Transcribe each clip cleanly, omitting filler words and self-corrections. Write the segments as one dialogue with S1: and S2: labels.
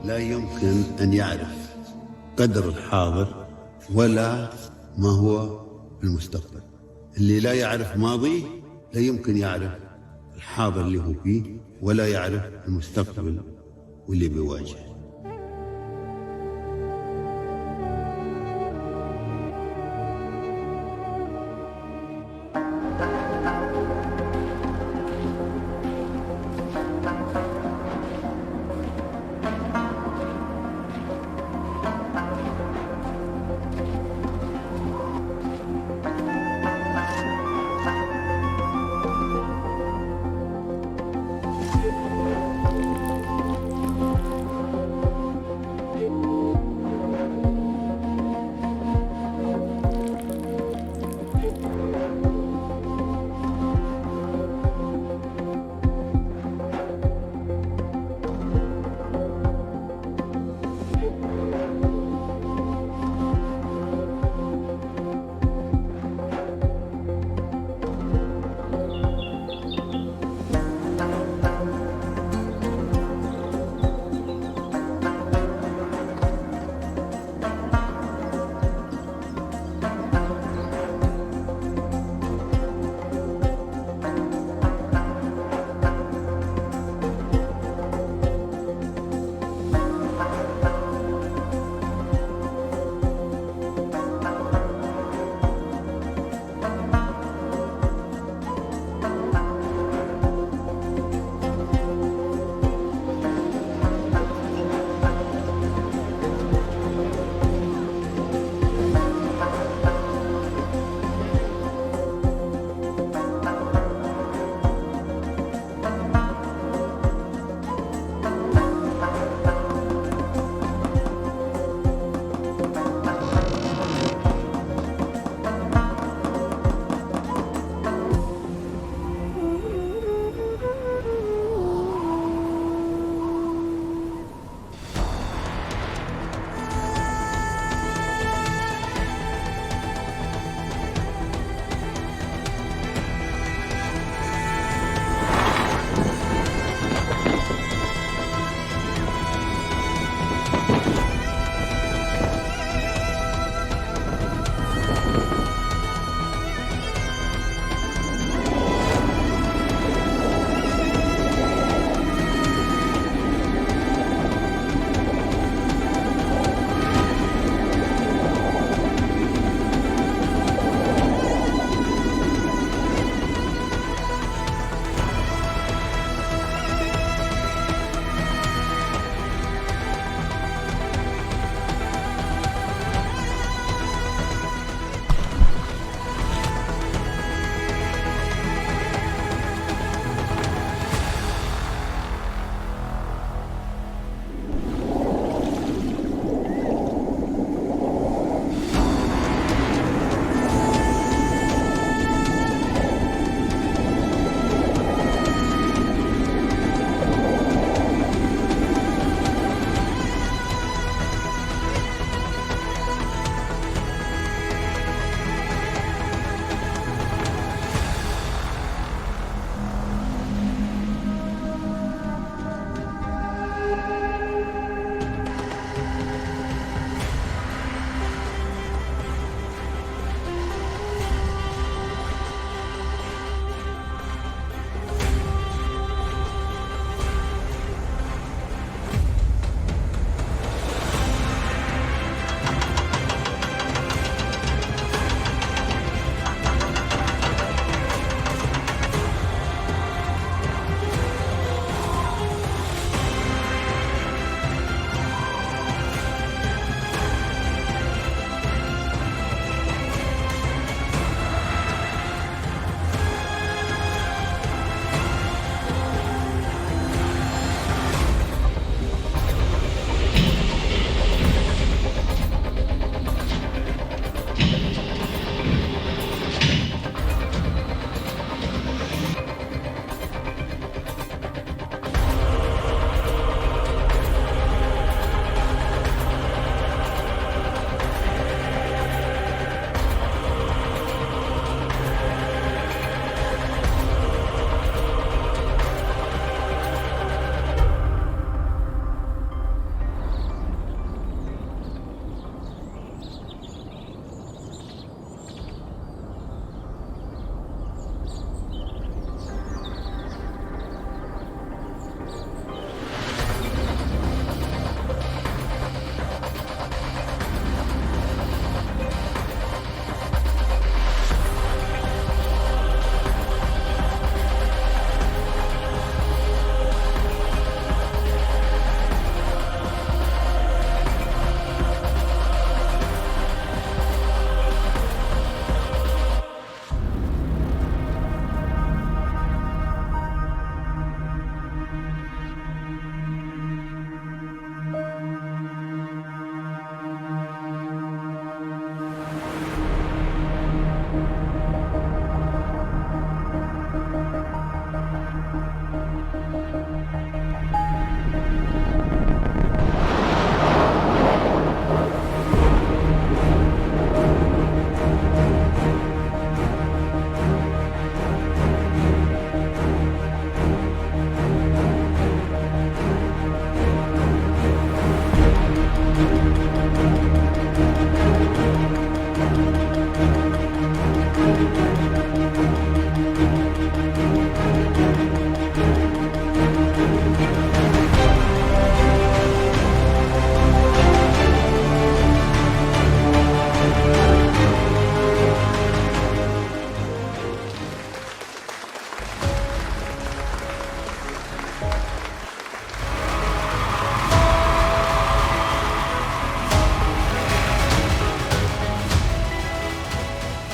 S1: لا يمكن أن يعرف قدر الحاضر ولا ما هو المستقبل. اللي لا يعرف ماضيه لا يمكن يعرف الحاضر اللي هو فيه ولا يعرف المستقبل واللي بيواجهه.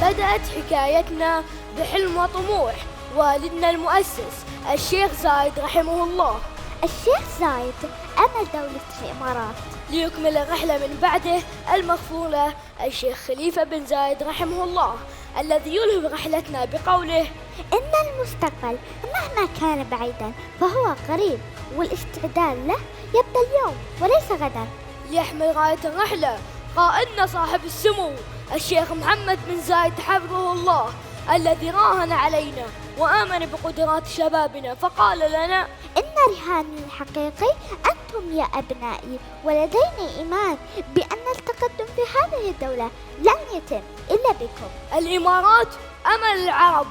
S2: بدأت حكايتنا بحلم وطموح والدنا المؤسس الشيخ زايد رحمه الله.
S3: الشيخ زايد أمل دولة الإمارات،
S2: ليكمل الرحلة من بعده المغفور له الشيخ خليفة بن زايد رحمه الله، الذي يلهم رحلتنا بقوله:
S3: إن المستقبل مهما كان بعيدا فهو قريب، والاستعداد له يبدأ اليوم وليس غدا.
S2: ليحمل راية الرحلة قائدنا صاحب السمو الشيخ محمد بن زايد حفظه الله، الذي راهن علينا وآمن بقدرات شبابنا فقال لنا:
S3: إن رهاني الحقيقي أنتم يا أبنائي، ولديني إيمان بأن التقدم في هذه الدولة لن يتم إلا بكم.
S2: الإمارات أمل العرب،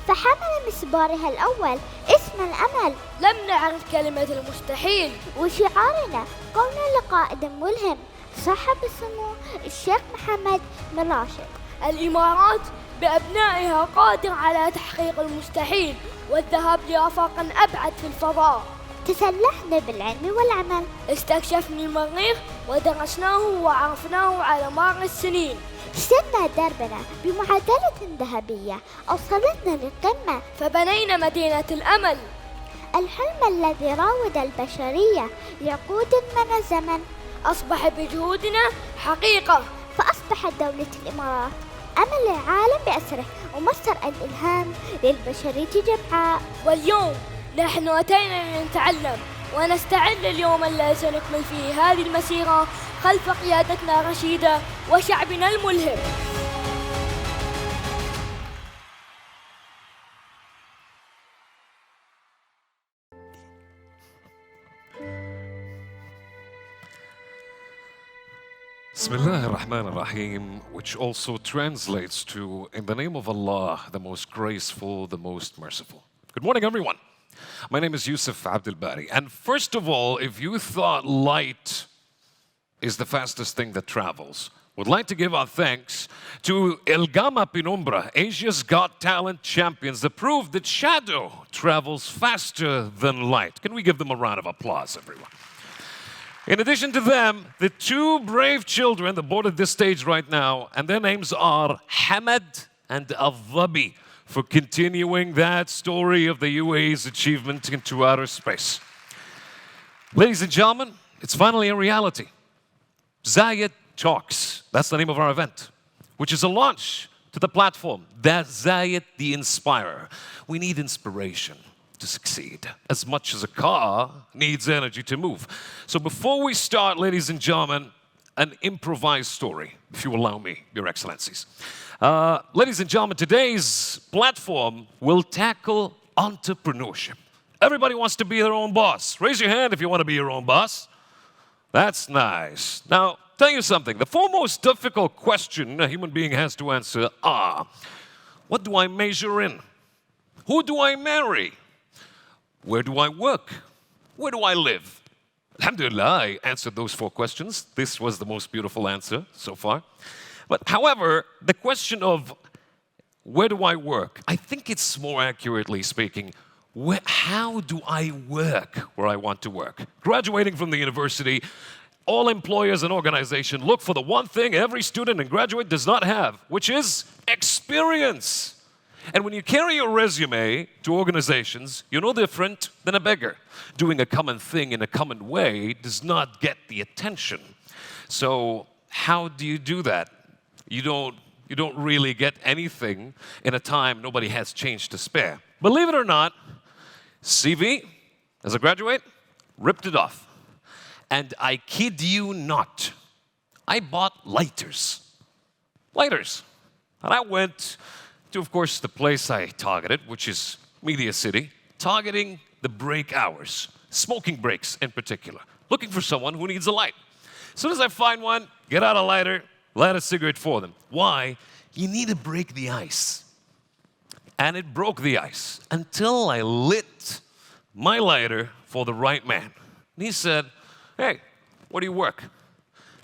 S3: فحمل مسبارها الأول اسم الأمل.
S2: لم نعرف كلمة المستحيل،
S3: وشعارنا قولنا لقائد ملهم صاحب السمو الشيخ محمد بن راشد.
S2: الإمارات بأبنائها قادر على تحقيق المستحيل والذهاب لآفاق أبعد في الفضاء.
S3: تسلحنا بالعلم والعمل،
S2: استكشفنا المريخ ودرسناه وعرفناه على مر السنين.
S3: سرنا دربنا بمعادلة ذهبية أوصلتنا للقمة،
S2: فبنينا مدينة الأمل،
S3: الحلم الذي راود البشرية يقود من الزمن،
S2: أصبح بجهودنا حقيقة.
S3: فأصبحت دولة الإمارات أمل العالم بأسره ومصدر الإلهام للبشرية جمعاء.
S2: واليوم نحن أتينا لنتعلم ونستعد اليوم الذي سنكمل فيه هذه المسيرة خلف قيادتنا الرشيدة وشعبنا الملهم.
S4: Bismillah ar-Rahman ar-Rahim, which also translates to, in the name of Allah, the most graceful, the most merciful. Good morning, everyone. My name is Yusuf Abdul Bari. And first of all, if you thought light is the fastest thing that travels, would like to give our thanks to Gama Beynombra, Asia's Got Talent champions, that proved that shadow travels faster than light. Can we give them a round of applause, everyone? In addition to them, the two brave children that boarded this stage right now, and their names are Hamad and Abouظbي, for continuing that story of the UAE's achievement into outer space. Ladies and gentlemen, it's finally a reality. Zayed Talks, that's the name of our event, which is a launch to the platform. That's Zayed the Inspirer. We need inspiration to succeed, as much as a car needs energy to move. So before we start, ladies and gentlemen, an improvised story, if you allow me, Your Excellencies. Ladies and gentlemen, today's platform will tackle entrepreneurship. Everybody wants to be their own boss. Raise your hand if you want to be your own boss. That's nice. Now, tell you something. The foremost difficult question a human being has to answer are, what do I major in? Who do I marry? Where do I work? Where do I live? Alhamdulillah, I answered those 4 questions. This was the most beautiful answer so far. But however, the question of where do I work? I think it's more accurately speaking, how do I work where I want to work? Graduating from the university, all employers and organizations look for the one thing every student and graduate does not have, which is experience. And when you carry your resume to organizations, you're no different than a beggar. Doing a common thing in a common way does not get the attention. So how do you do that? You don't really get anything in a time nobody has change to spare. Believe it or not, CV, as a graduate, ripped it off. And I kid you not, I bought lighters. Lighters. And I went to, of course, the place I targeted, which is Media City, targeting the break hours, smoking breaks in particular, looking for someone who needs a light. As soon as I find one, get out a lighter, light a cigarette for them. Why? You need to break the ice. And it broke the ice until I lit my lighter for the right man. And he said, hey, where do you work?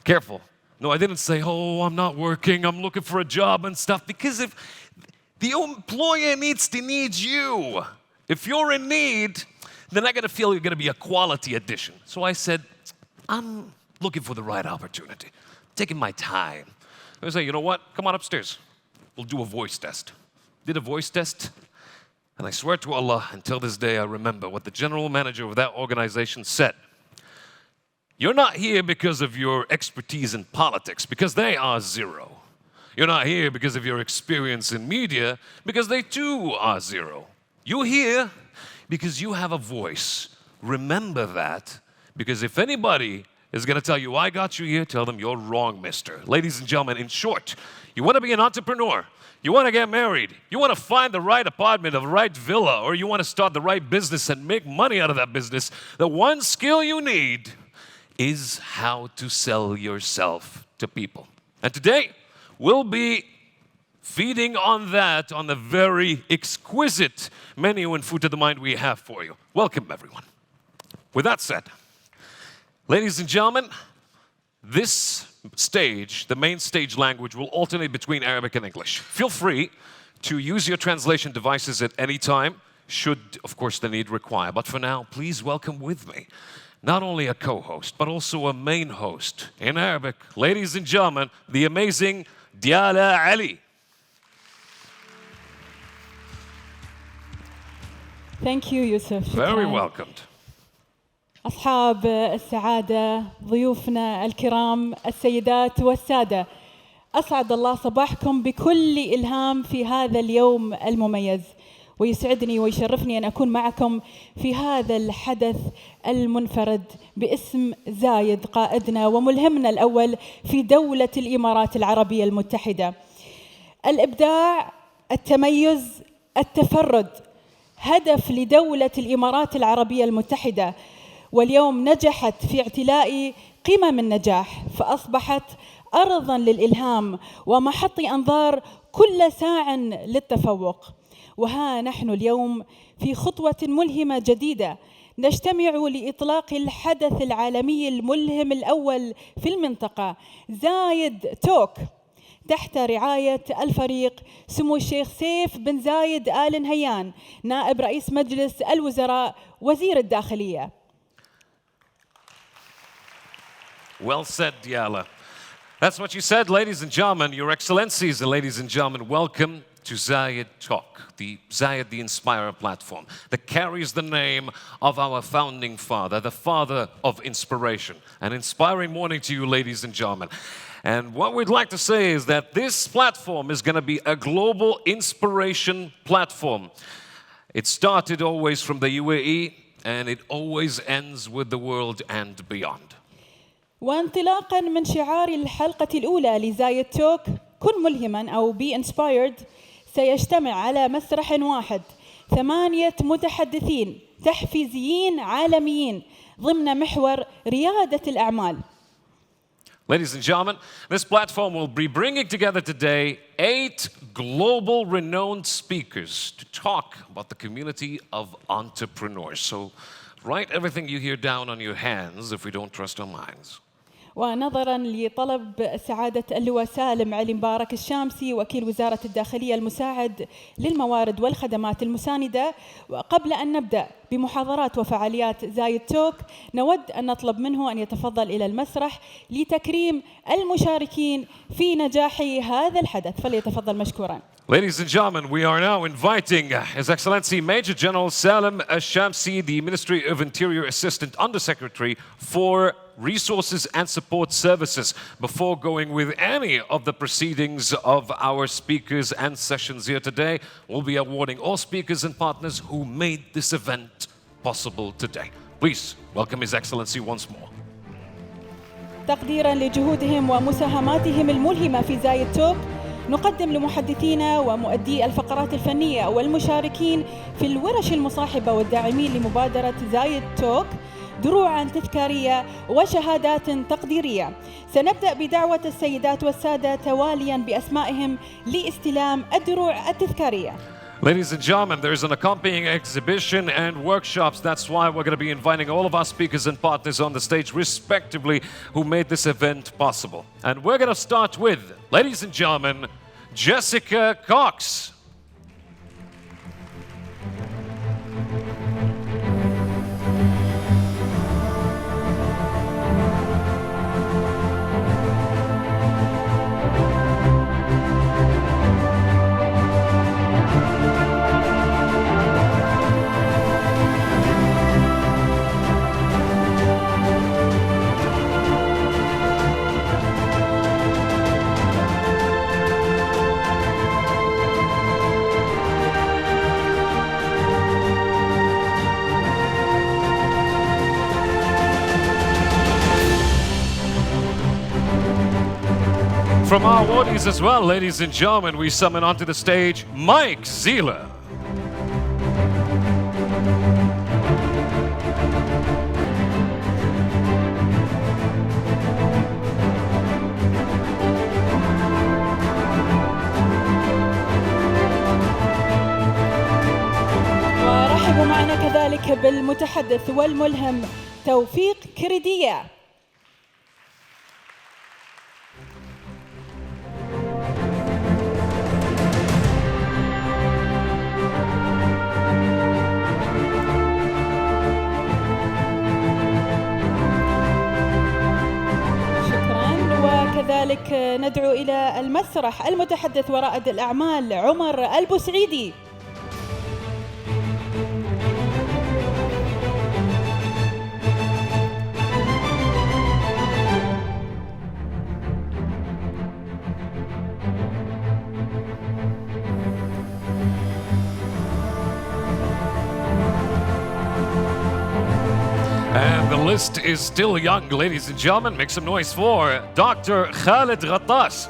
S4: Careful. No, I didn't say, oh, I'm not working, I'm looking for a job and stuff, because if the employer needs to need you. If you're in need, they're not going to feel you're going to be a quality addition. So I said, I'm looking for the right opportunity, taking my time. I said, you know what? Come on upstairs. we'll do a voice test. Did a voice test, and I swear to Allah, until this day I remember what the general manager of that organization said. You're not here because of your expertise in politics, because they are zero. You're not here because of your experience in media, because they too are zero. You're here because you have a voice. Remember that, because if anybody is going to tell you, I got you here, tell them you're wrong, mister. Ladies and gentlemen, in short, you want to be an entrepreneur, you want to get married, you want to find the right apartment, the right villa, or you want to start the right business and make money out of that business, the one skill you need is how to sell yourself to people. And today, we'll be feeding on that on the very exquisite menu and food to the mind we have for you. Welcome, everyone. With that said, ladies and gentlemen, this stage, the main stage language, will alternate between Arabic and English. Feel free to use your translation devices at any time, should, of course, the need require. But for now, please welcome with me not only a co-host, but also a main host in Arabic. Ladies and gentlemen, the amazing Diala Ali.
S5: Thank you, Yusuf.
S4: Very welcomed.
S5: أصحاب السعادة، ضيوفنا الكرام، السيدات والسادة، أسعد الله صباحكم بكل إلهام في هذا اليوم المميز، ويسعدني ويشرفني أن أكون معكم في هذا الحدث المنفرد باسم زايد، قائدنا وملهمنا الأول في دولة الإمارات العربية المتحدة. الإبداع، التميز، التفرد هدف لدولة الإمارات العربية المتحدة، واليوم نجحت في اعتلاء قمم النجاح، فأصبحت أرضاً للإلهام ومحط أنظار كل ساع للتفوق. وها نحن اليوم في خطوة ملهمة جديدة، نجتمع لإطلاق الحدث العالمي الملهم الأول في المنطقة، زايد توك، تحت رعاية الفريق سمو الشيخ سيف بن زايد آل نهيان، نائب رئيس مجلس الوزراء وزير الداخلية.
S4: Well said, Diala. That's what you said, ladies and gentlemen. Your Excellencies and ladies and gentlemen, welcome to Zayed Talk, the Zayed the Inspirer platform that carries the name of our founding father, the father of inspiration. An inspiring morning to you, ladies and gentlemen. And what we'd like to say is that this platform is going to be a global inspiration platform. It started always from the UAE, and it always ends with the world and beyond.
S5: وانطلاقاً من شعار الحلقة الأولى لزايد توك، كن ملهماً أو be inspired، سيجتمع على مسرح واحد 8 متحدثين تحفيزيين عالميين ضمن محور ريادة الأعمال.
S4: Ladies and gentlemen, this platform will be bringing together today 8 global renowned speakers to talk about the community of entrepreneurs. So write everything you hear down on your hands if we don't trust our minds.
S5: ونظراً لطلب سعادة اللواء سالم علي مبارك الشامسي وكيل وزارة الداخلية المساعد للموارد والخدمات المساندة، وقبل أن نبدأ بمحاضرات وفعاليات زايد توك، نود أن نطلب منه أن يتفضل إلى المسرح لتكريم المشاركين في نجاح هذا الحدث، فليتفضل مشكوراً.
S4: Ladies and gentlemen, we are now inviting His Excellency Major General Salim Al-Shamsi, the Ministry of Interior Assistant Undersecretary for Resources and Support Services. Before going with any of the proceedings of our speakers and sessions here today, we'll be awarding all speakers and partners who made this event possible today. Please welcome His Excellency once more.
S5: تقديراً لجهودهم ومساهماتهم الملهمة في زايد توك، نقدم لمحدثينا ومؤدي الفقرات الفنية والمشاركين في الورش المصاحبة والداعمين لمبادرة زايد توك دروعاً تذكارية وشهادات تقديرية. سنبدأ بدعوة السيدات والسادة توالياً بأسمائهم لاستلام الدروع التذكارية.
S4: Ladies and gentlemen, there's an accompanying exhibition and workshops. That's why we're going to be inviting all of our speakers and partners on the stage, respectively, who made this event possible. And we're going to start with, ladies and gentlemen, Jessica Cox. From our awardees as well, ladies and gentlemen, we summon onto the stage Mike Zila.
S5: ورحبوا معنا كذلك بالمتحدث والملهم توفيق كردية. وكذلك ندعو إلى المسرح المتحدث ورائد الأعمال عمر البوسعيدي.
S4: And the list is still young, ladies and gentlemen. Make some noise for Dr. Khalid Ghattas.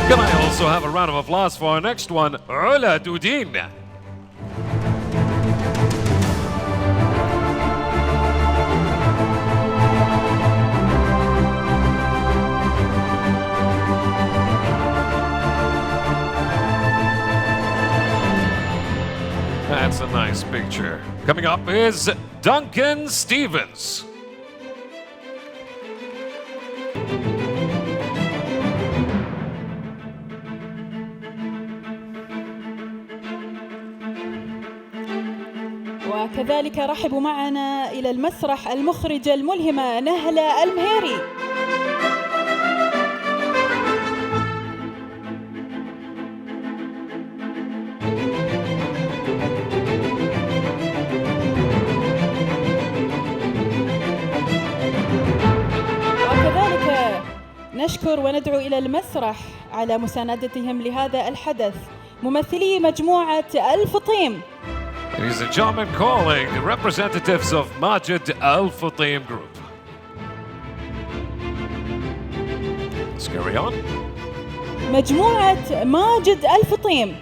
S4: Can I also have a round of applause for our next one, Ula Dudin. That's a nice picture. Coming up is Duncan Stevens.
S5: وكذلك رحبوا معنا إلى المسرح المخرجة الملهمة نهلة المهيري. نشكر وندعو إلى المسرح على مساندتهم لهذا الحدث ممثلي مجموعة الفطيم.
S4: Ladies and gentlemen, calling the representatives of Majid Al Futim Group. Let's carry on.
S5: مجموعة ماجد الفطيم.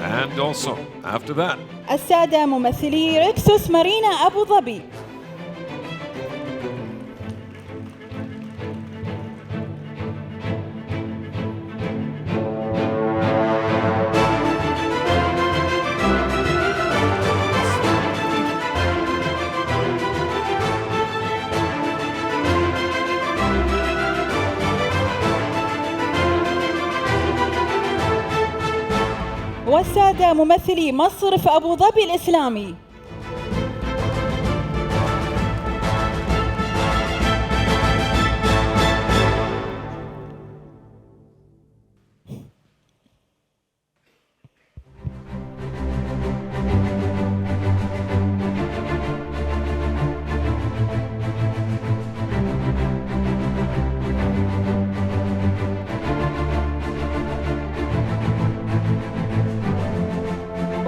S4: And also, after that,
S5: السادة ممثلي ريكسوس مارينا أبوظبي. والسادة ممثلي مصرف أبوظبي الإسلامي.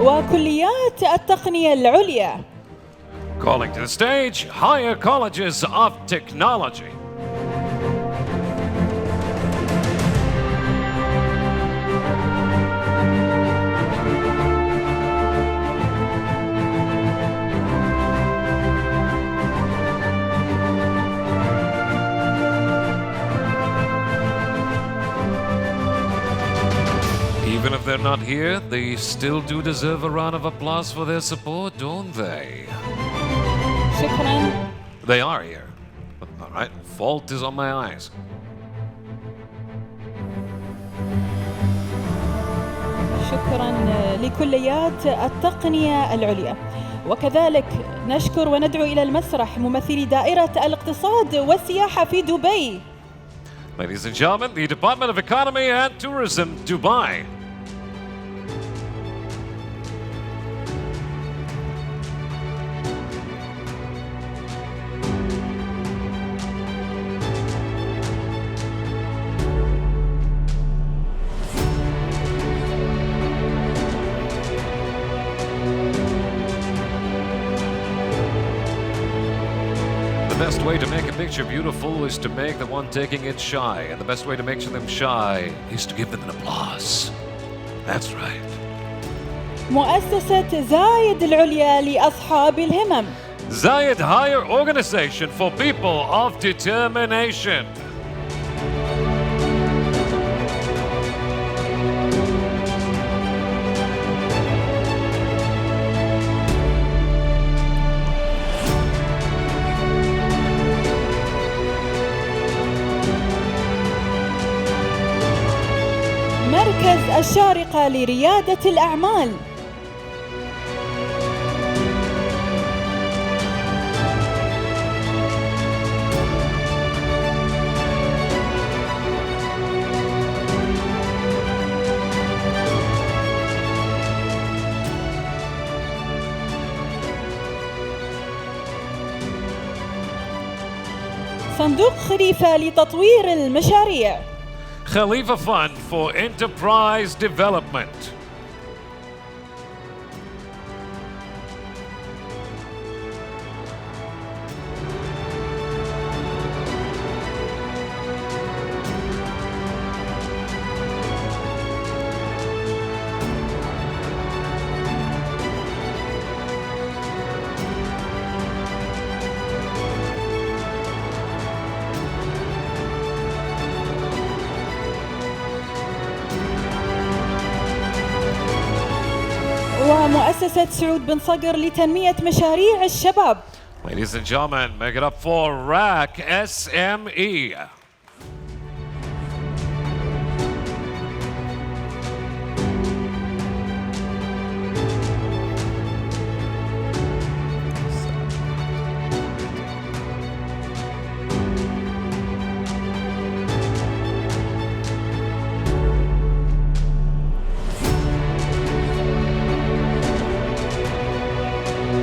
S5: وكليات التقنية العليا.
S4: calling to the stage higher colleges of technology. Even if they're not here, they still do deserve a round of applause for their support, don't they?
S5: شكراً.
S4: They are here. All right, fault is on my eyes.
S5: شكراً لكليات التقنية العليا. وكذلك نشكر وندعو إلى المسرح ممثلي دائرة الاقتصاد والسياحة في دبي.
S4: Ladies and gentlemen, the Department of Economy and Tourism, Dubai. best way to make a picture beautiful is to make the one taking it shy. And the best way to make them shy is to give them an applause. That's right.
S5: مؤسسة زايد العليا لأصحاب الهمم.
S4: Zayed Higher Organization for People of Determination.
S5: مركز الشارقة لريادة الأعمال. صندوق خليفة لتطوير المشاريع.
S4: Khalifa Fund for Enterprise Development.
S5: ومؤسسة سعود بن صقر لتنمية مشاريع الشباب.
S4: Ladies and gentlemen, make it up for RAC SME.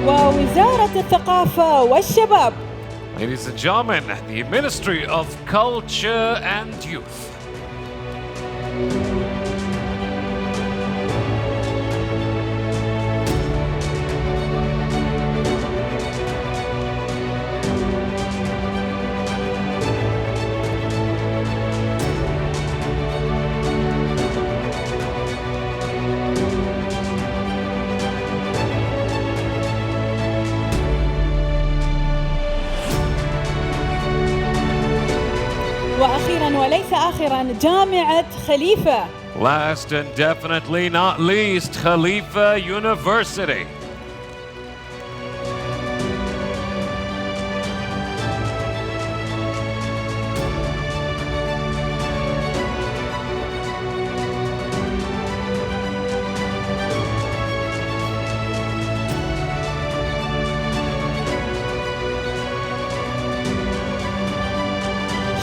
S5: ووزارة الثقافة والشباب.
S4: Ladies and gentlemen, the Ministry of Culture and Youth.
S5: وأخيراً وليس آخراً جامعة خليفة.
S4: Last and definitely not least, Khalifa University.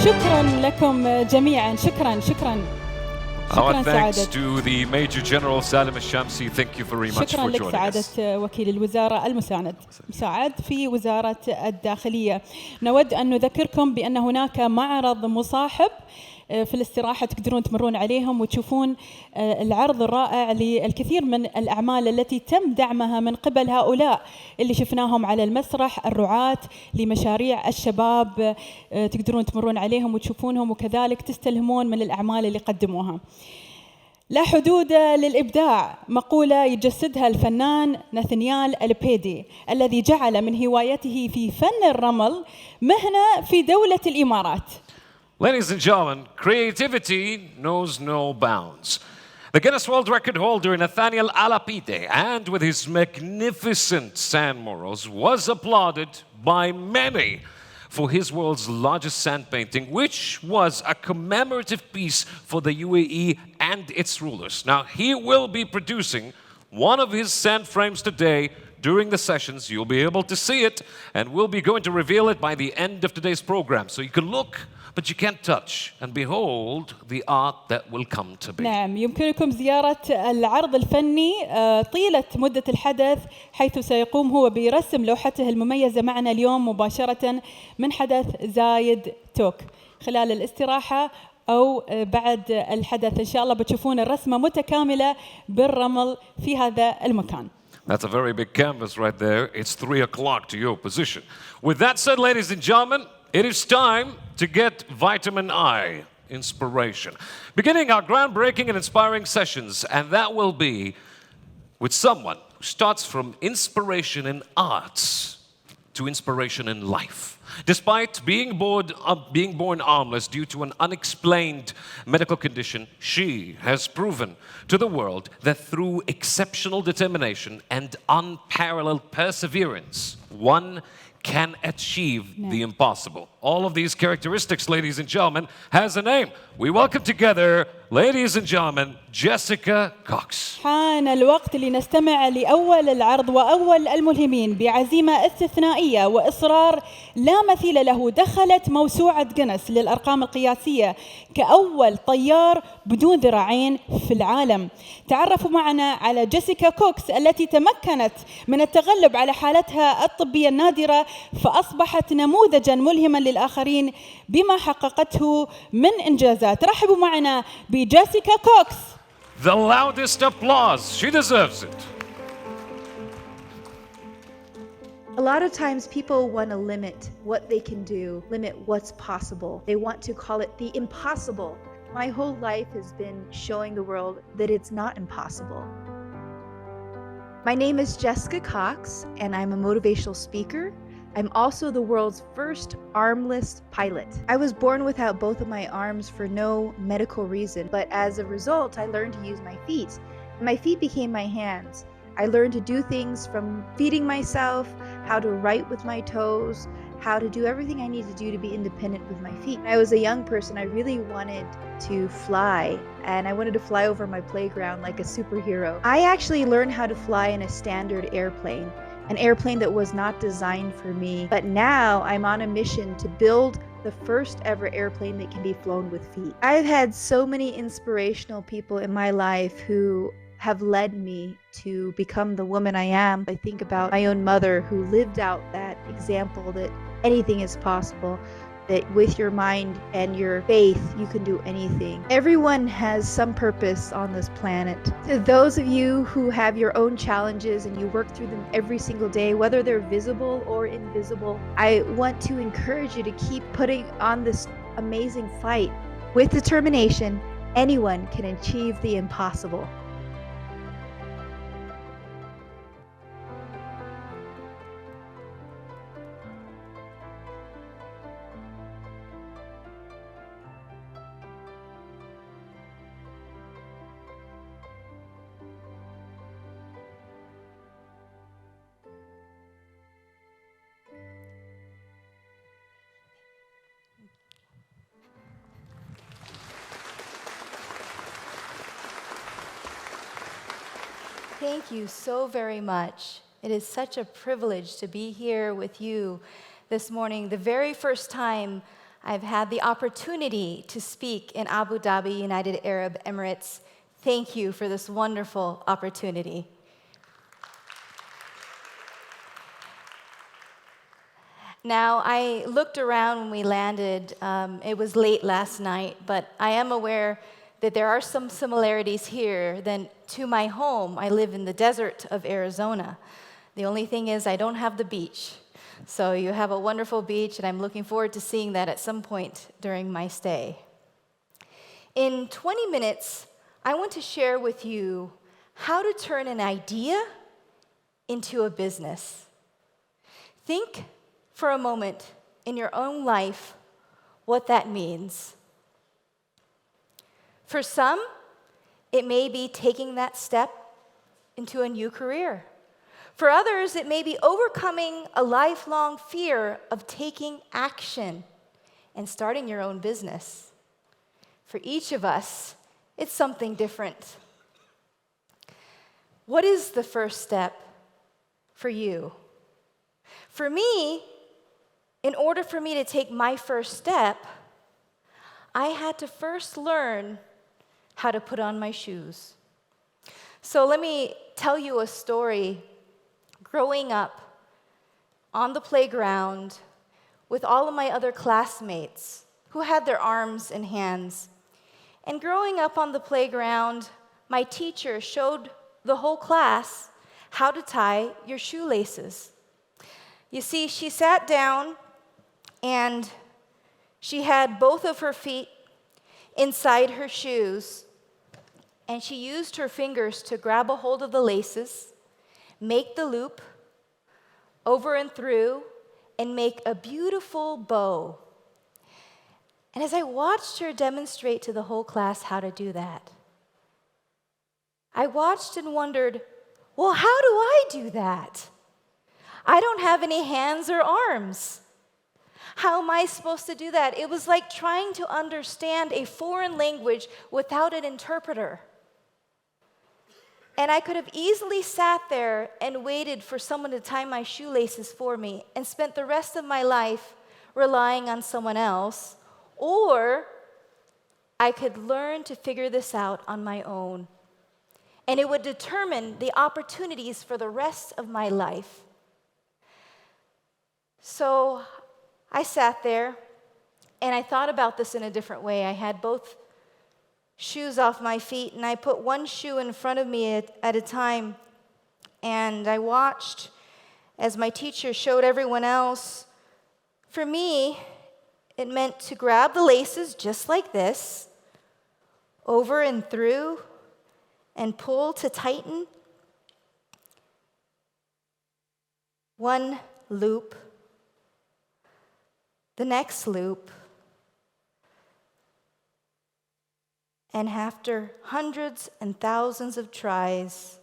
S5: شكراً لكم جميعاً. شكراً
S4: Our thanks
S5: سعادة.
S4: to the Major General Salim al-Shamsi. Thank you very much
S5: شكراً
S4: for
S5: لك
S4: joining
S5: سعادة
S4: us.
S5: وكيل الوزارة مساعد في وزارة الداخلية. نود أن نذكركم بأن هناك معرض مصاحب في الاستراحة تقدرون تمرون عليهم وتشوفون العرض الرائع للكثير من الأعمال التي تم دعمها من قبل هؤلاء اللي شفناهم على المسرح، الرعاة لمشاريع الشباب. تقدرون تمرون عليهم وتشوفونهم وكذلك تستلهمون من الأعمال اللي قدموها. لا حدود للإبداع، مقولة يجسدها الفنان ناثانيال البيدي الذي جعل من هوايته في فن الرمل مهنة في دولة الإمارات.
S4: Ladies and gentlemen, creativity knows no bounds. The Guinness World Record holder Nathaniel Alapide, and with his magnificent sand murals, was applauded by many for his world's largest sand painting, which was a commemorative piece for the UAE and its rulers. Now, he will be producing one of his sand frames today. During the sessions, you'll be able to see it, and we'll be going to reveal it by the end of today's program. So you can look, but you can't touch, and behold the art that will come to be.
S5: نعم، يمكنكم زيارة العرض الفني طيلة مدة الحدث، حيث سيقوم هو برسم لوحته المميزة معنا اليوم مباشرة من حدث زايد توك. خلال الاستراحة أو بعد الحدث إن شاء الله بتشوفون الرسمة متكاملة بالرمل في هذا المكان.
S4: That's a very big canvas right there. It's 3 o'clock to your position. With that said, ladies and gentlemen, it is time to get vitamin I, inspiration. Beginning our groundbreaking and inspiring sessions, and that will be with someone who starts from inspiration in arts to inspiration in life. Despite being born armless due to an unexplained medical condition, she has proven to the world that through exceptional determination and unparalleled perseverance, one can achieve the impossible. All of these characteristics, ladies and gentlemen, has a name. We welcome together, ladies and gentlemen, Jessica Cox.
S5: حان الوقت لنستمع لأول العرض وأول الملهمين بعزيمة استثنائية وإصرار لا مثيل له. دخلت موسوعة جينيس للأرقام القياسية كأول طيار بدون ذراعين في العالم. تعرفوا معنا على جيسيكا كوكس التي تمكنت من التغلب على حالتها الطبية النادرة، فأصبحت نموذجاً ملهماً للآخرين بما حققته من إنجازات. رحبوا معنا بجيسيكا كوكس.
S4: The loudest applause. She deserves it.
S6: A lot of times people want to limit what they can do, limit what's possible. They want to call it the impossible. My whole life has been showing the world that it's not impossible. My name is Jessica Cox, and I'm a motivational speaker. I'm also the world's first armless pilot. I was born without both of my arms for no medical reason, but as a result, I learned to use my feet. And my feet became my hands. I learned to do things from feeding myself, how to write with my toes, how to do everything I need to do to be independent with my feet. When I was a young person, I really wanted to fly, and I wanted to fly over my playground like a superhero. I actually learned how to fly in a standard airplane, an airplane that was not designed for me. But now I'm on a mission to build the first ever airplane that can be flown with feet. I've had so many inspirational people in my life who have led me to become the woman I am. I think about my own mother, who lived out that example that anything is possible, that with your mind and your faith, you can do anything. Everyone has some purpose on this planet. To those of you who have your own challenges and you work through them every single day, whether they're visible or invisible, I want to encourage you to keep putting on this amazing fight. With determination, anyone can achieve the impossible.
S7: Thank you so very much. It is such a privilege to be here with you this morning. The very first time I've had the opportunity to speak in Abu Dhabi, United Arab Emirates. Thank you for this wonderful opportunity. Now, I looked around when we landed. It was late last night, but I am aware that there are some similarities here. Then to my home, I live in the desert of Arizona. The only thing is I don't have the beach. So you have a wonderful beach, and I'm looking forward to seeing that at some point during my stay. In 20 minutes, I want to share with you how to turn an idea into a business. Think for a moment in your own life what that means. For some, it may be taking that step into a new career. For others, it may be overcoming a lifelong fear of taking action and starting your own business. For each of us, it's something different. What is the first step for you? For me, in order for me to take my first step, I had to first learn how to put on my shoes. So let me tell you a story. Growing up on the playground with all of my other classmates who had their arms and hands. And growing up on the playground, my teacher showed the whole class how to tie your shoelaces. You see, she sat down and she had both of her feet inside her shoes, and she used her fingers to grab a hold of the laces, make the loop over and through, and make a beautiful bow. And as I watched her demonstrate to the whole class how to do that, I watched and wondered, well, how do I do that? I don't have any hands or arms. How am I supposed to do that? It was like trying to understand a foreign language without an interpreter. And I could have easily sat there and waited for someone to tie my shoelaces for me and spent the rest of my life relying on someone else, or I could learn to figure this out on my own. And it would determine the opportunities for the rest of my life. So I sat there and I thought about this in a different way. I had both shoes off my feet, and I put one shoe in front of me at a time, and I watched as my teacher showed everyone else. For me, it meant to grab the laces just like this, over and through, and pull to tighten. One loop, the next loop, and after hundreds and thousands of tries,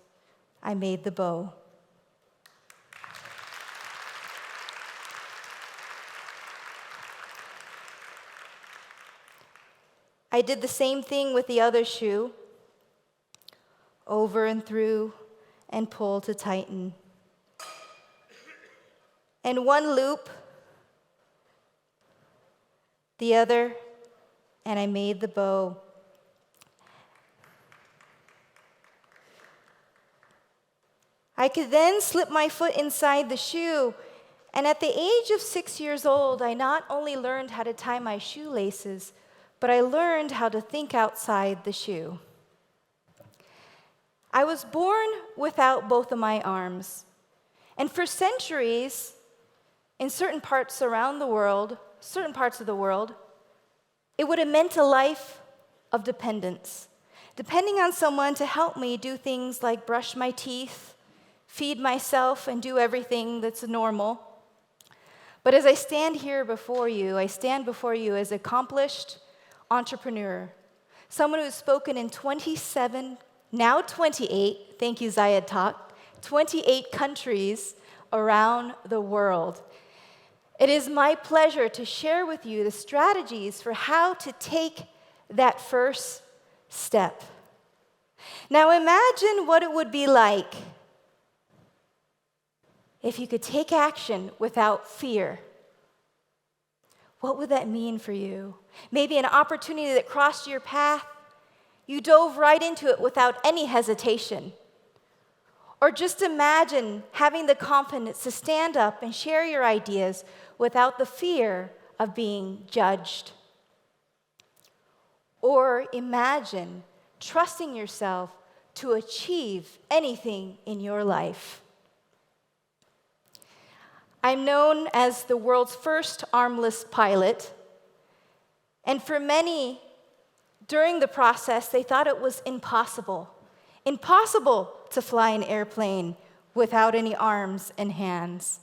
S7: I made the bow. I did the same thing with the other shoe, over and through, and pull to tighten. And one loop, the other, and I made the bow. I could then slip my foot inside the shoe, and at the age of 6 years old, I not only learned how to tie my shoelaces, but I learned how to think outside the shoe. I was born without both of my arms, and for centuries, in certain parts of the world, it would have meant a life of dependence, depending on someone to help me do things like brush my teeth, feed myself, and do everything that's normal. But as I stand here before you, I stand before you as an accomplished entrepreneur, someone who's spoken in 27, now 28, thank you, Zayed Talk, 28 countries around the world. It is my pleasure to share with you the strategies for how to take that first step. Now imagine what it would be like if you could take action without fear. What would that mean for you? Maybe an opportunity that crossed your path, you dove right into it without any hesitation. Or just imagine having the confidence to stand up and share your ideas without the fear of being judged. Or imagine trusting yourself to achieve anything in your life. I'm known as the world's first armless pilot, and for many, during the process, they thought it was impossible to fly an airplane without any arms and hands.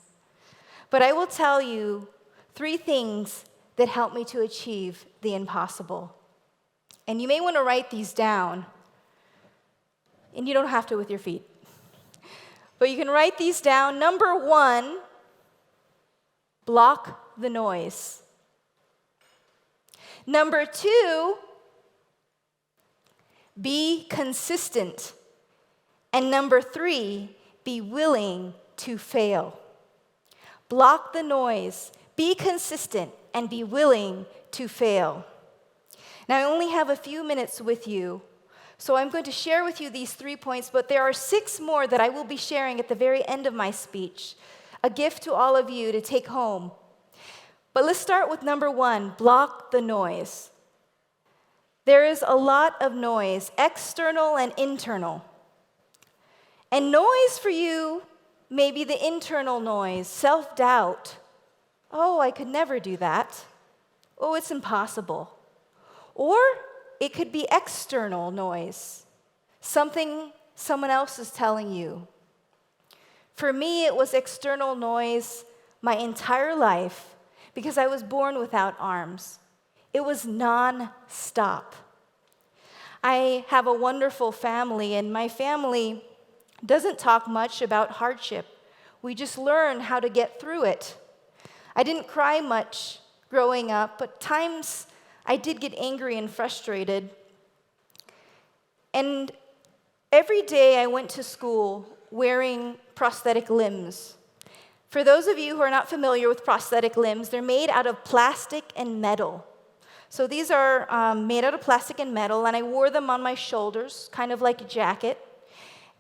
S7: But I will tell you 3 things that helped me to achieve the impossible. And you may want to write these down, and you don't have to with your feet. But you can write these down. Number 1, block the noise. Number 2, be consistent. And number 3, be willing to fail. Block the noise, be consistent, and be willing to fail. Now, I only have a few minutes with you, so I'm going to share with you these 3 points, but there are 6 more that I will be sharing at the very end of my speech, a gift to all of you to take home. But let's start with number 1, block the noise. There is a lot of noise, external and internal. And noise for you may be the internal noise, self-doubt. Oh, I could never do that. Oh, it's impossible. Or it could be external noise, something someone else is telling you. For me, it was external noise my entire life because I was born without arms. It was non-stop. I have a wonderful family, and my family doesn't talk much about hardship. We just learn how to get through it. I didn't cry much growing up, but times I did get angry and frustrated. And every day I went to school wearing prosthetic limbs. For those of you who are not familiar with prosthetic limbs, they're made out of plastic and metal. So these are made out of plastic and metal, and I wore them on my shoulders, kind of like a jacket.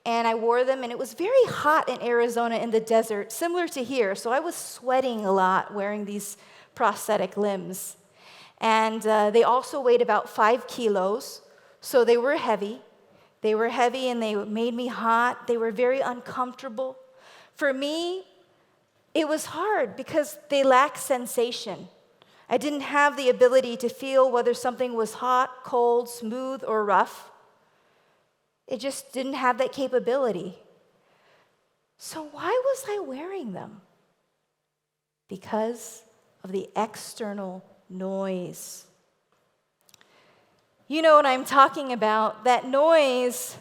S7: And I wore them, and it was very hot in Arizona in the desert, similar to here. So I was sweating a lot wearing these prosthetic limbs. And they also weighed about 5 kilos, so they were heavy. They were heavy, and they made me hot. They were very uncomfortable. For me, it was hard because they lacked sensation. I didn't have the ability to feel whether something was hot, cold, smooth, or rough. It just didn't have that capability. So why was I wearing them? Because of the external noise. You know what I'm talking about, that noise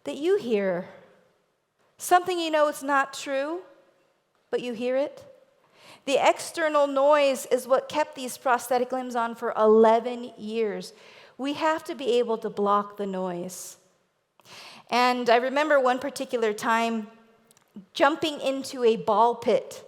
S7: that you hear. Something you know it's not true, but you hear it. The external noise is what kept these prosthetic limbs on for 11 years. We have to be able to block the noise. And I remember one particular time jumping into a ball pit.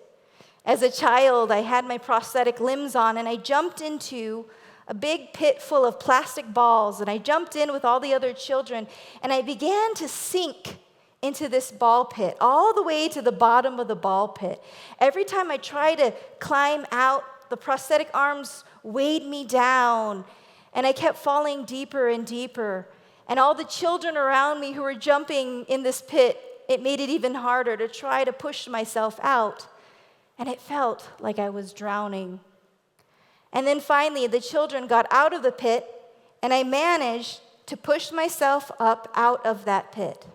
S7: As a child, I had my prosthetic limbs on, and I jumped into a big pit full of plastic balls, and I jumped in with all the other children, and I began to sink into this ball pit, all the way to the bottom of the ball pit. Every time I tried to climb out, the prosthetic arms weighed me down, and I kept falling deeper and deeper. And all the children around me who were jumping in this pit, it made it even harder to try to push myself out. And it felt like I was drowning. And then finally, the children got out of the pit, and I managed to push myself up out of that pit.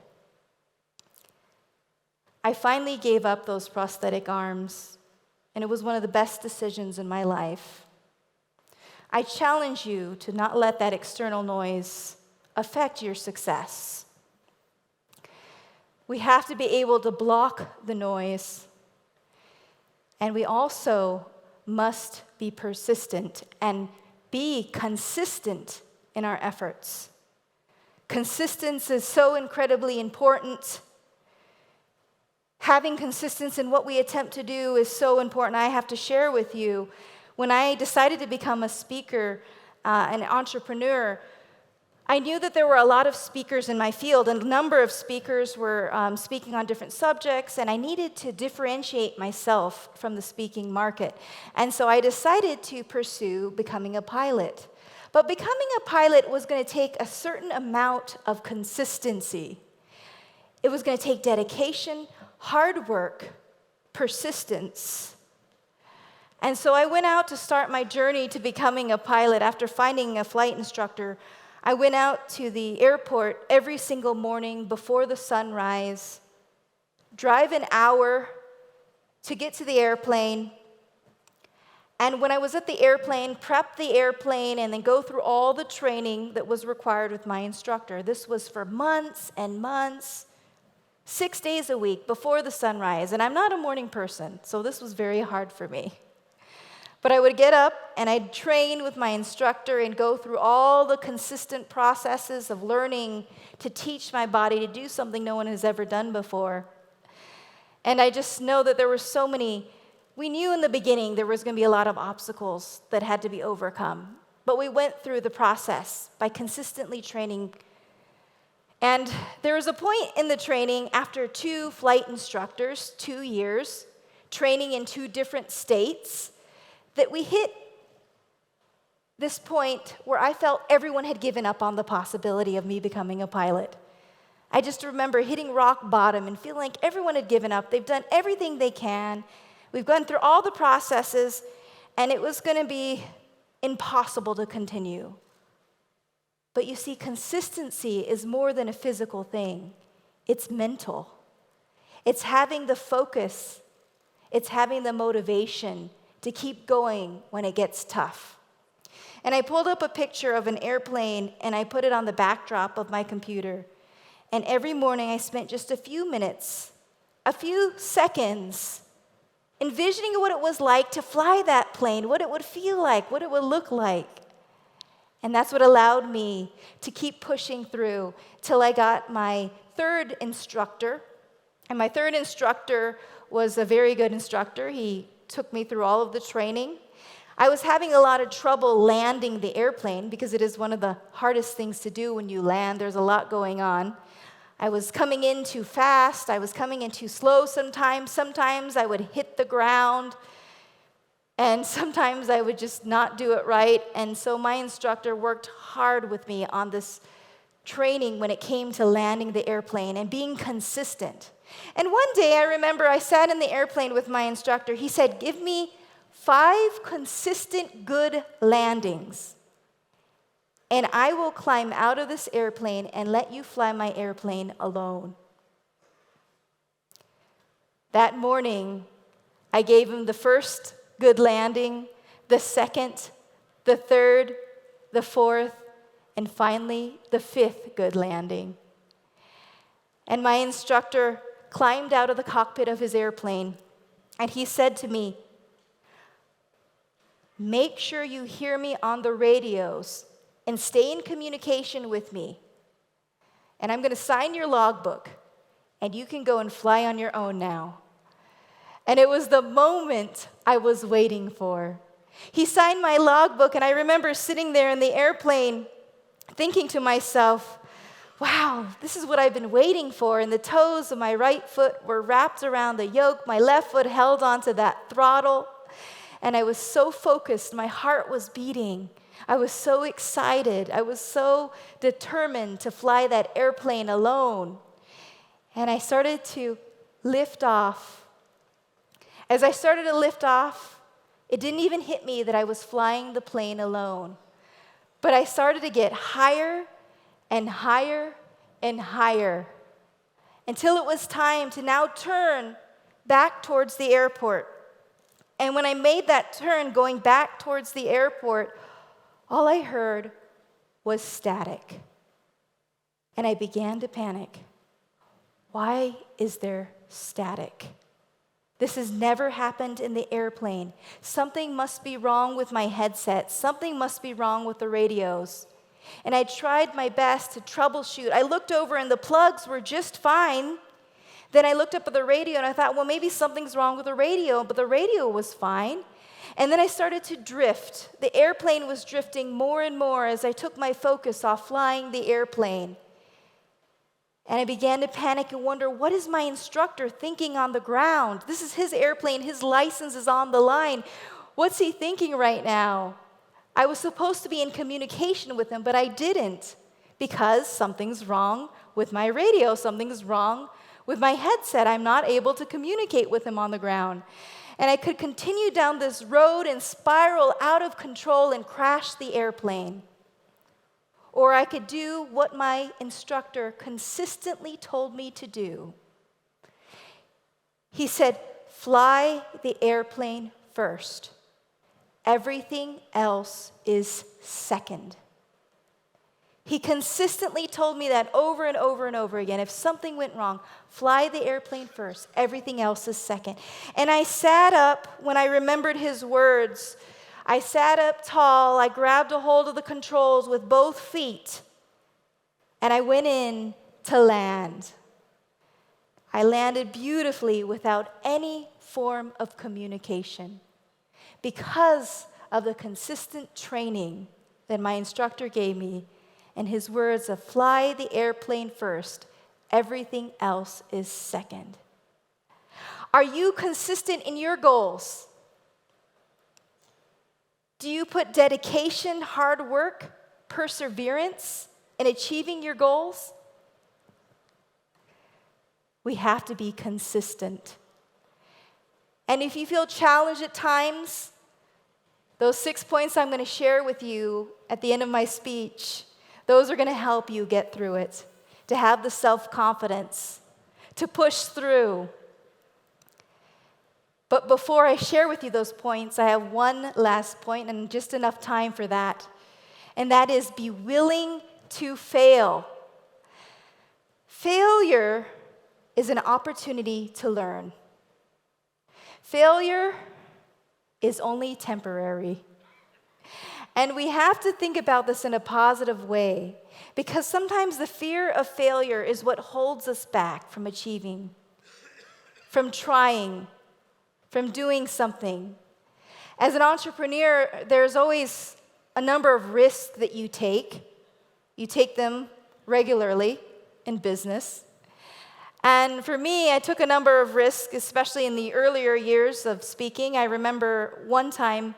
S7: I finally gave up those prosthetic arms, and it was one of the best decisions in my life. I challenge you to not let that external noise affect your success. We have to be able to block the noise, and we also must be persistent and be consistent in our efforts. Consistency is so incredibly important. Having consistency in what we attempt to do is so important. I have to share with you, when I decided to become a speaker, an entrepreneur, I knew that there were a lot of speakers in my field, and a number of speakers were speaking on different subjects, and I needed to differentiate myself from the speaking market. And so I decided to pursue becoming a pilot. But becoming a pilot was going to take a certain amount of consistency. It was going to take dedication, hard work, persistence. And so I went out to start my journey to becoming a pilot. After finding a flight instructor, I went out to the airport every single morning before the sunrise, drive an hour to get to the airplane. And when I was at the airplane, prep the airplane and then go through all the training that was required with my instructor. This was for months and months, 6 days a week before the sunrise. And I'm not a morning person, so this was very hard for me. But I would get up and I'd train with my instructor and go through all the consistent processes of learning to teach my body to do something no one has ever done before. And I just know that there were so many, we knew in the beginning there was going to be a lot of obstacles that had to be overcome. But we went through the process by consistently training. And there was a point in the training after 2 flight instructors, 2 years, training in 2 different states, that we hit this point where I felt everyone had given up on the possibility of me becoming a pilot. I just remember hitting rock bottom and feeling like everyone had given up. They've done everything they can. We've gone through all the processes, and it was going to be impossible to continue. But you see, consistency is more than a physical thing. It's mental. It's having the focus. It's having the motivation to keep going when it gets tough. And I pulled up a picture of an airplane, and I put it on the backdrop of my computer. And every morning I spent just a few minutes, a few seconds, envisioning what it was like to fly that plane, what it would feel like, what it would look like. And that's what allowed me to keep pushing through till I got my third instructor. And my third instructor was a very good instructor. He took me through all of the training. I was having a lot of trouble landing the airplane because it is one of the hardest things to do when you land. There's a lot going on. I was coming in too fast. I was coming in too slow sometimes. Sometimes I would hit the ground. And sometimes I would just not do it right. And so my instructor worked hard with me on this training when it came to landing the airplane and being consistent. And one day I remember I sat in the airplane with my instructor. He said, "Give me 5 consistent good landings, and I will climb out of this airplane and let you fly my airplane alone." That morning, I gave him the first good landing, the second, the third, the fourth, and finally the 5th good landing. And my instructor climbed out of the cockpit of his airplane, and he said to me, "Make sure you hear me on the radios and stay in communication with me. And I'm going to sign your logbook, and you can go and fly on your own now." And it was the moment I was waiting for. He signed my logbook, and I remember sitting there in the airplane thinking to myself, wow, this is what I've been waiting for. And the toes of my right foot were wrapped around the yoke. My left foot held onto that throttle. And I was so focused. My heart was beating. I was so excited. I was so determined to fly that airplane alone. And I started to lift off. As I started to lift off, it didn't even hit me that I was flying the plane alone. But I started to get higher and higher and higher until it was time to now turn back towards the airport. And when I made that turn going back towards the airport, all I heard was static. And I began to panic. Why is there static? This has never happened in the airplane. Something must be wrong with my headset. Something must be wrong with the radios. And I tried my best to troubleshoot. I looked over and the plugs were just fine. Then I looked up at the radio and I thought, well, maybe something's wrong with the radio, but the radio was fine. And then I started to drift. The airplane was drifting more and more as I took my focus off flying the airplane. And I began to panic and wonder, what is my instructor thinking on the ground? This is his airplane. His license is on the line. What's he thinking right now? I was supposed to be in communication with him, but I didn't because something's wrong with my radio. Something's wrong with my headset. I'm not able to communicate with him on the ground. And I could continue down this road and spiral out of control and crash the airplane. Or I could do what my instructor consistently told me to do. He said, fly the airplane first. Everything else is second. He consistently told me that over and over and over again. If something went wrong, fly the airplane first. Everything else is second. And I sat up when I remembered his words. I sat up tall. I grabbed a hold of the controls with both feet. And I went in to land. I landed beautifully without any form of communication because of the consistent training that my instructor gave me and his words of fly the airplane first, everything else is second. Are you consistent in your goals? Do you put dedication, hard work, perseverance in achieving your goals? We have to be consistent. And if you feel challenged at times, those 6 points I'm going to share with you at the end of my speech, those are going to help you get through it, to have the self-confidence, to push through. But before I share with you those points, I have one last point, and just enough time for that. And that is, be willing to fail. Failure is an opportunity to learn. Failure is only temporary. And we have to think about this in a positive way, because sometimes the fear of failure is what holds us back from achieving, from trying, from doing something. As an entrepreneur, there's always a number of risks that you take. You take them regularly in business. And for me, I took a number of risks, especially in the earlier years of speaking. I remember one time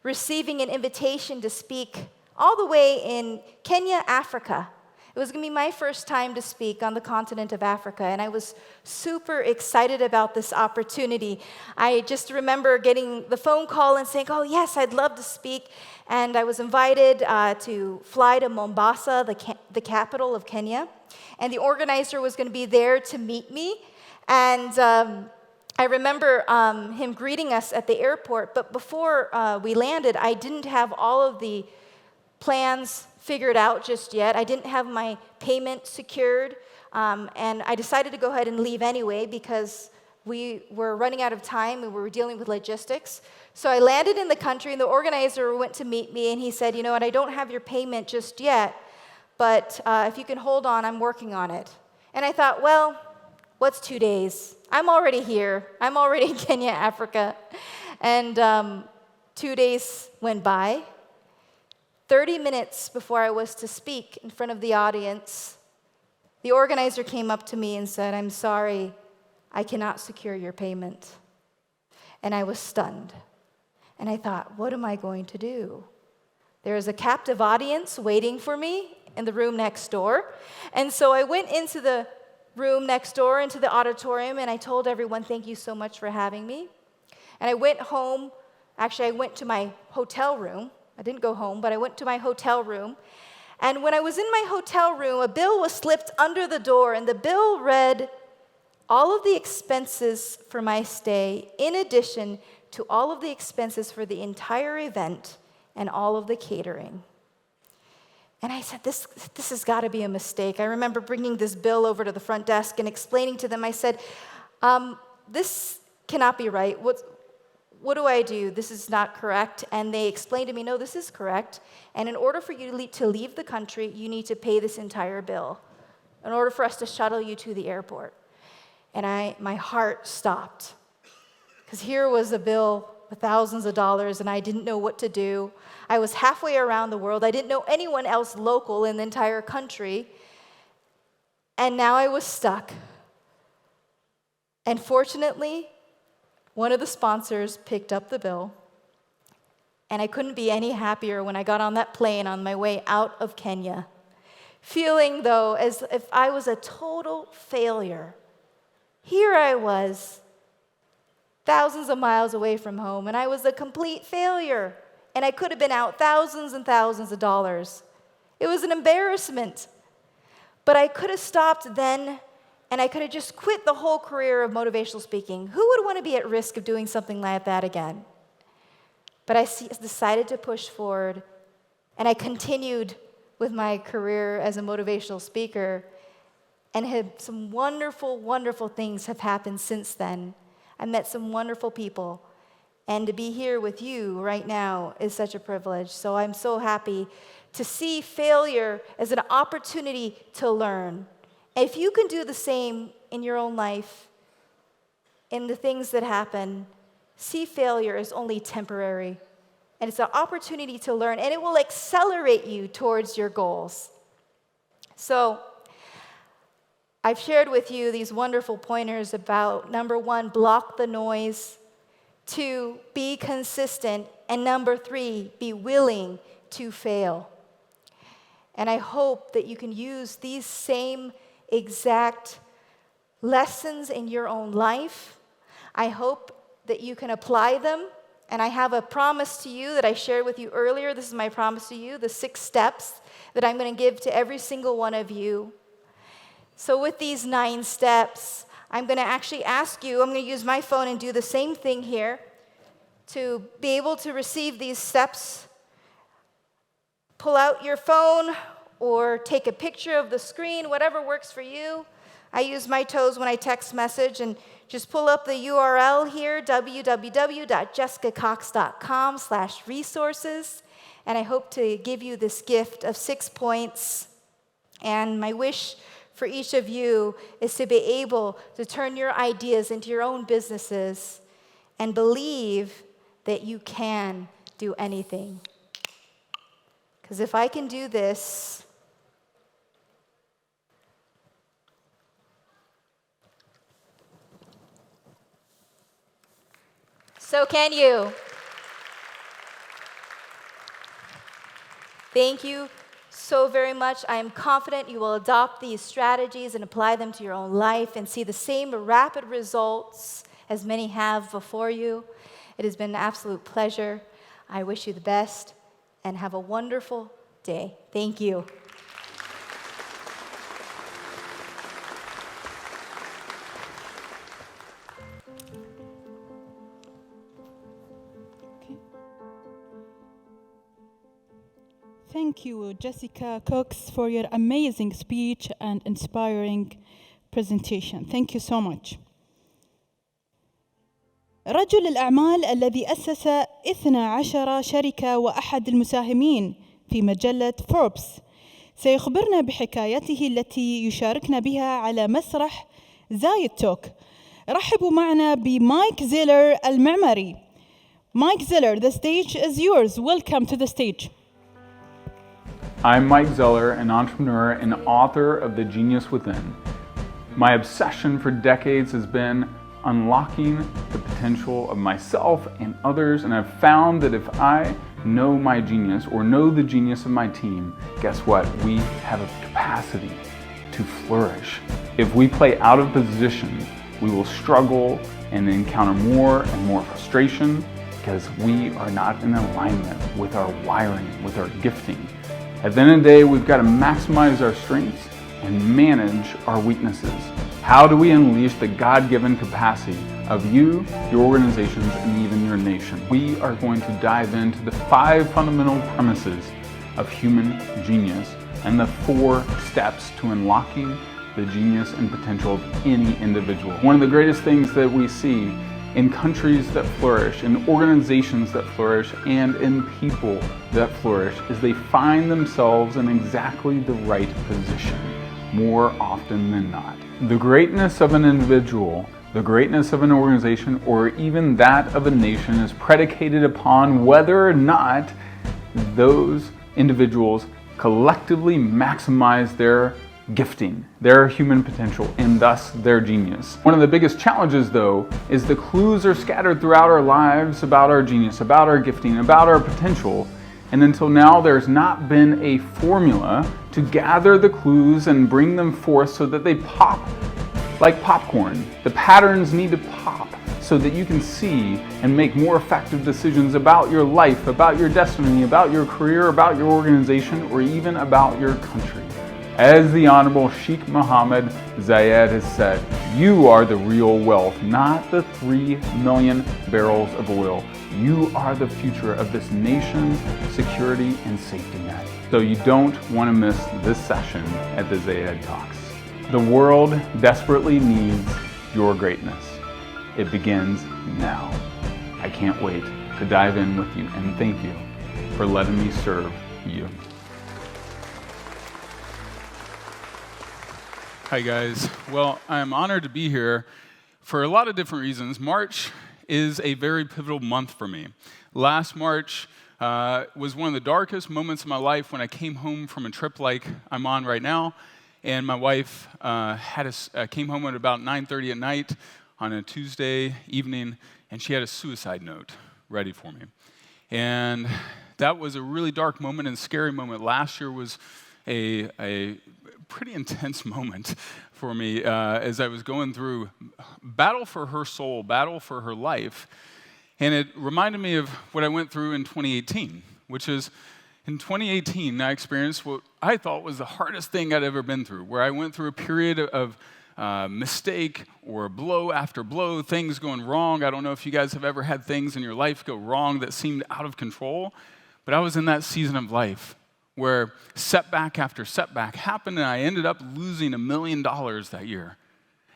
S7: receiving an invitation to speak all the way in Kenya, Africa. It was going to be my first time to speak on the continent of Africa, and I was super excited about this opportunity. I just remember getting the phone call and saying, oh, yes, I'd love to speak. And I was invited to fly to Mombasa, the capital of Kenya. And the organizer was going to be there to meet me. And I remember him greeting us at the airport. But before we landed, I didn't have all of the plans figured out just yet. I didn't have my payment secured. And I decided to go ahead and leave anyway because we were running out of time and we were dealing with logistics. So I landed in the country, and the organizer went to meet me, and he said, you know what, I don't have your payment just yet, but if you can hold on, I'm working on it. And I thought, well, what's 2 days? I'm already here. I'm already in Kenya, Africa. And 2 days went by. 30 minutes before I was to speak in front of the audience, the organizer came up to me and said, I'm sorry, I cannot secure your payment. And I was stunned. And I thought, what am I going to do? There is a captive audience waiting for me in the room next door. And so I went into the room next door, into the auditorium, and I told everyone, thank you so much for having me. And I went home. Actually, I went to my hotel room. I didn't go home, but I went to my hotel room. And when I was in my hotel room, a bill was slipped under the door, and the bill read, all of the expenses for my stay, in addition to all of the expenses for the entire event and all of the catering. And I said, this has got to be a mistake. I remember bringing this bill over to the front desk and explaining to them, I said, this cannot be right. What do I do? This is not correct. And they explained to me, no, this is correct. And in order for you to leave the country, you need to pay this entire bill in order for us to shuttle you to the airport. And my heart stopped. Because here was a bill with thousands of dollars, and I didn't know what to do. I was halfway around the world. I didn't know anyone else local in the entire country. And now I was stuck. And fortunately, one of the sponsors picked up the bill. And I couldn't be any happier when I got on that plane on my way out of Kenya, feeling, though, as if I was a total failure. Here I was, thousands of miles away from home, and I was a complete failure. And I could have been out thousands and thousands of dollars. It was an embarrassment. But I could have stopped then, and I could have just quit the whole career of motivational speaking. Who would want to be at risk of doing something like that again? But I decided to push forward, and I continued with my career as a motivational speaker, and had some wonderful, wonderful things have happened since then. I met some wonderful people. And to be here with you right now is such a privilege. So I'm so happy to see failure as an opportunity to learn. If you can do the same in your own life, in the things that happen, see failure as only temporary. And it's an opportunity to learn, and it will accelerate you towards your goals. So I've shared with you these wonderful pointers about, number 1, block the noise. 2, be consistent. And number 3, be willing to fail. And I hope that you can use these same exact lessons in your own life. I hope that you can apply them. And I have a promise to you that I shared with you earlier. This is my promise to you, the 6 steps that I'm going to give to every single one of you. So with these 9 steps, I'm going to actually ask you, I'm going to use my phone and do the same thing here to be able to receive these steps. Pull out your phone or take a picture of the screen, whatever works for you. I use my toes when I text message, and just pull up the URL here, www.jessicacox.com/resources, and I hope to give you this gift of 6 points. And my wish for each of you is to be able to turn your ideas into your own businesses and believe that you can do anything. Because if I can do this, so can you. Thank you so very much. I am confident you will adopt these strategies and apply them to your own life and see the same rapid results as many have before you. It has been an absolute pleasure. I wish you the best and have a wonderful day. Thank you.
S5: Thank you, Jessica Cox, for your amazing speech and inspiring presentation. Thank you so much. رجل الأعمال الذي أسس 12 شركة وأحد المساهمين في مجلة فوربس سيخبرنا بحكايته التي يشاركنا بها على مسرح زايد توك. رحبوا معنا بمايك زيلر المعماري. Mike Zeller, the stage is yours. Welcome to the stage.
S8: I'm Mike Zeller, an entrepreneur and author of The Genius Within. My obsession for decades has been unlocking the potential of myself and others, and I've found that if I know my genius or know the genius of my team, guess what? We have a capacity to flourish. If we play out of position, we will struggle and encounter more and more frustration because we are not in alignment with our wiring, with our gifting. At the end of the day, we've got to maximize our strengths and manage our weaknesses. How do we unleash the God-given capacity of you, your organizations, and even your nation? We are going to dive into the 5 fundamental premises of human genius and the 4 steps to unlocking the genius and potential of any individual. One of the greatest things that we see in countries that flourish, in organizations that flourish, and in people that flourish is they find themselves in exactly the right position more often than not. The greatness of an individual, the greatness of an organization, or even that of a nation is predicated upon whether or not those individuals collectively maximize their gifting, their human potential, and thus their genius. One of the biggest challenges, though, is the clues are scattered throughout our lives about our genius, about our gifting, about our potential, and until now there's not been a formula to gather the clues and bring them forth so that they pop like popcorn. The patterns need to pop so that you can see and make more effective decisions about your life, about your destiny, about your career, about your organization, or even about your country. As the Honorable Sheikh Mohammed Zayed has said, you are the real wealth, not the 3 million barrels of oil. You are the future of this nation's security and safety net. So you don't want to miss this session at the Zayed Talks. The world desperately needs your greatness. It begins now. I can't wait to dive in with you, and thank you for letting me serve you.
S9: Hi guys. Well, I'm honored to be here for a lot of different reasons. March is a very pivotal month for me. Last March was one of the darkest moments of my life when I came home from a trip like I'm on right now, and my wife came home at about 9:30 at night on a Tuesday evening, and she had a suicide note ready for me. And that was a really dark moment and scary moment. Last year was a pretty intense moment for me as I was going through battle for her soul, battle for her life. And it reminded me of what I went through in 2018, which is in 2018, I experienced what I thought was the hardest thing I'd ever been through, where I went through a period of mistake or blow after blow, things going wrong. I don't know if you guys have ever had things in your life go wrong that seemed out of control, but I was in that season of life where setback after setback happened, and I ended up losing $1 million that year.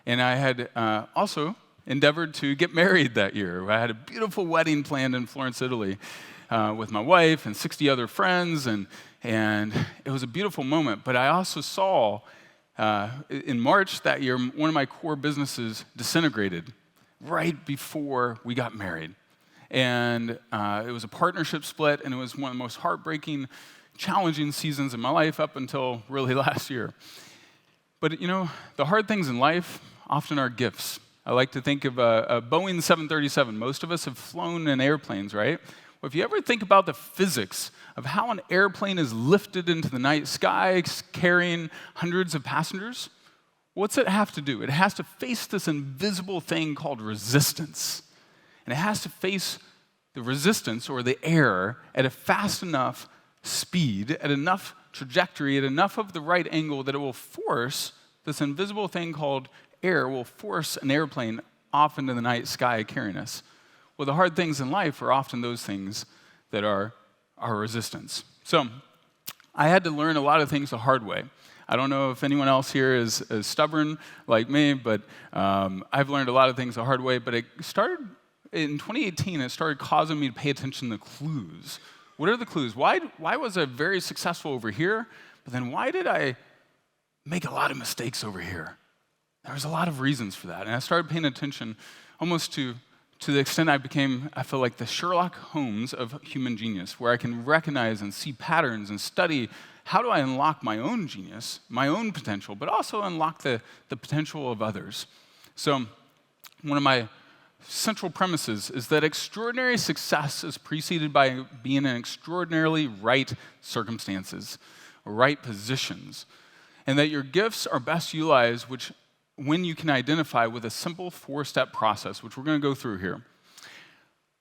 S9: And I had also endeavored to get married that year. I had a beautiful wedding planned in Florence, Italy, with my wife and 60 other friends, and it was a beautiful moment. But I also saw in March that year, one of my core businesses disintegrated right before we got married. And it was a partnership split, and it was one of the most heartbreaking, challenging seasons in my life up until really last year. But you know, the hard things in life often are gifts. I like to think of a Boeing 737. Most of us have flown in airplanes, right? Well, if you ever think about the physics of how an airplane is lifted into the night sky carrying hundreds of passengers, what's it have to do? It has to face this invisible thing called resistance. And it has to face the resistance or the air at a fast enough speed, at enough trajectory, at enough of the right angle that it will force this invisible thing called air, will force an airplane off into the night sky carrying us. Well, the hard things in life are often those things that are our resistance. So I had to learn a lot of things the hard way. I don't know if anyone else here is stubborn like me, but I've learned a lot of things the hard way. But it started in 2018, it started causing me to pay attention to clues. What are the clues? Why was I very successful over here, but then why did I make a lot of mistakes over here? There was a lot of reasons for that. And I started paying attention almost to the extent I feel like the Sherlock Holmes of human genius, where I can recognize and see patterns and study how do I unlock my own genius, my own potential, but also unlock the potential of others. So one of my central premises is that extraordinary success is preceded by being in extraordinarily right circumstances, right positions, and that your gifts are best utilized when you can identify with a simple 4-step process, which we're going to go through here.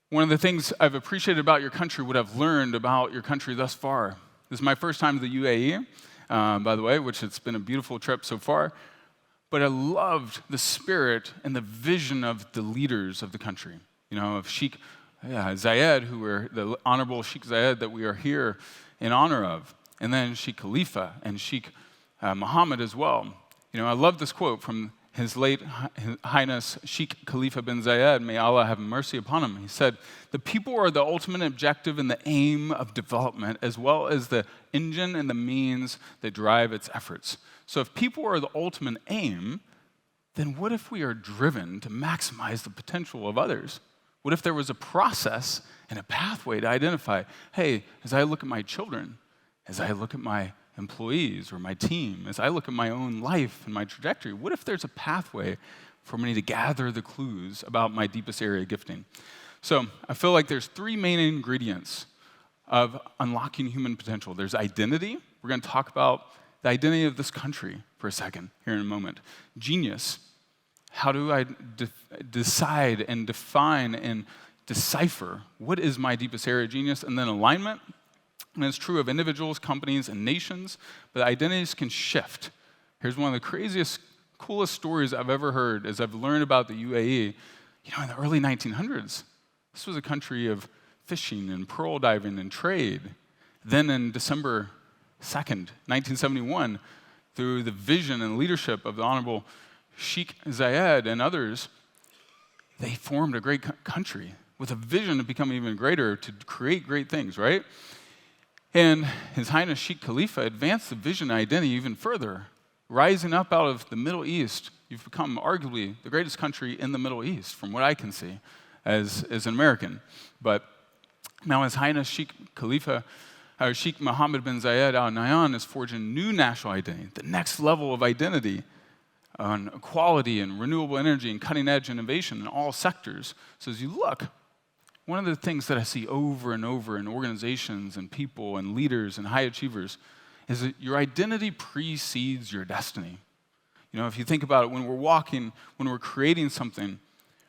S9: One of the things I've appreciated about your country, what I've learned about your country thus far, this is my first time to the UAE, by the way, which it's been a beautiful trip so far, but I loved the spirit and the vision of the leaders of the country, you know, of Sheikh Zayed, the Honorable Sheikh Zayed that we are here in honor of, and then Sheikh Khalifa and Sheikh Mohammed as well. You know, I love this quote from His late Highness Sheikh Khalifa bin Zayed, may Allah have mercy upon him. He said, "The people are the ultimate objective and the aim of development, as well as the engine and the means that drive its efforts." So if people are the ultimate aim, then what if we are driven to maximize the potential of others? What if there was a process and a pathway to identify, hey, as I look at my children, as I look at my employees or my team, as I look at my own life and my trajectory, what if there's a pathway for me to gather the clues about my deepest area of gifting? So I feel like there's 3 main ingredients of unlocking human potential. There's identity. We're going to talk about the identity of this country for a second here in a moment. Genius. How do I decide and define and decipher what is my deepest area of genius? And then alignment. And it's true of individuals, companies, and nations, but identities can shift. Here's one of the craziest, coolest stories I've ever heard as I've learned about the UAE. You know, in the early 1900s, this was a country of fishing and pearl diving and trade. Then in December 2nd, 1971, through the vision and leadership of the Honorable Sheikh Zayed and others, they formed a great country with a vision to become even greater, to create great things, right? And His Highness Sheikh Khalifa advanced the vision and identity even further. Rising up out of the Middle East, you've become arguably the greatest country in the Middle East, from what I can see as an American. But now His Highness Sheikh Khalifa, Sheikh Mohammed bin Zayed Al Nahyan is forging a new national identity, the next level of identity on equality and renewable energy and cutting-edge innovation in all sectors. So as you look, one of the things that I see over and over in organizations and people and leaders and high achievers is that your identity precedes your destiny. You know, if you think about it, when we're walking, when we're creating something,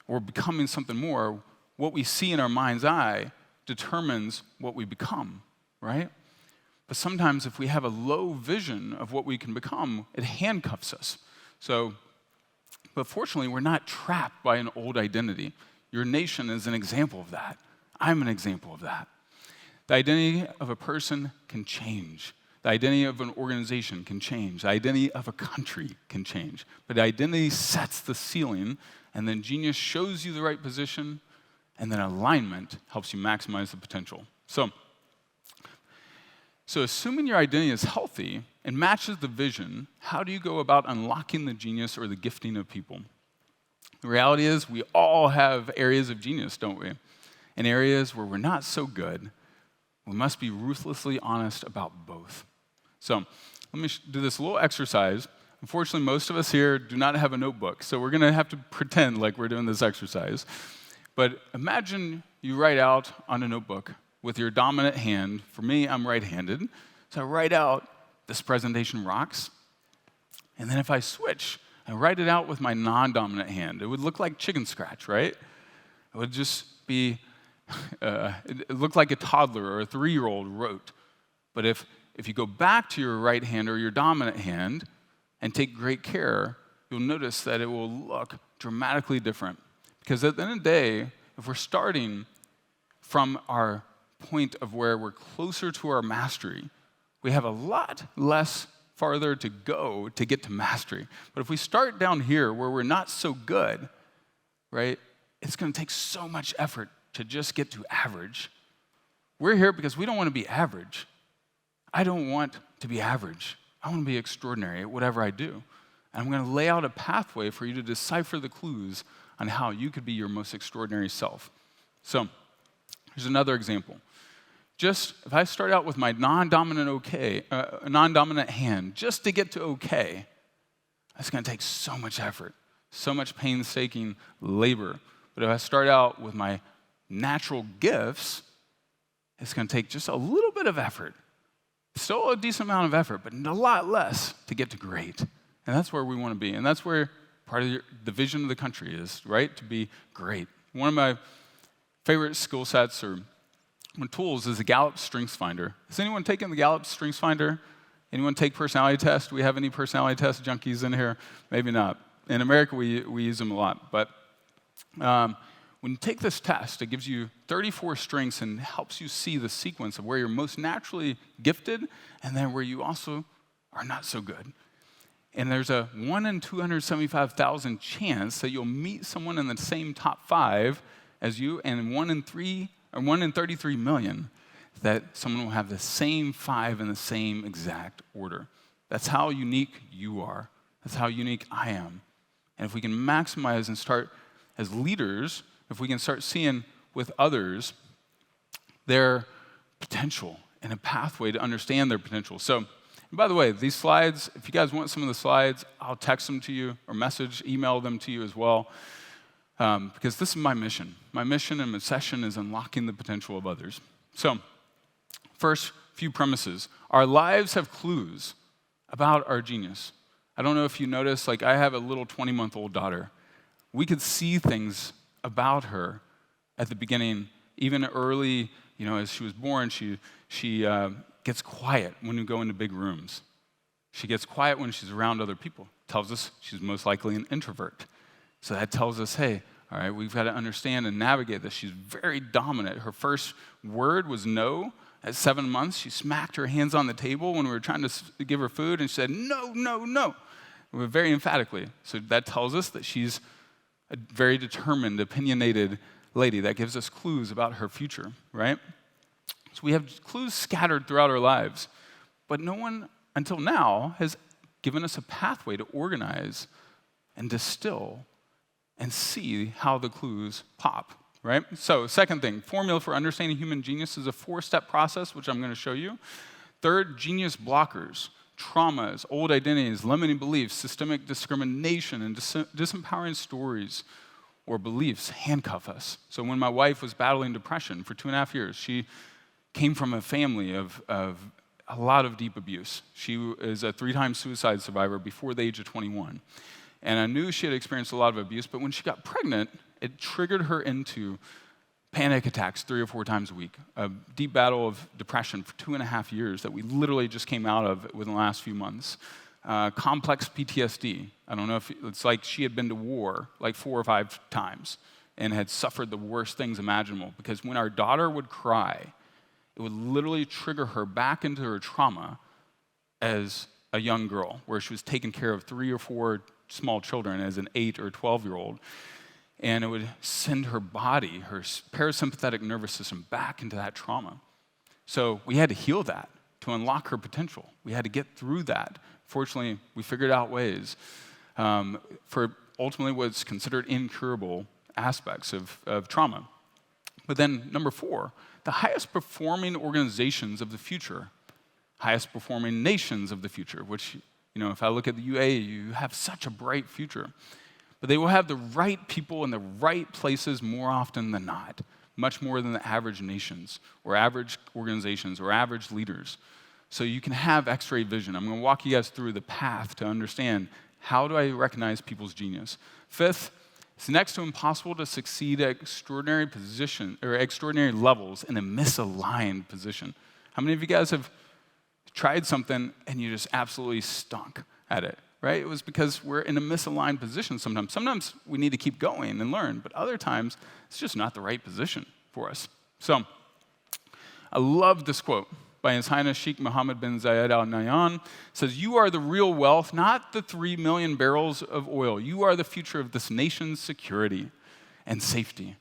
S9: or becoming something more, what we see in our mind's eye determines what we become, right? But sometimes if we have a low vision of what we can become, it handcuffs us. But fortunately, we're not trapped by an old identity. Your nation is an example of that. I'm an example of that. The identity of a person can change. The identity of an organization can change. The identity of a country can change. But the identity sets the ceiling, and then genius shows you the right position, and then alignment helps you maximize the potential. So assuming your identity is healthy and matches the vision, how do you go about unlocking the genius or the gifting of people? The reality is we all have areas of genius, don't we? And areas where we're not so good. We must be ruthlessly honest about both. So let me do this little exercise. Unfortunately, most of us here do not have a notebook, so we're going to have to pretend like we're doing this exercise. But imagine you write out on a notebook with your dominant hand. For me, I'm right-handed. So I write out, "This presentation rocks." And then if I switch and write it out with my non-dominant hand, it would look like chicken scratch, right? It would just be, it looked like a toddler or a 3-year-old wrote. But if you go back to your right hand or your dominant hand and take great care, you'll notice that it will look dramatically different. Because at the end of the day, if we're starting from our point of where we're closer to our mastery, we have a lot less farther to go to get to mastery. But if we start down here where we're not so good, right, it's going to take so much effort to just get to average. We're here because we don't want to be average. I don't want to be average. I want to be extraordinary at whatever I do. And I'm going to lay out a pathway for you to decipher the clues on how you could be your most extraordinary self. So here's another example. Just if I start out with my non-dominant hand, just to get to okay, that's going to take so much effort, so much painstaking labor. But if I start out with my natural gifts, it's going to take just a little bit of effort. Still a decent amount of effort, but a lot less to get to great. And that's where we want to be. And that's where part of the vision of the country is, right? To be great. One of my favorite skill sets or tools is the Gallup Strengths Finder. Has anyone taken the Gallup Strengths Finder? Anyone take personality tests? Do we have any personality test junkies in here? Maybe not. In America, we use them a lot. But when you take this test, it gives you 34 strengths and helps you see the sequence of where you're most naturally gifted and then where you also are not so good. And there's a 1 in 275,000 chance that you'll meet someone in the same top 5 as you, and 1 in 33 million that someone will have the same 5 in the same exact order. That's how unique you are. That's how unique I am. And if we can maximize and start as leaders, if we can start seeing with others their potential and a pathway to understand their potential. So, and by the way, these slides, if you guys want some of the slides, I'll text them to you or email them to you as well. Because this is my mission. My mission and obsession is unlocking the potential of others. So, first few premises. Our lives have clues about our genius. I don't know if you notice, like I have a little 20-month-old daughter. We could see things about her at the beginning, even early, as she was born, she gets quiet when we go into big rooms. She gets quiet when she's around other people. Tells us she's most likely an introvert. So that tells us, hey, all right, we've got to understand and navigate this. She's very dominant. Her first word was no. At 7 months, she smacked her hands on the table when we were trying to give her food, and she said, no, no, no, very emphatically. So that tells us that she's a very determined, opinionated lady. That gives us clues about her future, right? So we have clues scattered throughout our lives, but no one until now has given us a pathway to organize and distill and see how the clues pop, right? So second thing, formula for understanding human genius is a 4-step process, which I'm going to show you. Third, genius blockers, traumas, old identities, limiting beliefs, systemic discrimination, and disempowering stories or beliefs handcuff us. So when my wife was battling depression for 2.5 years, she came from a family of a lot of deep abuse. She is a 3-time suicide survivor before the age of 21. And I knew she had experienced a lot of abuse, but when she got pregnant, it triggered her into panic attacks 3 or 4 times a week, a deep battle of depression for 2.5 years that we literally just came out of within the last few months. Complex PTSD. I don't know if it's like she had been to war like 4 or 5 times and had suffered the worst things imaginable, because when our daughter would cry, it would literally trigger her back into her trauma as a young girl, where she was taking care of 3 or 4 small children as an 8 or 12-year-old. And it would send her body, her parasympathetic nervous system, back into that trauma. So we had to heal that to unlock her potential. We had to get through that. Fortunately, we figured out ways for ultimately what's considered incurable aspects of trauma. But then, number 4, the highest performing organizations of the future, highest performing nations of the future, which, if I look at the UAE, you have such a bright future. But they will have the right people in the right places more often than not, much more than the average nations or average organizations or average leaders. So you can have X-ray vision. I'm going to walk you guys through the path to understand, how do I recognize people's genius? 5th, it's next to impossible to succeed at extraordinary position or extraordinary levels in a misaligned position. How many of you guys have tried something and you just absolutely stunk at it? Right? It was because we're in a misaligned position sometimes. Sometimes we need to keep going and learn, but other times it's just not the right position for us. So I love this quote by His Highness Sheikh Mohammed bin Zayed Al Nahyan. It says, "You are the real wealth, not the 3 million barrels of oil. You are the future of this nation's security and safety.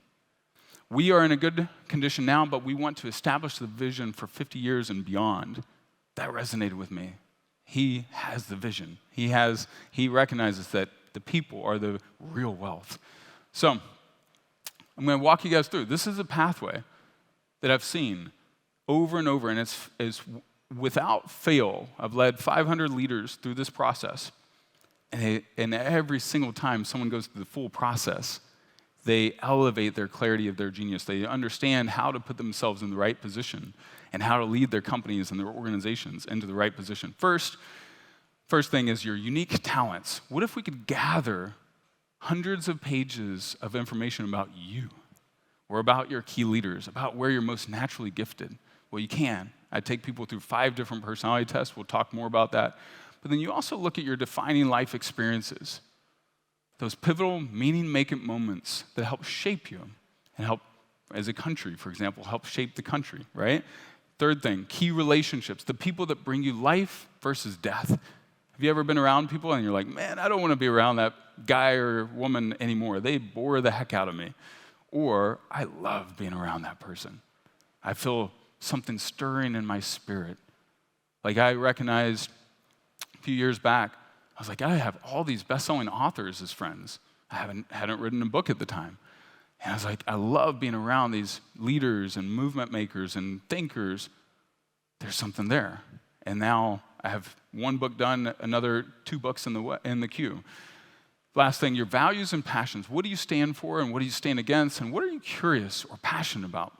S9: We are in a good condition now, but we want to establish the vision for 50 years and beyond." That resonated with me. He has the vision. He recognizes that the people are the real wealth. So I'm going to walk you guys through. This is a pathway that I've seen over and over, and it's without fail. I've led 500 leaders through this process, and every single time someone goes through the full process, they elevate their clarity of their genius. They understand how to put themselves in the right position and how to lead their companies and their organizations into the right position. First thing is your unique talents. What if we could gather hundreds of pages of information about you or about your key leaders, about where you're most naturally gifted? Well, you can. I take people through 5 different personality tests. We'll talk more about that. But then you also look at your defining life experiences, those pivotal, meaning-making moments that help shape you and help, as a country, for example, help shape the country, right? 3rd thing, key relationships, the people that bring you life versus death. Have you ever been around people and you're like, man, I don't want to be around that guy or woman anymore. They bore the heck out of me. Or, I love being around that person. I feel something stirring in my spirit. Like I recognized a few years back, I was like, I have all these best-selling authors as friends. I hadn't written a book at the time. And I was like, I love being around these leaders and movement makers and thinkers. There's something there. And now I have 1 book done, another 2 books in the queue. Last thing, your values and passions. What do you stand for and what do you stand against? And what are you curious or passionate about?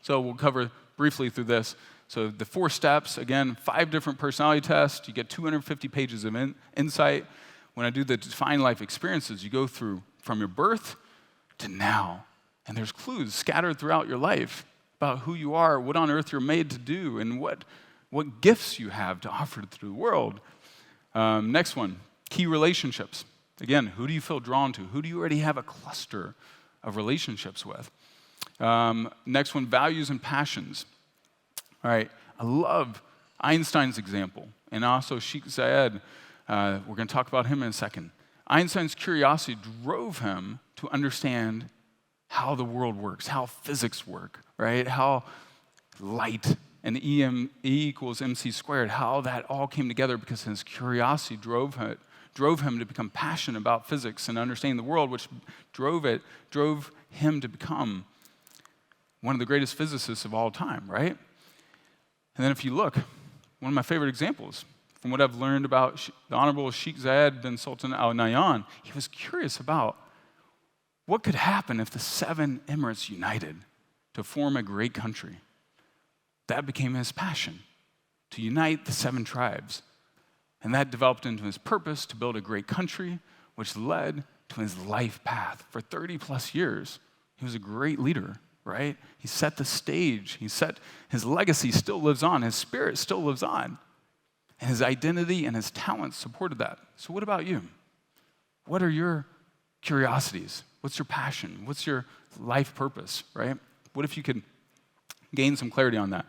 S9: So we'll cover briefly through this. So the 4 steps, again, 5 different personality tests. You get 250 pages of insight. When I do the defined life experiences, you go through from your birth to now. And there's clues scattered throughout your life about who you are, what on earth you're made to do, and what gifts you have to offer to the world. Next one, key relationships. Again, who do you feel drawn to? Who do you already have a cluster of relationships with? Next one, values and passions. All right, I love Einstein's example, and also Sheikh Zayed. We're going to talk about him in a second. Einstein's curiosity drove him to understand how the world works, how physics work, right? How light and E equals mc squared, how that all came together because his curiosity drove him to become passionate about physics and understanding the world, which drove him to become one of the greatest physicists of all time, right? And then if you look, one of my favorite examples, from what I've learned about the Honorable Sheikh Zayed bin Sultan Al Nahyan, he was curious about what could happen if the 7 Emirates united to form a great country. That became his passion. to unite the 7 tribes. And that developed into his purpose to build a great country, which led to his life path. For 30 plus years, he was a great leader, right? He set the stage. His legacy still lives on. His spirit still lives on. And his identity and his talents supported that. So what about you? What are your curiosities? What's your passion? What's your life purpose, right? What if you could gain some clarity on that?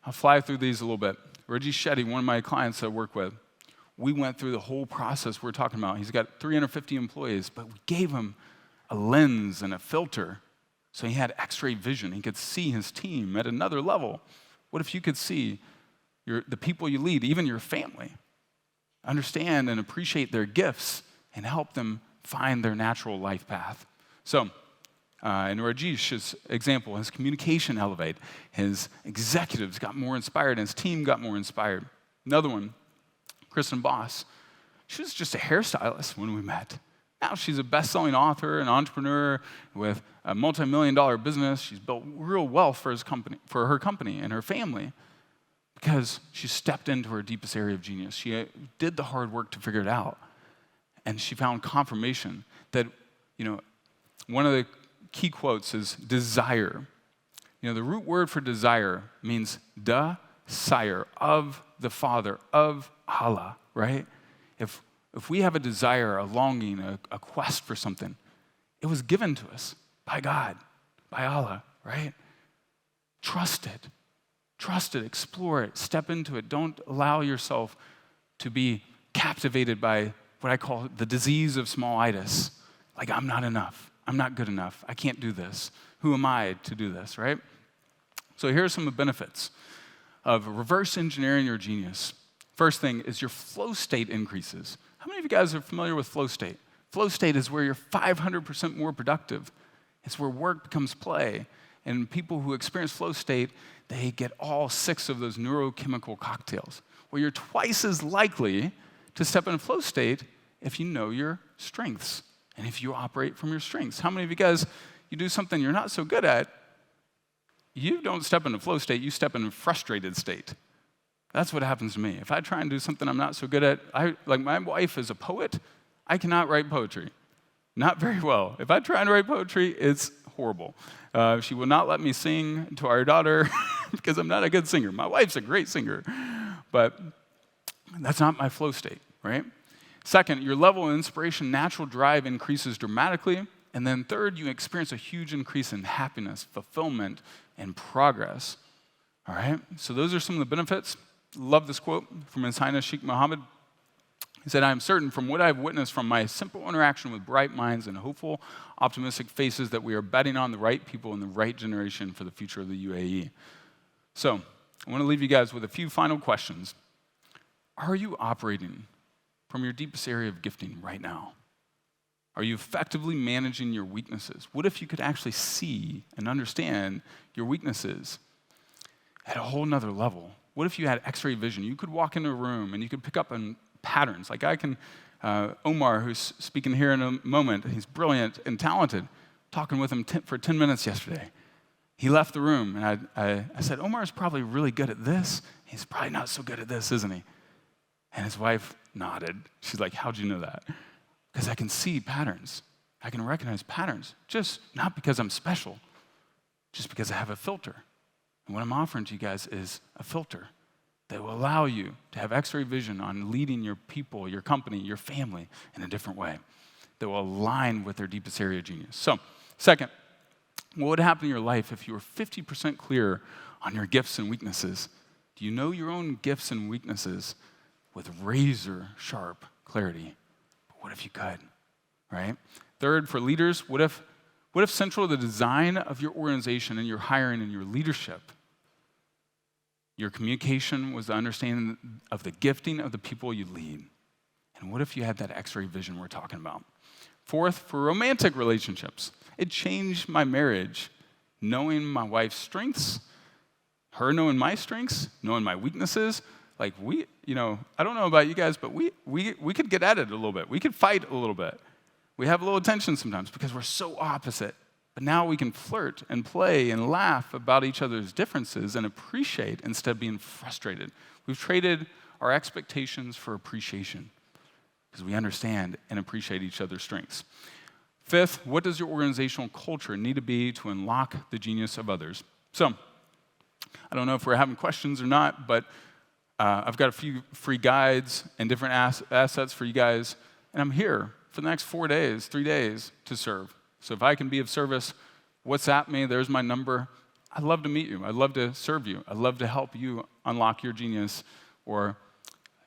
S9: I'll fly through these a little bit. Reggie Shetty, one of my clients I work with, we went through the whole process we're talking about. He's got 350 employees, but we gave him a lens and a filter so he had x-ray vision. He could see his team at another level. What if you could see the people you lead, even your family, understand and appreciate their gifts and help them find their natural life path? So, in Rajesh's example, his communication elevated, his executives got more inspired, and his team got more inspired. Another one, Kristen Boss, she was just a hairstylist when we met. Now she's a best-selling author, an entrepreneur with a multi-million-dollar business. She's built real wealth for her company and her family because she stepped into her deepest area of genius. She did the hard work to figure it out, and she found confirmation that, one of the key quotes is desire. The root word for desire means sire, of the Father, of Allah, right? If we have a desire, a longing, a quest for something, it was given to us by God, by Allah, right? Trust it, explore it, step into it. Don't allow yourself to be captivated by what I call the disease of small-itis. Like, I'm not enough. I'm not good enough. I can't do this. Who am I to do this, right? So here are some of the benefits of reverse engineering your genius. First thing is your flow state increases. How many of you guys are familiar with flow state? Flow state is where you're 500% more productive. It's where work becomes play. And people who experience flow state, they get all 6 of those neurochemical cocktails, where you're twice as likely to step in a flow state if you know your strengths and if you operate from your strengths. How many of you guys, you do something you're not so good at, you don't step into flow state, you step in a frustrated state. That's what happens to me. If I try and do something I'm not so good at, like my wife is a poet, I cannot write poetry. Not very well. If I try and write poetry, it's horrible. She will not let me sing to our daughter because I'm not a good singer. My wife's a great singer, but that's not my flow state, right? Second, your level of inspiration, natural drive increases dramatically. And then third, you experience a huge increase in happiness, fulfillment, and progress. All right? So those are some of the benefits. Love this quote from His Highness Sheikh Mohammed. He said, "I am certain from what I've witnessed from my simple interaction with bright minds and hopeful, optimistic faces that we are betting on the right people in the right generation for the future of the UAE." So I want to leave you guys with a few final questions. Are you operating from your deepest area of gifting right now? Are you effectively managing your weaknesses? What if you could actually see and understand your weaknesses at a whole nother level? What if you had x-ray vision? You could walk into a room and you could pick up on patterns. Like Omar, who's speaking here in a moment, he's brilliant and talented. Talking with him for 10 minutes yesterday. He left the room and I said, Omar's probably really good at this. He's probably not so good at this, isn't he? And his wife nodded. She's like, how'd you know that? Because I can see patterns. I can recognize patterns. Just not because I'm special, just because I have a filter. And what I'm offering to you guys is a filter that will allow you to have x-ray vision on leading your people, your company, your family in a different way that will align with their deepest area of genius. So, second, what would happen in your life if you were 50% clear on your gifts and weaknesses? Do you know your own gifts and weaknesses with razor sharp clarity? But what if you could, right? Third, for leaders, what if central to the design of your organization and your hiring and your leadership, your communication was the understanding of the gifting of the people you lead? And what if you had that x-ray vision we're talking about? Fourth, for romantic relationships, it changed my marriage, knowing my wife's strengths, her knowing my strengths, knowing my weaknesses. Like I don't know about you guys, but we could get at it a little bit. We could fight a little bit. We have a little tension sometimes because we're so opposite. But now we can flirt and play and laugh about each other's differences and appreciate instead of being frustrated We've traded our expectations for appreciation because we understand and appreciate each other's strengths. Fifth, what does your organizational culture need to be to unlock the genius of others? So, I don't know if we're having questions or not, but I've got a few free guides and different assets for you guys, and I'm here for the next 3 days to serve. So if I can be of service, WhatsApp me, there's my number. I'd love to meet you. I'd love to serve you. I'd love to help you unlock your genius or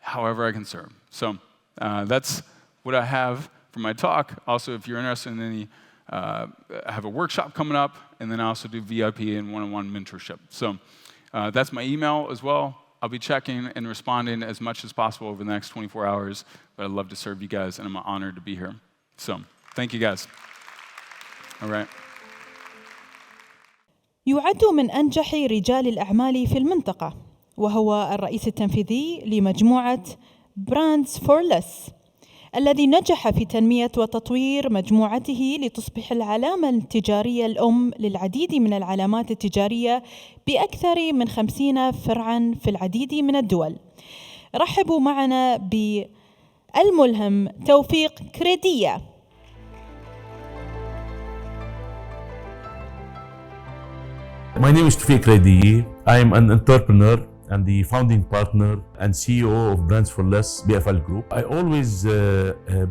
S9: however I can serve. So that's what I have for my talk. Also, if you're interested in any, I have a workshop coming up, and then I also do VIP and one-on-one mentorship. So that's my email as well. I'll be checking and responding as much as possible over the next 24 hours, but I'd love to serve you guys, and I'm honored to be here. So thank you guys. All right.
S5: يعد من أنجح رجال الأعمال في المنطقة، وهو الرئيس التنفيذي لمجموعة Brands for Less، الذي نجح في تنمية وتطوير مجموعته لتصبح العلامة التجارية الأم للعديد من العلامات التجارية بأكثر من 50 فرعاً في العديد من الدول. رحبوا معنا بالملهم توفيق كريدية.
S10: My name is Tawfiq Reddy. I am an entrepreneur and the founding partner and CEO of Brands for Less BFL Group. I always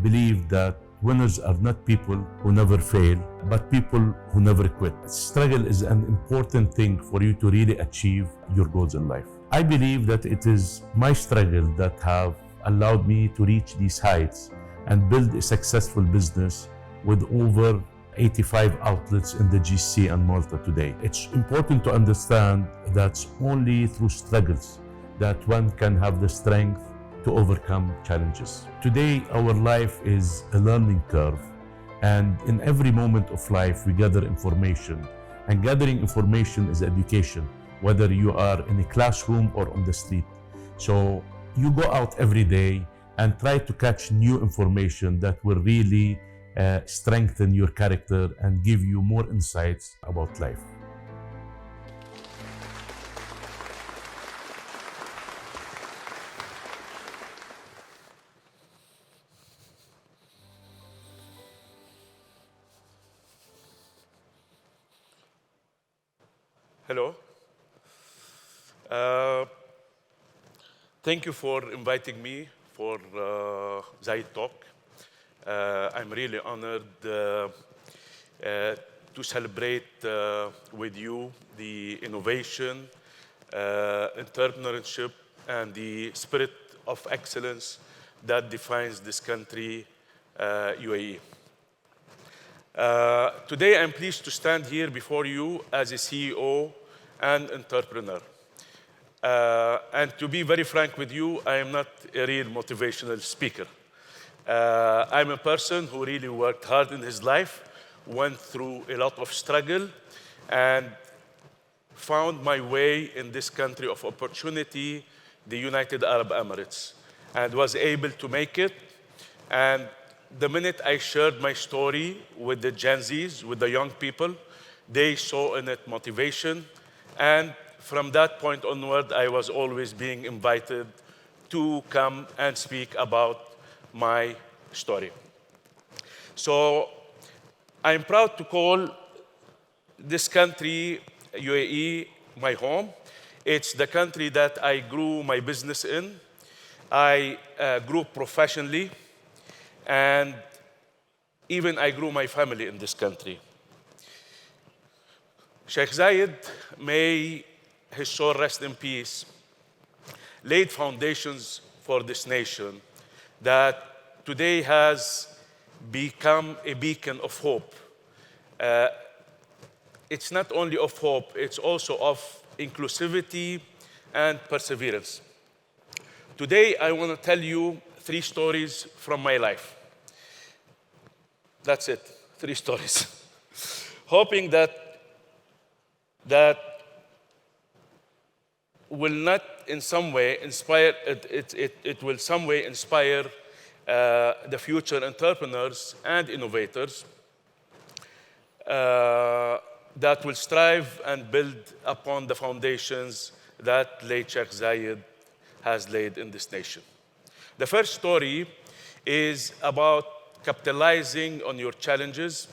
S10: believe that winners are not people who never fail, but people who never quit. Struggle is an important thing for you to really achieve your goals in life. I believe that it is my struggle that have allowed me to reach these heights and build a successful business with over 85 outlets in the GCC and Malta today. It's important to understand that only through struggles that one can have the strength to overcome challenges. Today, our life is a learning curve, and in every moment of life, we gather information, and gathering information is education, whether you are in a classroom or on the street. So you go out every day and try to catch new information that will really strengthen your character and give you more insights about life.
S11: Hello. Thank you for inviting me for Zayed Talk. I'm really honored to celebrate with you the innovation, entrepreneurship, and the spirit of excellence that defines this country, UAE. Today, I'm pleased to stand here before you as a CEO and entrepreneur. And to be very frank with you, I am not a real motivational speaker. I'm a person who really worked hard in his life, went through a lot of struggle, and found my way in this country of opportunity, the United Arab Emirates, and was able to make it. And the minute I shared my story with the Gen Zs, with the young people, they saw in it motivation. And from that point onward, I was always being invited to come and speak about my story. So I'm proud to call this country, UAE, my home. It's the country that I grew my business in. I grew professionally, and even I grew my family in this country. Sheikh Zayed, may his soul rest in peace, laid foundations for this nation that today has become a beacon of hope. It's not only of hope, it's also of inclusivity and perseverance. Today, I want to tell you 3 stories from my life. That's it, 3 stories. Hoping that will not in some way inspire, it will some way inspire the future entrepreneurs and innovators that will strive and build upon the foundations that late Sheikh Zayed has laid in this nation. The first story is about capitalizing on your challenges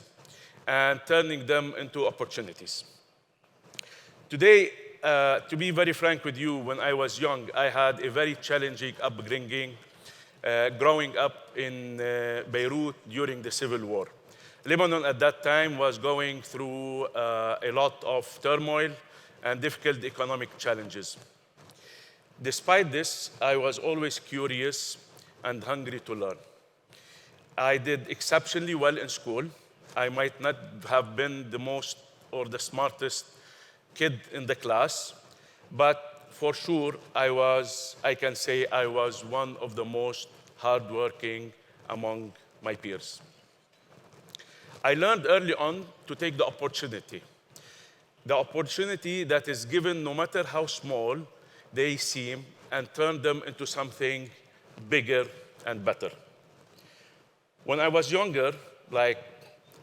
S11: and turning them into opportunities. Today, to be very frank with you, when I was young, I had a very challenging upbringing, growing up in Beirut during the Civil War. Lebanon at that time was going through a lot of turmoil and difficult economic challenges. Despite this, I was always curious and hungry to learn. I did exceptionally well in school. I might not have been the most or the smartest kid in the class, but for sure I can say I was one of the most hardworking among my peers. I learned early on to take the opportunity that is given no matter how small they seem, and turn them into something bigger and better. When I was younger, like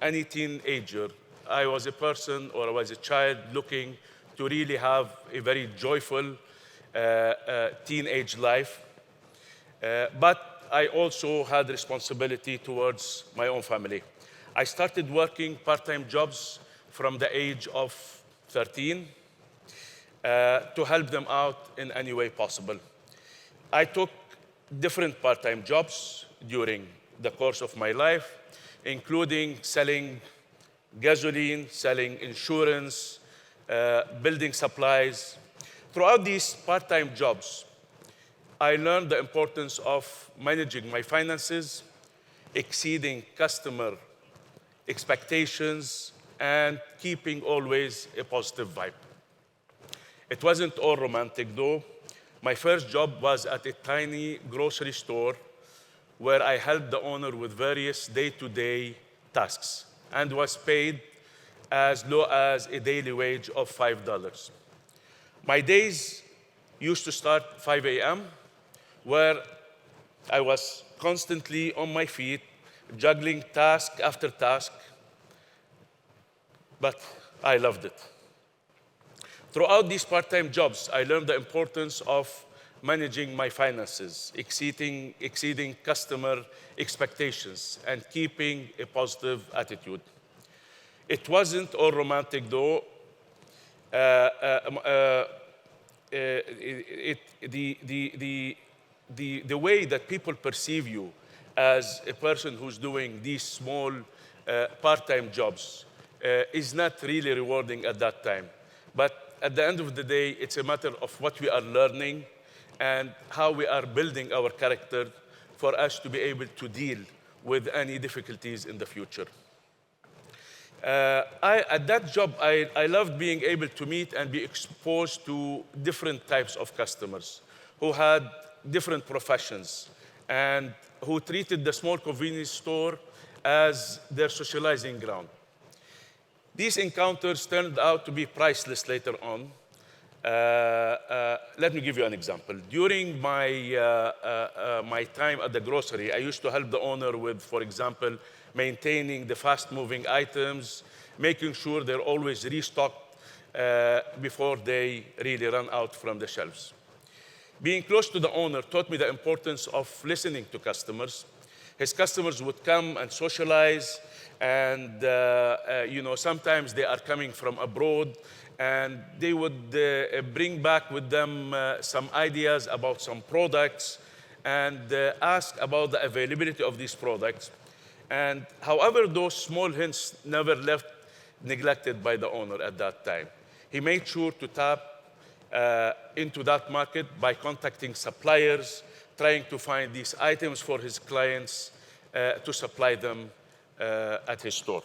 S11: any teenager, I was a person or I was a child looking to really have a very joyful teenage life. But I also had responsibility towards my own family. I started working part-time jobs from the age of 13 to help them out in any way possible. I took different part-time jobs during the course of my life, including selling gasoline, selling insurance, building supplies. Throughout these part-time jobs, I learned the importance of managing my finances, exceeding customer expectations, and keeping always a positive vibe. It wasn't all romantic though. My first job was at a tiny grocery store where I helped the owner with various day-to-day tasks and was paid as low as a daily wage of $5. My days used to start 5 a.m., where I was constantly on my feet, juggling task after task, but I loved it. Throughout these part-time jobs, I learned the importance of managing my finances, exceeding customer expectations, and keeping a positive attitude. It wasn't all romantic though. The way that people perceive you as a person who's doing these small part-time jobs is not really rewarding at that time. But at the end of the day, it's a matter of what we are learning and how we are building our character for us to be able to deal with any difficulties in the future. At that job, I loved being able to meet and be exposed to different types of customers who had different professions and who treated the small convenience store as their socializing ground. These encounters turned out to be priceless later on. Let me give you an example. During my time at the grocery, I used to help the owner with, for example, maintaining the fast-moving items, making sure they're always restocked before they really run out from the shelves. Being close to the owner taught me the importance of listening to customers. His customers would come and socialize, and sometimes they are coming from abroad, and they would bring back with them some ideas about some products and ask about the availability of these products. And however, those small hints never left neglected by the owner at that time. He made sure to tap into that market by contacting suppliers, trying to find these items for his clients to supply them at his store.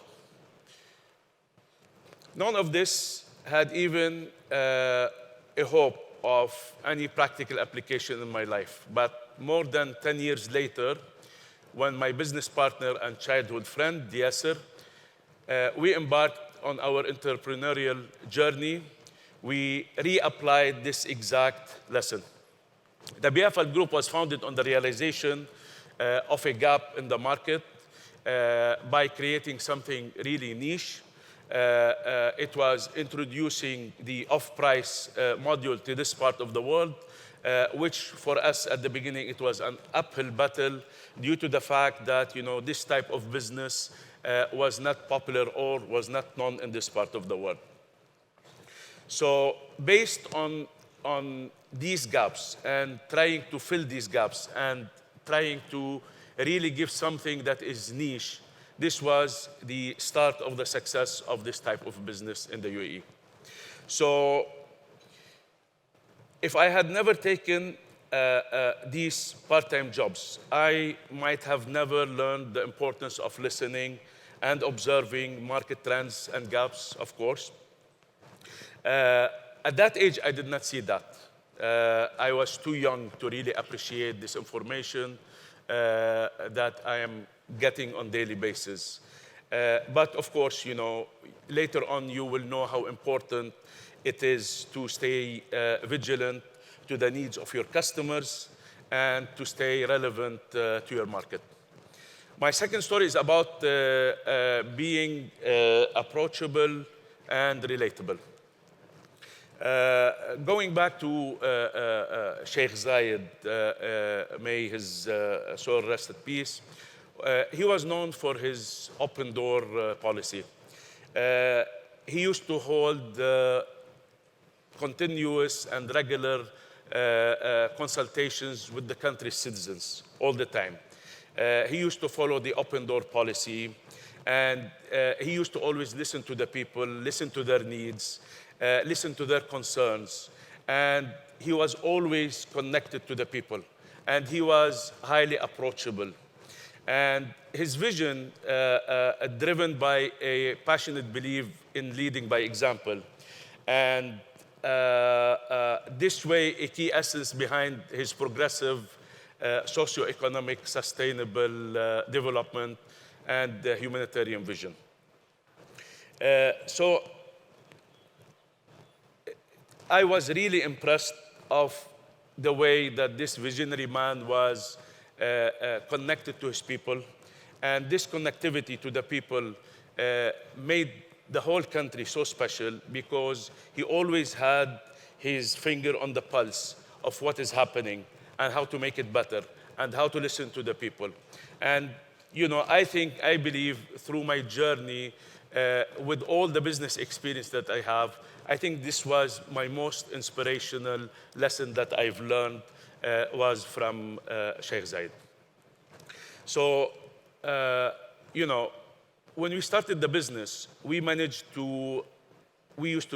S11: None of this had even a hope of any practical application in my life. But more than 10 years later, when my business partner and childhood friend, Yasser, we embarked on our entrepreneurial journey, we reapplied this exact lesson. The BFL Group was founded on the realization of a gap in the market by creating something really niche. It was introducing the off-price module to this part of the world which for us at the beginning, it was an uphill battle due to the fact that, this type of business was not popular or was not known in this part of the world. So based on these gaps and trying to fill these gaps and trying to really give something that is niche, this was the start of the success of this type of business in the UAE. So if I had never taken these part-time jobs, I might have never learned the importance of listening and observing market trends and gaps, of course. At that age, I did not see that. I was too young to really appreciate this information that I am getting on a daily basis. But of course, later on you will know how important it is to stay vigilant to the needs of your customers and to stay relevant to your market. My second story is about being approachable and relatable. Going back to Sheikh Zayed, may his soul rest at peace, he was known for his open door policy. He used to hold continuous and regular consultations with the country's citizens all the time. He used to follow the open door policy, and he used to always listen to the people, listen to their needs, listen to their concerns, and he was always connected to the people, and he was highly approachable. And his vision, driven by a passionate belief in leading by example, and this way a key essence behind his progressive socio-economic sustainable development and humanitarian vision. So I was really impressed of the way that this visionary man was connected to his people, and this connectivity to the people made the whole country so special because he always had his finger on the pulse of what is happening and how to make it better and how to listen to the people. And I believe through my journey with all the business experience that I have, I think this was my most inspirational lesson that I've learned was from Sheikh Zayed. So, when we started the business, we used to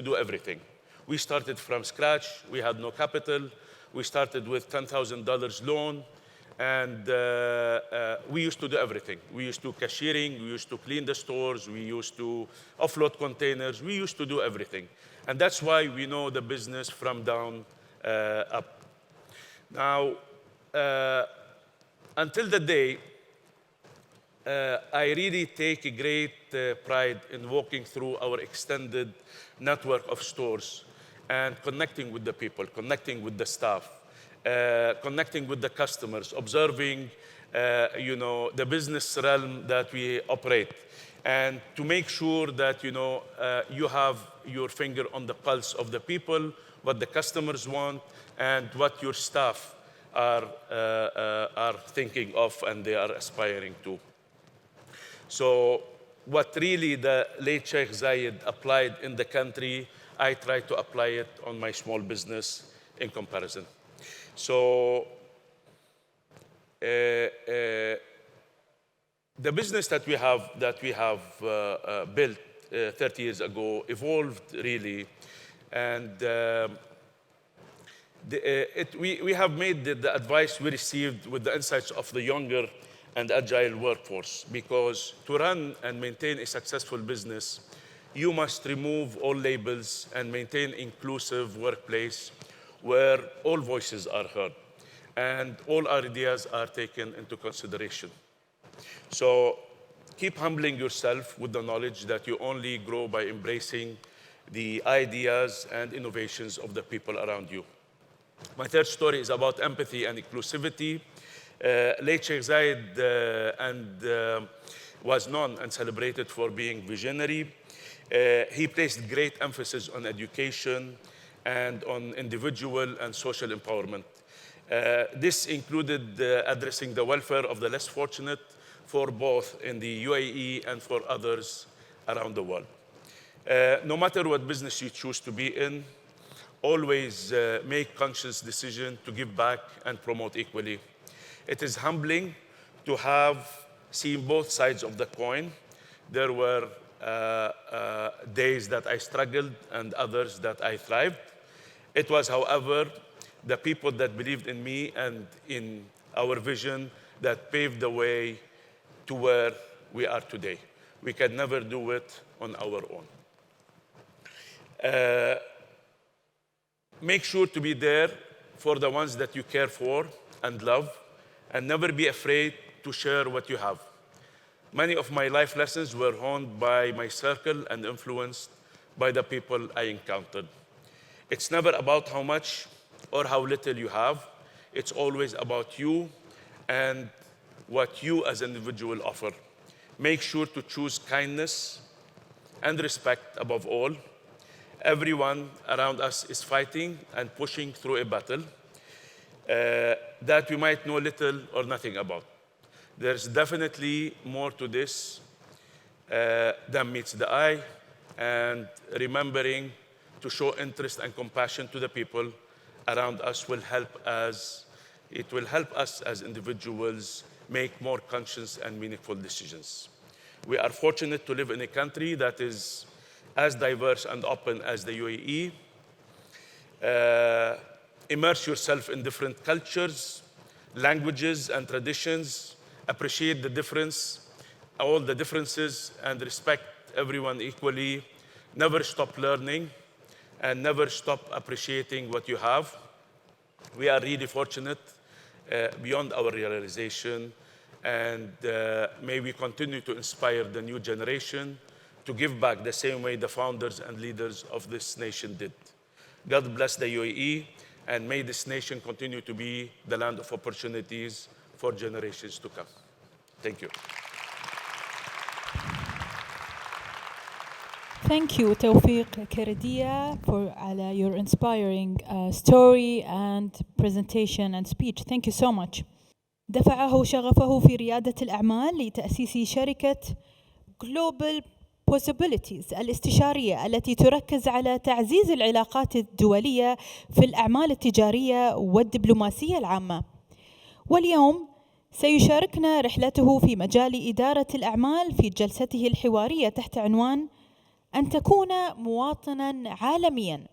S11: do everything. We started from scratch. We had no capital. We started with $10,000 loan, and we used to do everything. We used to do cashiering. We used to clean the stores. We used to offload containers. We used to do everything. And that's why we know the business from down up. Now, until the day, I really take a great pride in walking through our extended network of stores and connecting with the people, connecting with the staff, connecting with the customers, observing, the business realm that we operate, and to make sure that, you have your finger on the pulse of the people, what the customers want, and what your staff are thinking of and they are aspiring to. So what really the late Sheikh Zayed applied in the country, I try to apply it on my small business in comparison. So the business that we have built 30 years ago evolved really, and we have made the advice we received with the insights of the younger and agile workforce, because to run and maintain a successful business, you must remove all labels and maintain inclusive workplace where all voices are heard and all ideas are taken into consideration. So keep humbling yourself with the knowledge that you only grow by embracing the ideas and innovations of the people around you. My third story is about empathy and inclusivity. Late Sheikh Zayed was known and celebrated for being visionary. He placed great emphasis on education and on individual and social empowerment. This included addressing the welfare of the less fortunate for both in the UAE and for others around the world. No matter what business you choose to be in, always make conscious decision to give back and promote equally. It is humbling to have seen both sides of the coin. There were days that I struggled and others that I thrived. It was, however, the people that believed in me and in our vision that paved the way to where we are today. We can never do it on our own. Make sure to be there for the ones that you care for and love, and never be afraid to share what you have. Many of my life lessons were honed by my circle and influenced by the people I encountered. It's never about how much or how little you have. It's always about you and what you as an individual offer. Make sure to choose kindness and respect above all. Everyone around us is fighting and pushing through a battle that we might know little or nothing about. There's definitely more to this than meets the eye, and remembering to show interest and compassion to the people around us will help us. It will help us as individuals make more conscious and meaningful decisions. We are fortunate to live in a country that is as diverse and open as the UAE. Immerse yourself in different cultures, languages, and traditions. Appreciate the difference, all the differences, and respect everyone equally. Never stop learning, and never stop appreciating what you have. We are really fortunate beyond our realization, and may we continue to inspire the new generation to give back the same way the founders and leaders of this nation did. God bless the UAE, and may this nation continue to be the land of opportunities for generations to come. Thank you.
S5: Thank you, Tawfiq Keredia, for your inspiring story and presentation and speech. Thank you so much. دفعه شغفه في ريادة الأعمال لتأسيس شركة Global Possibilities الاستشارية التي تركز على تعزيز العلاقات الدولية في الأعمال التجارية والدبلوماسية العامة. واليوم سيشاركنا رحلته في مجال إدارة الأعمال في جلسته الحوارية تحت عنوان أن تكون مواطناً عالمياً.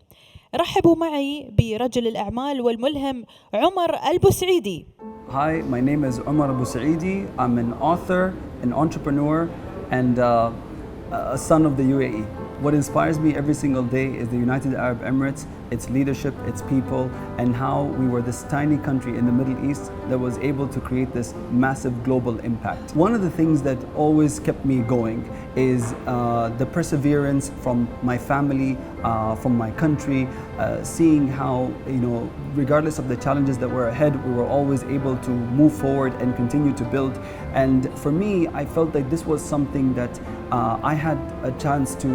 S5: رحبوا معي برجل الأعمال والملهم عمر البوسعيدي.
S12: Hi, my name is Umar Al-Busaidi. I'm an author, an entrepreneur, and a son of the UAE. What inspires me every single day is the United Arab Emirates, its leadership, its people, and how we were this tiny country in the Middle East that was able to create this massive global impact. One of the things that always kept me going is the perseverance from my family, from my country, seeing how, regardless of the challenges that were ahead, we were always able to move forward and continue to build. And for me, I felt like this was something that I had a chance to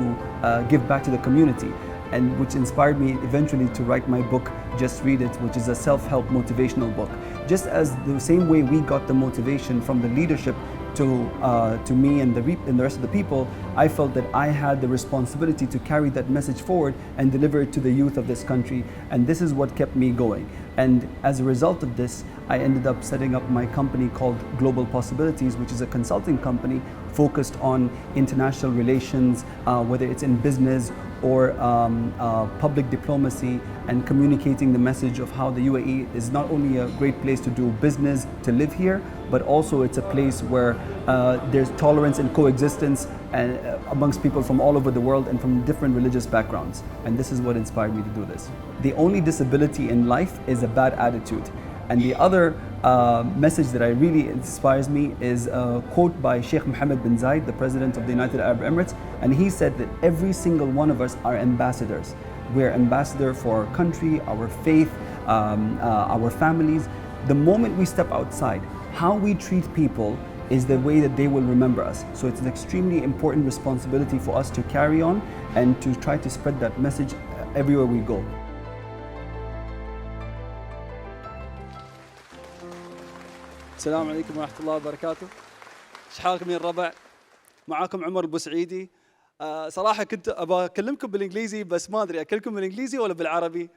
S12: give back to the community, and which inspired me eventually to write my book, Just Read It, which is a self-help motivational book. Just as the same way we got the motivation from the leadership to me and the rest of the people, I felt that I had the responsibility to carry that message forward and deliver it to the youth of this country, and this is what kept me going. And as a result of this, I ended up setting up my company called Global Possibilities, which is a consulting company focused on international relations, whether it's in business or public diplomacy, and communicating the message of how the UAE is not only a great place to do business, to live here, but also it's a place where there's tolerance and coexistence amongst people from all over the world and from different religious backgrounds. And this is what inspired me to do this. The only disability in life is a bad attitude. And the other message that really inspires me is a quote by Sheikh Mohammed bin Zayed, the President of the United Arab Emirates, and he said that every single one of us are ambassadors. We're ambassador for our country, our faith, our families. The moment we step outside, how we treat people is the way that they will remember us. So it's an extremely important responsibility for us to carry on and to try to spread that message everywhere we go. السلام عليكم ورحمة الله وبركاته. ايش حالكم يا الربع؟ معاكم عمر البوسعيدي. صراحة كنت أبغى أكلمكم بالإنجليزي بس ما أدري أكلمكم بالإنجليزي ولا بالعربي؟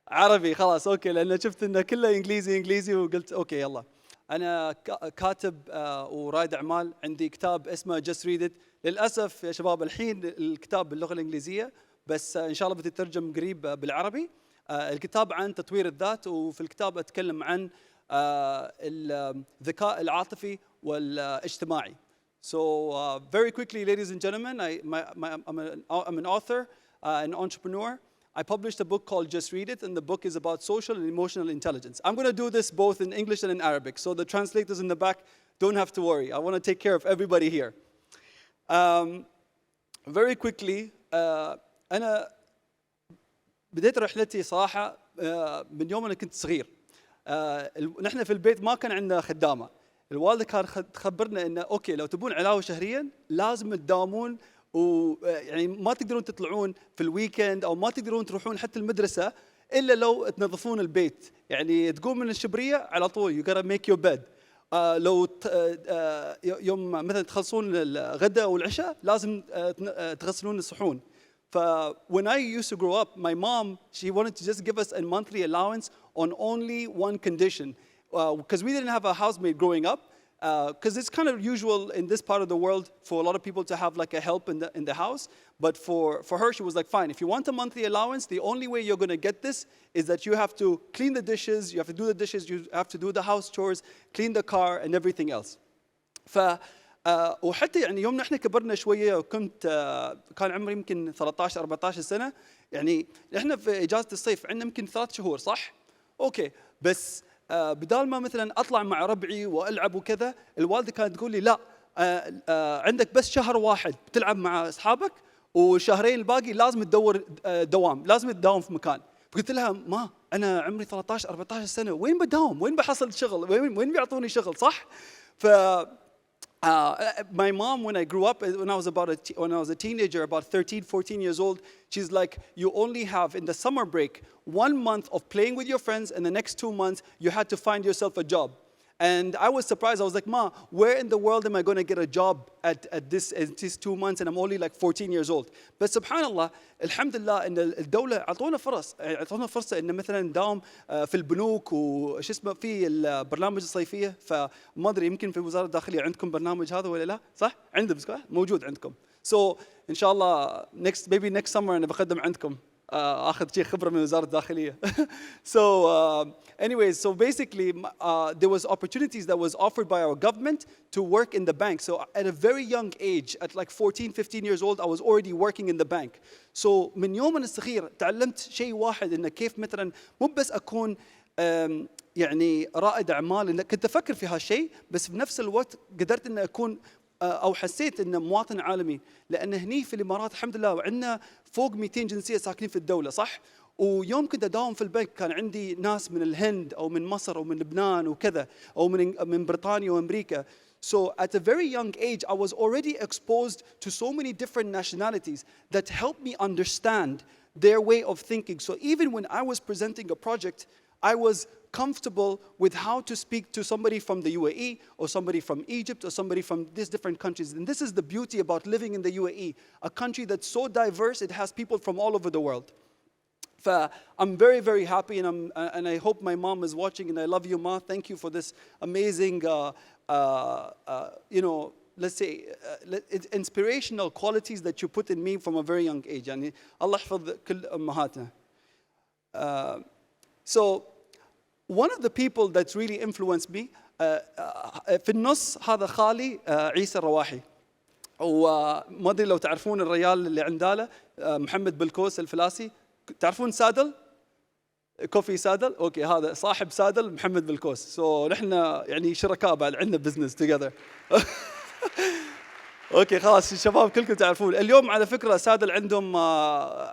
S12: عربي خلاص أوكي، لأن شفت إنه كله إنجليزي وقلت أوكي يلا. أنا كاتب ورائد أعمال، عندي كتاب اسمه Just Read It. للأسف يا شباب الحين الكتاب باللغة الإنجليزية، بس إن شاء الله بتترجم قريب بالعربي. الكتاب عن تطوير الذات، وفي الكتاب أتكلم عن الذكاء العاطفي والاجتماعي. So very quickly, ladies and gentlemen, I'm an author, an entrepreneur. I published a book called Just Read It, and the book is about social and emotional intelligence. I'm going to do this both in English and in Arabic, so the translators in the back don't have to worry. I want to take care of everybody here. Very quickly, أنا بديت رحلتي صراحة من يوم أنا كنت صغير. نحن في البيت ما كان عندنا خدامة. الوالدة كانت تخبرنا إنه أوكي لو تبون علاوة شهريا لازم تداومون، ويعني ما تقدرون تطلعون في الويكند أو ما تقدرون تروحون حتى المدرسة إلا لو تنظفون البيت. يعني تقوم من الشبرية على طول you gotta make your bed. لو يوم مثلا تخلصون الغداء والعشاء لازم تغسلون الصحون. When I used to grow up, my mom, she wanted to just give us a monthly allowance on only one condition. Because we didn't have a housemaid growing up, because it's kind of usual in this part of the world for a lot of people to have like a help in the house. But for her, she was like, fine, if you want a monthly allowance, the only way you're going to get this is that you have to clean the dishes, you have to do the dishes, you have to do the house chores, clean the car, and everything else. وحتى يعني يوم نحن كبرنا شوية وكنت كان عمري يمكن 13-14 سنة، يعني نحن في إجازة الصيف عندنا يمكن 3 شهور صح؟ أوكي، بس بدال ما مثلا أطلع مع ربعي وألعب وكذا، الوالدة كانت تقول لي لا، عندك بس شهر واحد بتلعب مع أصحابك، والشهرين الباقي لازم تدور دوام، لازم تداوم في مكان. فقلت لها ما أنا عمري 13-14 سنة، وين بداوم؟ وين بحصل شغل؟ وين بيعطوني شغل صح؟ My mom, when I grew up, when I was a teenager, about 13-14 years old, she's like, you only have in the summer break 1 month of playing with your friends, and the next 2 months you had to find yourself a job. And I was surprised. I was like, Ma, where in the world am I going to get a job at these 2 months, and I'm only like 14 years old? But subhanallah, alhamdulillah, إن الدولة أعطونا فرصة إن مثلا نداوم في البنوك وش اسمه في البرنامج الصيفية. فما أدري يمكن في وزارة الداخلية عندكم برنامج هذا ولا لا؟ صح؟ عندكم موجود عندكم. So إن شاء الله next summer أنا بقدم عندكم. أخذ شيء خبرة من وزارة الداخلية. So basically there was opportunities that was offered by our government to work in the bank. So at a very young age, at like 14-15 years old, I was already working in the bank. So من يوم أنا صغير تعلمت شيء واحد، إنه كيف مثلا مو بس أكون يعني رائد أعمال، إن كنت أفكر في هالشيء، بس في نفس الوقت قدرت إن أكون أو حسيت إنه مواطن عالمي، لأن هني في الإمارات الحمد لله عندنا فوق 200 جنسية ساكنين في الدولة صح؟ ويوم كنت أداوم في البنك كان عندي ناس من الهند أو من مصر أو من لبنان وكذا، أو من بريطانيا وأمريكا. So at a very young age, I was already exposed to so many different nationalities that helped me understand their way of thinking. So even when I was presenting a project, I was comfortable with how to speak to somebody from the UAE or somebody from Egypt or somebody from these different countries. And this is the beauty about living in the UAE, a country that's so diverse, it has people from all over the world. I'm very, very happy, and I hope my mom is watching, and I love you, Ma. Thank you for this amazing, let's say, inspirational qualities that you put in me from a very young age. يعني الله يحفظ كل أمهاتنا. So one of the people that's really influenced me في النص هذا خالي عيسى الرواحي، وما أدري لو تعرفون الريال اللي عنداله محمد بالكوس الفلاسي. تعرفون سادل؟ كوفي سادل؟ اوكي، هذا صاحب سادل محمد بالكوس. نحن يعني شركاء بعد، عندنا بزنس توجذر. اوكي خلاص الشباب كلكم تعرفون. اليوم على فكره سادل عندهم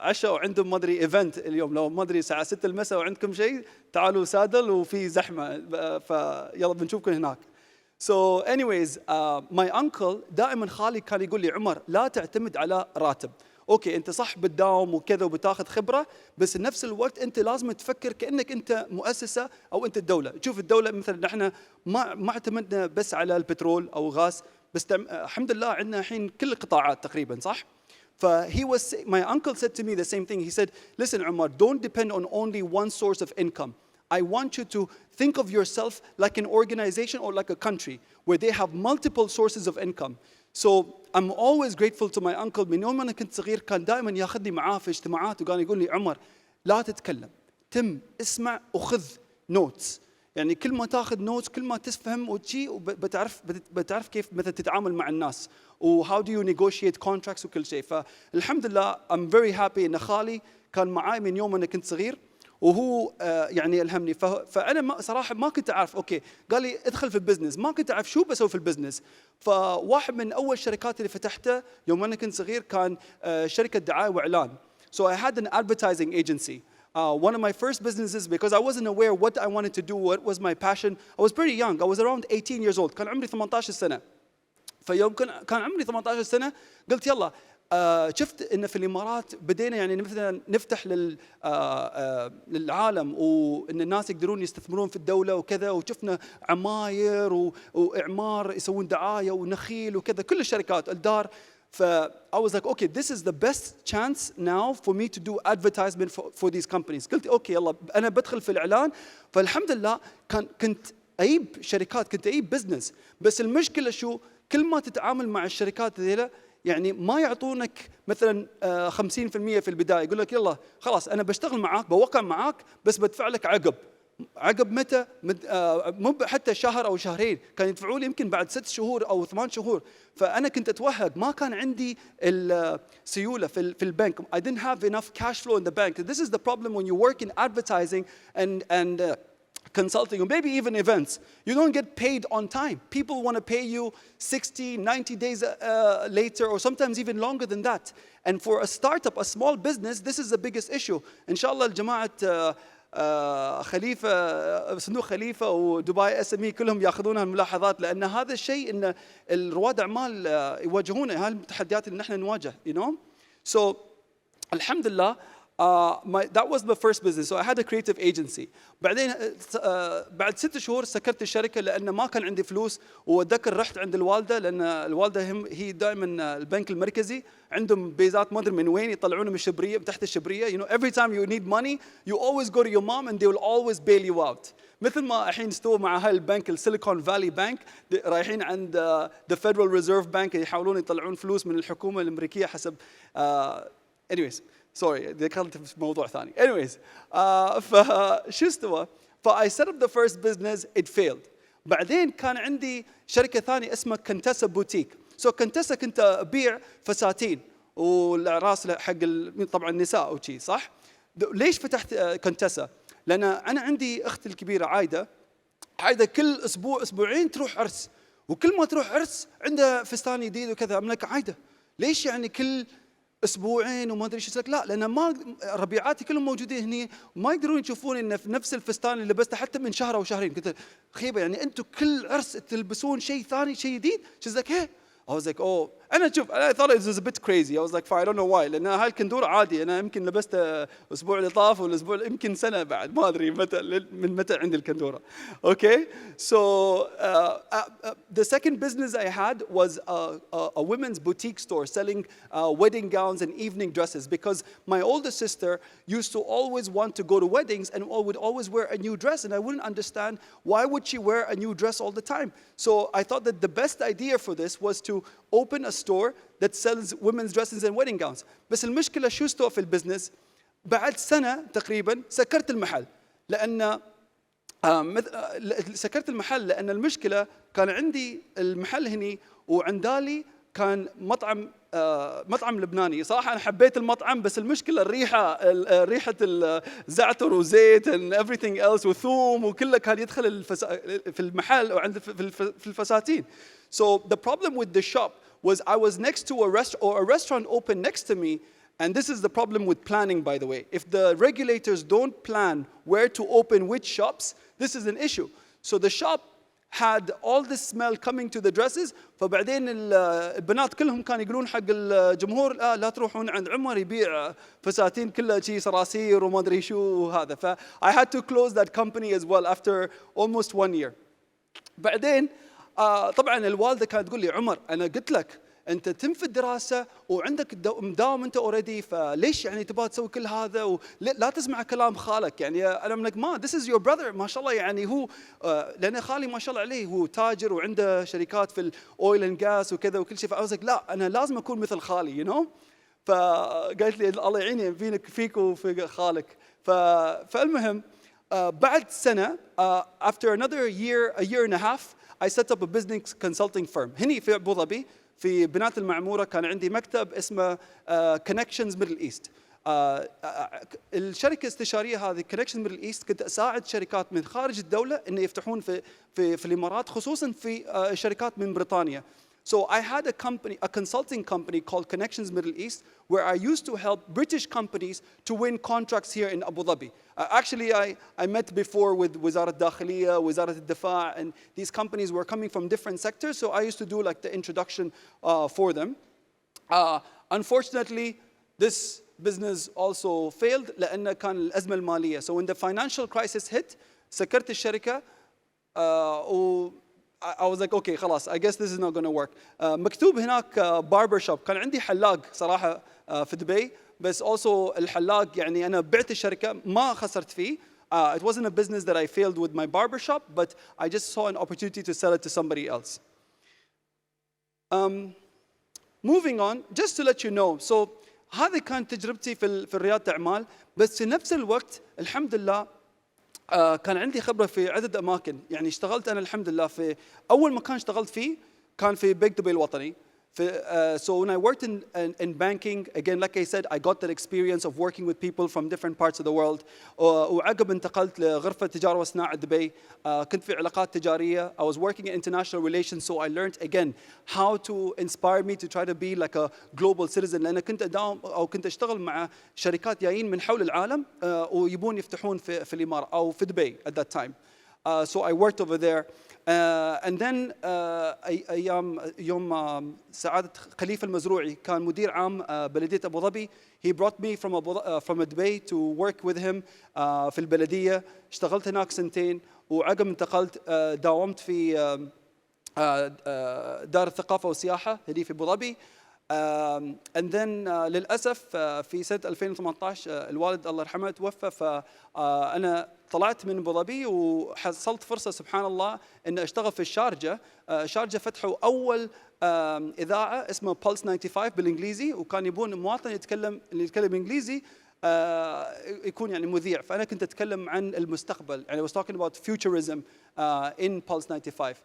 S12: عشاء وعندهم ما ادري ايفنت اليوم، لو ما ادري الساعه 6 المساء وعندكم شيء تعالوا سادل وفي زحمه، فيلا بنشوفكم هناك. So anyways, my uncle دائما خالي كان يقول لي عمر لا تعتمد على راتب. اوكي انت صح بتداوم وكذا وبتاخذ خبره، بس نفس الوقت انت لازم تفكر كانك انت مؤسسه او انت الدوله. تشوف الدوله مثلا نحن ما اعتمدنا بس على البترول او غاز، بس الحمد لله عندنا الحين كل القطاعات تقريبا، صح؟ My uncle said to me the same thing. He said, listen, Umar, don't depend on only one source of income. I want you to think of yourself like an organization or like a country where they have multiple sources of income. So I'm always grateful to my uncle. من يوم أنا كنت صغير كان دائما ياخذني معاه في اجتماعات وكان يقول لي عمر لا تتكلم، تم اسمع وخذ نوتس. يعني كل ما تاخذ نوتس كل ما تفهم وشي بتعرف كيف مثلا تتعامل مع الناس و how do you negotiate contracts وكل شيء. فالحمد لله I'm very happy إن خالي كان معاي من يوم أنا كنت صغير وهو يعني ألهمني. فأنا صراحة ما كنت أعرف. أوكي قال لي ادخل في البزنس، ما كنت أعرف شو بسوي في البزنس. فواحد من أول الشركات اللي فتحتها يوم أنا كنت صغير كان شركة دعاية وإعلان. So I had an advertising agency. One of my first businesses, because I wasn't aware what I wanted to do, what was my passion. I was pretty young. I was around 18 years old. كان عمري 18 سنة. فيوم كان عمري 18 سنة قلت يلا شفت إن في الإمارات بدينا يعني مثلا نفتح للعالم وإن الناس يقدرون يستثمرون في الدولة وكذا، وشفنا عماير وإعمار يسوون دعاية ونخيل وكذا كل الشركات الدار. I was like, okay, this is the best chance now for me to do advertisement for these companies. قلت اوكي يلا انا بدخل في الاعلان. فالحمد لله كنت اجيب شركات، كنت اجيب بزنس، بس المشكله شو؟ كل ما تتعامل مع الشركات ذيلا يعني ما يعطونك مثلا 50% في البدايه، يقول لك يلا خلاص انا بشتغل معاك بوقع معاك بس بدفع لك عقب متى؟ مو حتى شهر او شهرين، كان يدفعوا لي يمكن بعد 6 شهور او 8 شهور. فانا كنت اتوهق، ما كان عندي السيوله في البنك. I didn't have enough cash flow in the bank. This is the problem when you work in advertising and consulting or maybe even events. You don't get paid on time. People want to pay you 60, 90 days later or sometimes even longer than that. And for a startup, a small business, this is the biggest issue. إن شاء الله الجماعة خليفة صندوق خليفة ودبي SME كلهم ياخذون هالملاحظات، لأن هذا الشيء إن رواد أعمال يواجهونه، هاي التحديات اللي نحن نواجه. So الحمد لله that was the first business. So I had a creative agency. بعدين بعد 6 شهور سكرت الشركة لأن ما كان عندي فلوس. وأتذكر رحت عند الوالدة، لأن الوالدة هي دائما البنك المركزي عندهم بيزات ما أدري من وين يطلعونه من الشبرية، تحت الشبرية. Every time you need money you always go to your mom and they will always bail you out. مثل ما الحين استوى مع هاي البنك السيليكون فالي بانك، رايحين عند the Federal Reserve Bank يحاولون يطلعون فلوس من الحكومة الأمريكية حسب anyways sorry ذكرت في موضوع ثاني. anyways فشو استوى؟ I set up the first business, it failed. بعدين كان عندي شركة ثانية اسمها كنتسة بوتيك. so كنتسة كنت أبيع فساتين والأعراس حق طبعا النساء وشي، صح؟ ليش فتحت كنتسة؟ لأن أنا عندي أختي الكبيرة عايدة كل أسبوع أسبوعين تروح عرس، وكل ما تروح عرس عندها فستان جديد وكذا. أملك عايدة ليش يعني كل اسبوعين وما ادري ايش يسوي؟ لا لان ما ربيعاتي كلهم موجودين هني وما يقدرون يشوفون ان في نفس الفستان اللي لبسته حتى من شهر او شهرين. قلت خيبه يعني انتم كل عرس تلبسون شيء ثاني شيء جديد. she's like hey. I was like oh انا شوف I thought it was a bit crazy. I was like I don't know why. لان هاي الكندوره عادي انا يمكن لبسته الاسبوع اللي طاف والاسبوع يمكن سنه بعد ما ادري من متى عندي الكندوره. Okay so the second business I had was a women's boutique store selling wedding gowns and evening dresses, because my older sister used to always want to go to weddings and would always wear a new dress, and I wouldn't understand why would she wear a new dress all the time. So I thought that the best idea for this was to open a store that sells women's dresses and wedding gowns. بس المشكلة شو استوى في البزنس؟ بعد سنة تقريبا سكرت المحل. لأن سكرت المحل لأن المشكلة كان عندي المحل هني وعندالي كان مطعم لبناني. صراحة أنا حبيت المطعم، بس المشكلة ريحة الزعتر وزيت and everything else وثوم وكله كان يدخل في المحل وعند في الفساتين. So the problem with the shop was I was next to a restaurant opened next to me, and this is the problem with planning, by the way. If the regulators don't plan where to open which shops, this is an issue. So the shop had all this smell coming to the dresses. فبعدين البنات كلهم كانوا يقولون حق الجمهور لا تروحون عند عمر يبيع فساتين كلها شيء صراصير وما ادري شو وهذا. ف I had to close that company as well after almost 1 year. بعدين طبعا الوالده كانت تقول لي عمر انا قلت لك انت تم في الدراسه وعندك مداوم انت اوريدي، فليش يعني تبغى تسوي كل هذا ولا تسمع كلام خالك؟ يعني انا منك ما this is your brother ما شاء الله، يعني هو لان خالي ما شاء الله عليه هو تاجر وعنده شركات في الاويل اند جاس وكذا وكل شيء، فقصدك لا انا لازم اكون مثل خالي you know. فقالت لي الله يعيني فيك وفي خالك. فالمهم بعد سنه after another year, a year and a half, I set up a business consulting firm هني في أبوظبي في بناة المعمورة. كان عندي مكتب اسمه Connections Middle East. الشركة الاستشارية هذه Connections Middle East كنت أساعد شركات من خارج الدولة إن يفتحون في الإمارات، خصوصاً في شركات من بريطانيا. So I had a company, a consulting company called Connections Middle East, where I used to help British companies to win contracts here in Abu Dhabi. Actually, I met before with وزارة الداخلية, وزارة الدفاع, and these companies were coming from different sectors, so I used to do like the introduction for them. Unfortunately, this business also failed لأن كان الأزمة المالية. So when the financial crisis hit, سكرت الشركة I was like, okay, خلاص, I guess this is not going to work. مكتوب هناك barber shop. كان عندي حلاق صراحة في دبي، بس also الحلاق يعني أنا بعت الشركة ما خسرت فيه. It wasn't a business that I failed with my barber shop, but I just saw an opportunity to sell it to somebody else. Moving on, just to let you know, so هذه كانت تجربتي في ريادة أعمال، بس في نفس الوقت الحمد لله كان عندي خبرة في عدة أماكن. يعني اشتغلت أنا الحمد لله في أول مكان اشتغلت فيه كان في بنك دبي الوطني. So when I worked in banking, again, like I said, I got that experience of working with people from different parts of the world. وعقب انتقلت لغرفة تجارة وصناعة دبي. كنت في علاقات تجارية. I was working in international relations, so I learned again how to inspire me to try to be like a global citizen. لأن كنت أداوم أو كنت أشتغل مع شركات جايين من حول العالم ويبون يفتحون في الإمارة أو في دبي at that time. So I worked over there. And then يوم سعادة خليفة المزروعي كان مدير عام بلدية أبوظبي. He brought me from Dubai to work with him في البلدية. اشتغلت هناك سنتين وعقب انتقلت داومت في دار الثقافة والسياحة هذه في أبوظبي. And then للأسف في سنة 2018 الوالد الله يرحمه توفى، فأنا طلعت من أبوظبي وحصلت فرصة سبحان الله إن أشتغل في الشارجة. شارجة فتحوا أول إذاعة اسمها Pulse 95 بالإنجليزي، وكان يبون مواطن اللي يتكلم إنجليزي يكون يعني مذيع. فأنا كنت أتكلم عن المستقبل، يعني I was talking about futurism in Pulse 95.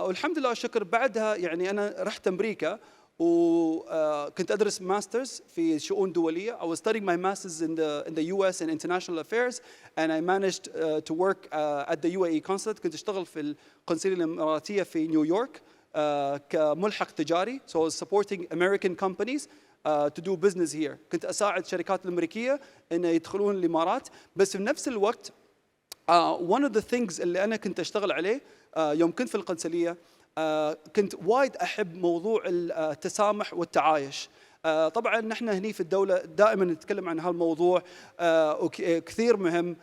S12: والحمد لله والشكر بعدها يعني أنا رحت أمريكا وكنت أدرس ماسترز في شؤون دولية. I was studying my masters in the US in international affairs, and I managed to work at the UAE consulate. كنت أشتغل في القنصلية الإماراتية في نيويورك كملحق تجاري. So I was supporting American companies to do business here. كنت أساعد الشركات الأمريكية إن يدخلون الإمارات. بس في نفس الوقت one of the things اللي أنا كنت أشتغل عليه يوم كنت في القنصلية كنت وايد أحب موضوع التسامح والتعايش. طبعا نحن هني في الدولة دائما نتكلم عن هالموضوع كثير مهم.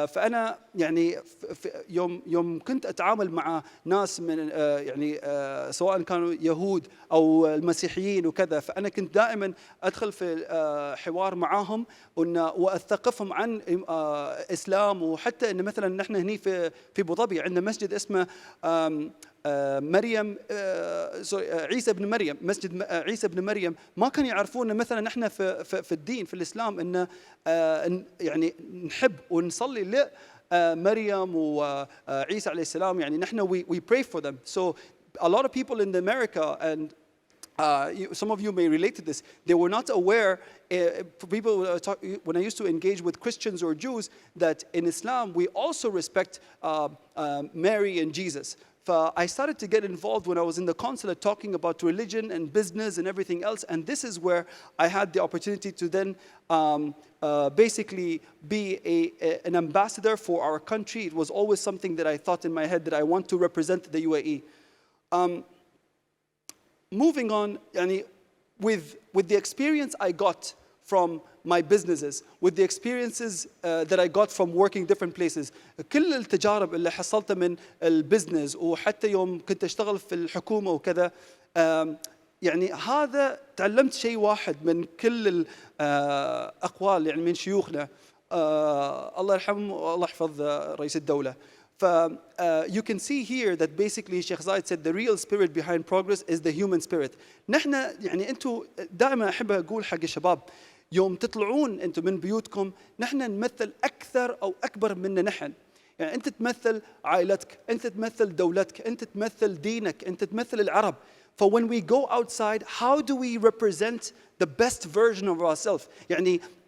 S12: فأنا يعني يوم كنت أتعامل مع ناس من يعني سواء كانوا يهود أو المسيحيين وكذا، فأنا كنت دائما أدخل في حوار معاهم وأثقفهم عن إسلام. وحتى إن مثلا نحن هني في أبوظبي عندنا مسجد اسمه مريم عيسى بن مريم، مسجد عيسى بن مريم. ما كانوا يعرفون ان مثلا نحن في الدين في الاسلام ان يعني نحب ونصلي لمريم وعيسى عليه السلام. يعني نحن we pray for them. So a lot of people in America, and some of you may relate to this, they were not aware, people when I used to engage with Christians or Jews, that in Islam we also respect Mary and Jesus. I started to get involved when I was in the consulate talking about religion and business and everything else. And this is where I had the opportunity to then basically be an ambassador for our country. It was always something that I thought in my head that I want to represent the UAE. Moving on, with the experience I got from my businesses, with the experiences that I got from working different places, كل التجارب اللي حصلتها من البزنس وحتى يوم كنت أشتغل في الحكومة وكذا، هذا تعلمت شيء واحد من كل الأقوال من شيوخنا، الله يرحمه الله يحفظ رئيس الدولة. You can see here that basically Sheikh Zayed said the real spirit behind progress is the human spirit. نحن أنتوا دائما أحب أقول حق الشباب يوم تطلعون أنتم من بيوتكم نحن نمثل أكثر أو أكبر منا نحن. أنت تمثل عائلتك، أنت تمثل دولتك، أنت تمثل دينك، أنت تمثل العرب. So when we go outside, how do we represent the best version of ourselves?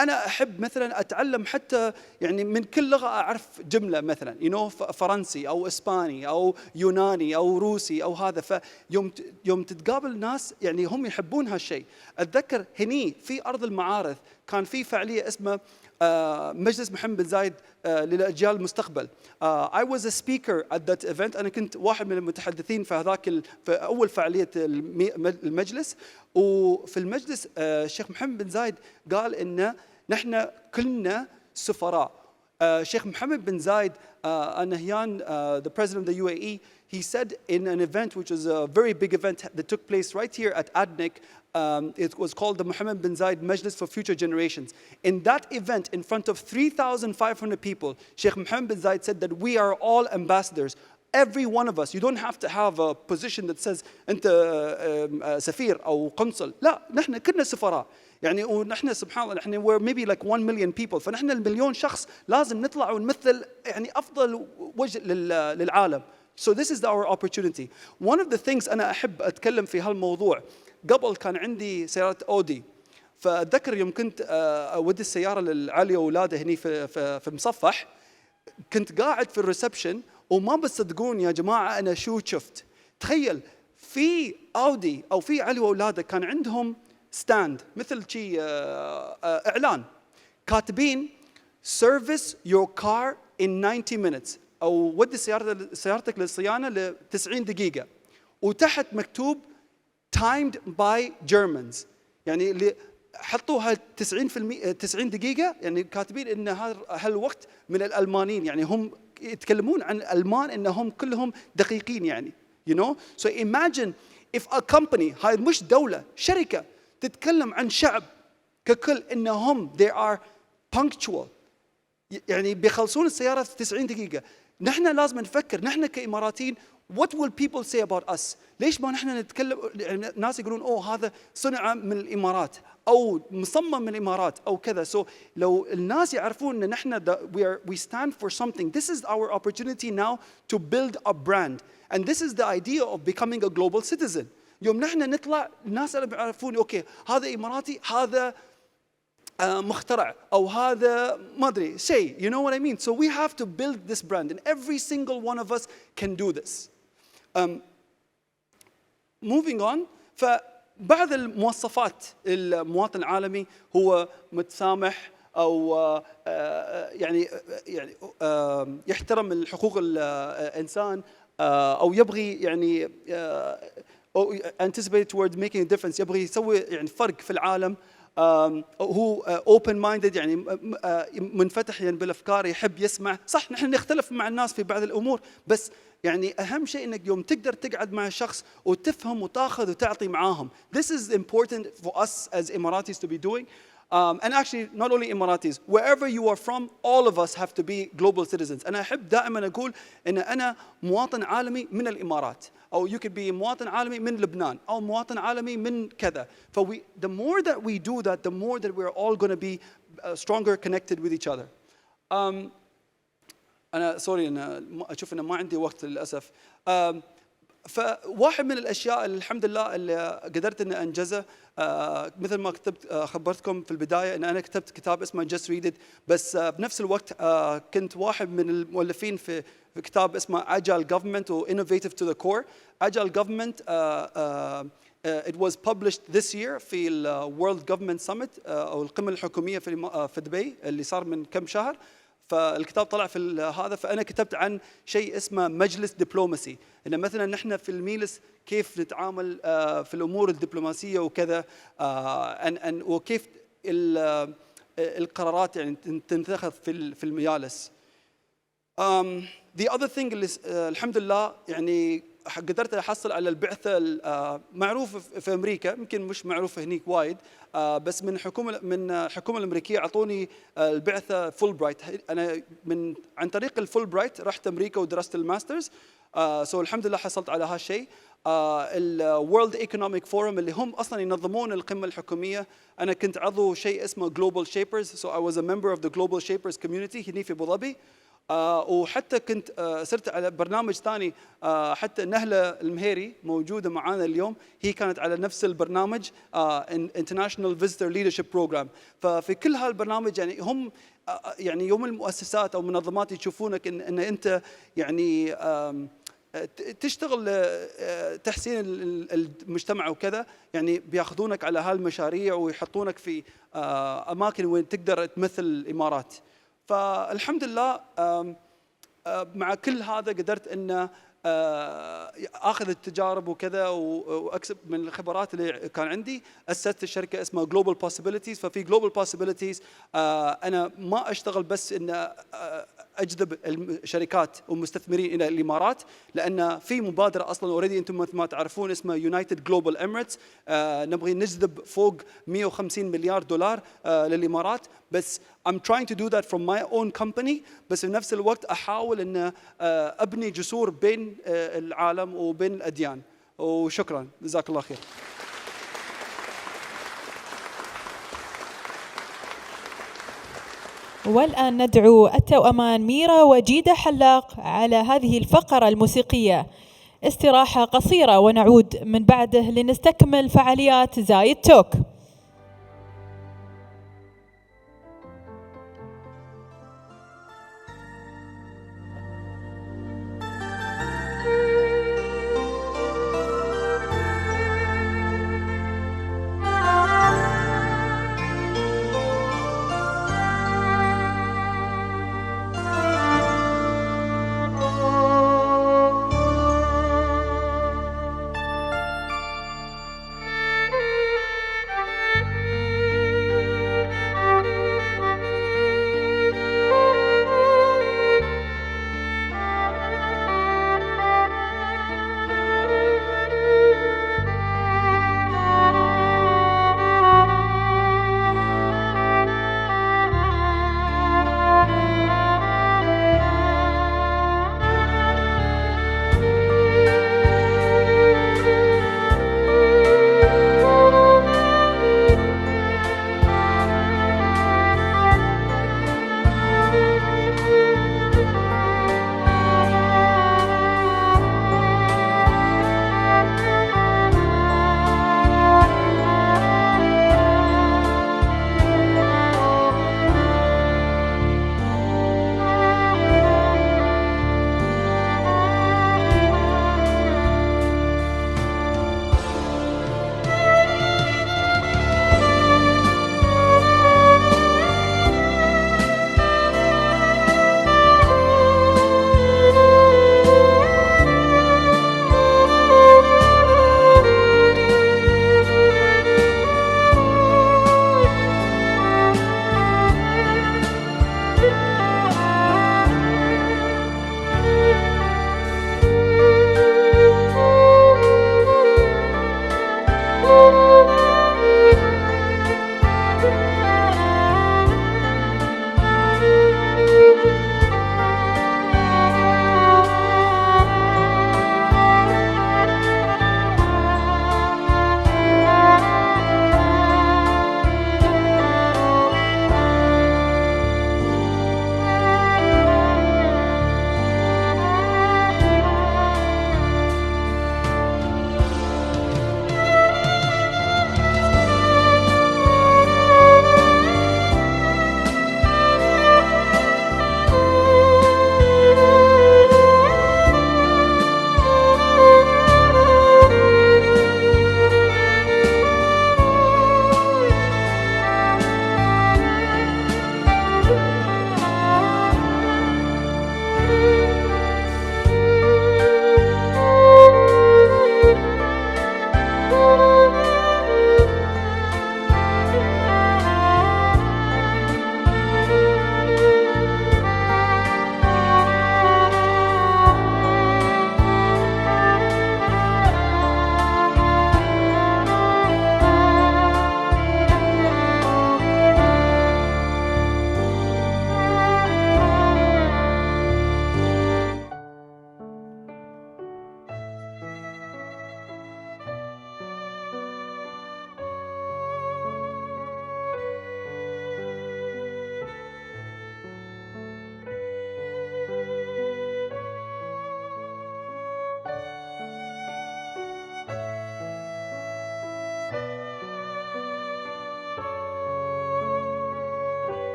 S12: أنا أحب مثلاً أتعلم حتى من كل لغة أعرف جملة مثلاً فرنسي أو إسباني أو يوناني أو روسي أو هذا. فيوم تتقابل ناس هم يحبون هالشيء. أتذكر هني في أرض المعارض كان في فعالية اسمها مجلس محمد بن زايد للأجيال المستقبل. I was a speaker at that event. أنا كنت واحد من المتحدثين في أول فعالية المجلس. وفي المجلس الشيخ محمد بن زايد قال إن نحن كلنا سفراء. Sheikh Mohammed bin Zayed Al Nahyan, the president of the UAE, he said in an event which was a very big event that took place right here at Adneyk, it was called the Mohammed bin Zayed Majlis for Future Generations. In that event, in front of 3,500 people, Sheikh Mohammed bin Zayed said that we are all ambassadors. Every one of us. You don't have to have a position that says أنت سفير أو قنصل. لا، نحن كلنا سفراء. ونحن سبحان الله نحن we're maybe like 1 million people. فنحن المليون شخص لازم نطلع ونمثل أفضل وجه للعالم. So this is our opportunity. One of the things أنا أحب أتكلم في هالموضوع. قبل كان عندي سيارة أودي. فأتذكر يوم كنت أودي السيارة للعالية وأولاده هني في مصفح، كنت قاعد في الريسبشن وما بتصدقون يا جماعة أنا شو شفت. تخيل في أودي أو في علي وأولاده كان عندهم ستاند مثل شيء إعلان كاتبين service your car in 90 minutes أو ودي سيارتك للصيانة ل 90 دقيقة، وتحت مكتوب timed by Germans. اللي حطوها 90 دقيقة كاتبين إن هالوقت من الألمانيين، هم يتكلمون عن الألمان إنهم كلهم دقيقين So imagine if a company، هاي مش دولة، شركة تتكلم عن شعب ككل إنهم they are punctual، بيخلصون السيارة في 90 دقيقة. نحن لازم نفكر نحن كإماراتيين what will people say about us؟ ليش ما نحن نتكلم ناس يقولون هذا صنع من الإمارات أو مصمم من الإمارات أو كذا. So لو الناس يعرفون إن نحن we stand for something, this is our opportunity now to build a brand, and this is the idea of becoming a global citizen. يوم نحن نطلع الناس يعرفون أوكي هذا إماراتي، هذا مخترع أو هذا ما أدري شيء. You know what I mean? So we have to build this brand, and every single one of us can do this. Moving on. بعض المواصفات المواطن العالمي هو متسامح أو يحترم الحقوق الإنسان أو يبغي أو anticipate toward making a difference، يبغي يسوي فرق في العالم. هو open minded منفتح بالأفكار، يحب يسمع. صح نحن نختلف مع الناس في بعض الأمور، بس أهم شيء إنك يوم تقدر تقعد مع الشخص وتفهم وتأخذ وتعطي معاهم. This is important for us as Emiratis to be doing. And actually not only Emiratis, wherever you are from, all of us have to be global citizens. أنا أحب دائما أقول إن أنا مواطن عالمي من الإمارات، أو you could be مواطن عالمي من لبنان، أو مواطن عالمي من كذا. The more that we do that, the more that we're all going to be stronger connected with each other. أنا سوري أنا أشوف إن ما عندي وقت للأسف. فواحد من الاشياء اللي الحمد لله اللي قدرت ان انجزه، مثل ما كتبت خبرتكم في البدايه ان انا كتبت كتاب اسمه Just Read It، بس بنفس الوقت كنت واحد من المؤلفين في كتاب اسمه Agile Government و Innovative to the Core. Agile Government it was published this year في ال World Government Summit او القمه الحكوميه في دبي اللي صار من كم شهر. فالكتاب طلع في هذا، فأنا كتبت عن شيء اسمه مجلس دبلوماسي، إن مثلا نحن في الميلس كيف نتعامل في الأمور الدبلوماسية وكذا، وكيف القرارات يعني تنتخذ في المجالس. The other thing اللي الحمد لله يعني قدرت احصل على البعثه المعروفه في امريكا، يمكن مش معروفه هنيك وايد، بس من الحكومه الامريكيه اعطوني البعثه فول برايت. انا عن طريق الفول برايت رحت امريكا ودرست الماسترز، سو الحمد لله حصلت على هالشيء. الورلد ايكونوميك فورم اللي هم اصلا ينظمون القمه الحكوميه، انا كنت عضو شيء اسمه جلوبال شيبرز، سو اي واز ا ممبر اوف ذا جلوبال شيبرز كوميونتي هني في ابوظبي. وحتى كنت صرت على برنامج ثاني، حتى نهلة المهيري موجودة معانا اليوم، هي كانت على نفس البرنامج International Visitor Leadership Program. ففي كل هالبرنامج يعني هم يعني يوم المؤسسات أو منظمات يشوفونك إن أنت يعني تشتغل تحسين المجتمع وكذا، يعني بياخذونك على هالمشاريع ويحطونك في أماكن وين تقدر تمثل الإمارات. فالحمد لله مع كل هذا قدرت ان اخذ التجارب وكذا واكسب من الخبرات اللي كان عندي. اسست الشركه اسمها Global Possibilities. ففي Global Possibilities انا ما اشتغل بس ان اجذب الشركات والمستثمرين الى الامارات، لان في مبادره اصلا اوريدي انتم مثل ما تعرفون اسمها United Global Emirates، نبغي نجذب فوق 150 مليار دولار للامارات. بس I'm trying to do that from my own company، بس في نفس الوقت احاول ان ابني جسور بين العالم وبين الاديان. وشكرا، جزاك الله خير.
S5: والآن ندعو التوأمان ميرا وجيدة حلاق على هذه الفقرة الموسيقية. استراحة قصيرة ونعود من بعده لنستكمل فعاليات زايد توك.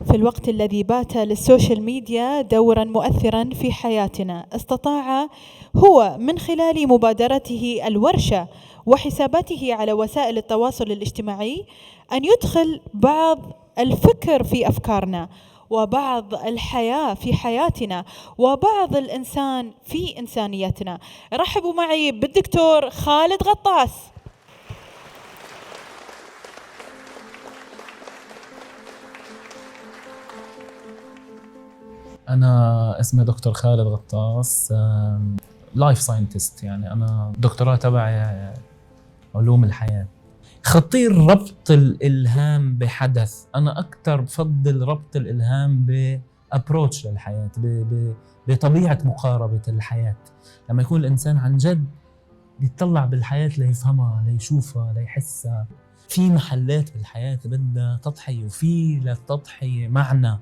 S5: في الوقت الذي بات للسوشيال ميديا دورا مؤثرا في حياتنا، استطاع هو من خلال مبادرته الورشة وحساباته على وسائل التواصل الاجتماعي أن يدخل بعض الفكر في أفكارنا، وبعض الحياة في حياتنا، وبعض الإنسان في إنسانيتنا. رحبوا معي بالدكتور خالد غطاس.
S13: أنا اسمي دكتور خالد غطاس، لايف ساينتست، يعني أنا دكتوراه تبعي علوم الحياة. خطير ربط الإلهام بحدث. أنا أكثر بفضل ربط الإلهام بأبروتش للحياة، بطبيعة مقاربة الحياة. لما يكون الإنسان عن جد يتطلع بالحياة ليفهمها، ليشوفها، ليحسها. في محلات بالحياة بدها تضحية، وفي للتضحية معنى،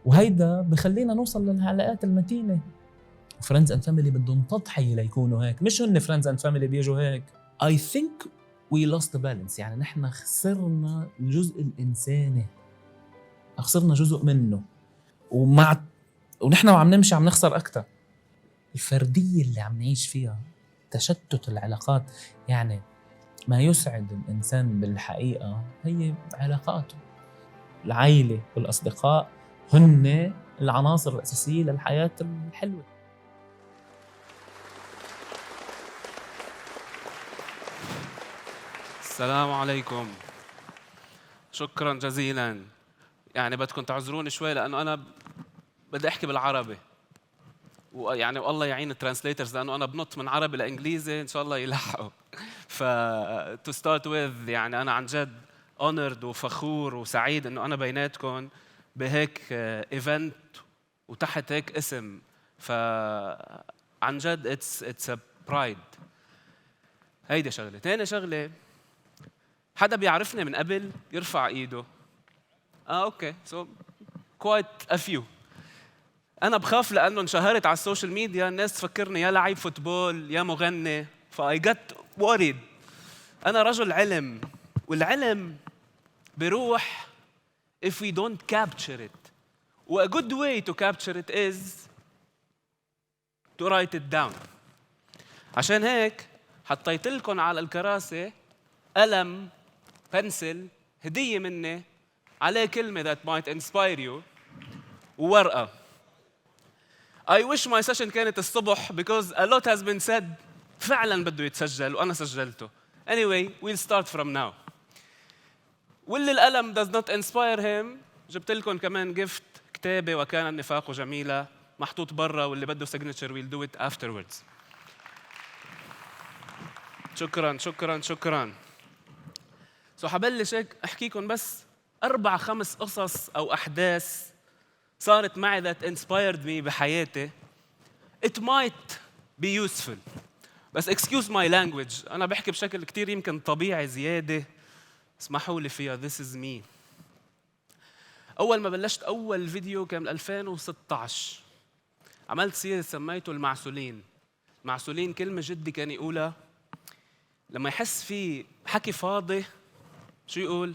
S13: وهيدا بخلينا نوصل للعلاقات المتينة. فريندز اند فاميلي بدهم تضحية ليكونوا هيك، مش هن فريندز اند فاميلي بيجوا هيك. I think we lost the balance، يعني نحن خسرنا الجزء الإنساني، خسرنا جزء منه، ونحن وعم نمشي عم نخسر أكتر. الفردية اللي عم نعيش فيها، تشتت العلاقات، يعني ما يسعد الإنسان بالحقيقة هي علاقاته. العائلة والأصدقاء هن العناصر الأساسية للحياة الحلوة.
S14: السلام عليكم، شكرا جزيلا. يعني بدكم تعذروني شوي لأنه أنا بدي أحكي بالعربي، ويعني والله يعين الترانسليترز لأنه أنا بنط من عربي لإنجليزي إن شاء الله يلحقوا. to start with، يعني أنا عن جد honored وفخور وسعيد إنه أنا بيناتكم بهيك ايفنت وتحت هيك اسم. فعن جد it's a pride. هيدي شغلة. تاني شغلة، حدا بيعرفني من قبل يرفع ايده. اوكي، so quite a few. انا بخاف لانه انشهرت على السوشيال ميديا الناس تفكرني يا لعيب فوتبول يا مغني، I got worried. انا رجل علم، والعلم بيروح if we don't capture it. A good way to capture it is to write it down. عشان هيك حطيت لكم على الكراسي قلم بنسل هدية مني عليه كلمة that might inspire you، وورقة. I wish my session كانت الصبح because a lot has been said. فعلا بده يتسجل وأنا سجلته. Anyway, we'll start from now. واللي القلم does not inspire him، جبت لكم كمان جفت كتابة وكان النفاق جميلة محطوط برا، واللي بده signature we'll do it afterwards. شكرا شكرا شكرا. حبلش هيك احكيكم بس 4-5 قصص او احداث صارت معي that inspired me بحياتي. It might be useful بس excuse my language، انا بحكي بشكل كتير يمكن طبيعي زيادة، اسمحوا لي فيها. This is me. اول ما بلشت اول فيديو كان 2016، عملت سيرة سميته المعسولين. المعسولين كلمة جدي كان يقولها لما يحس في حكي فاضي. شو يقول؟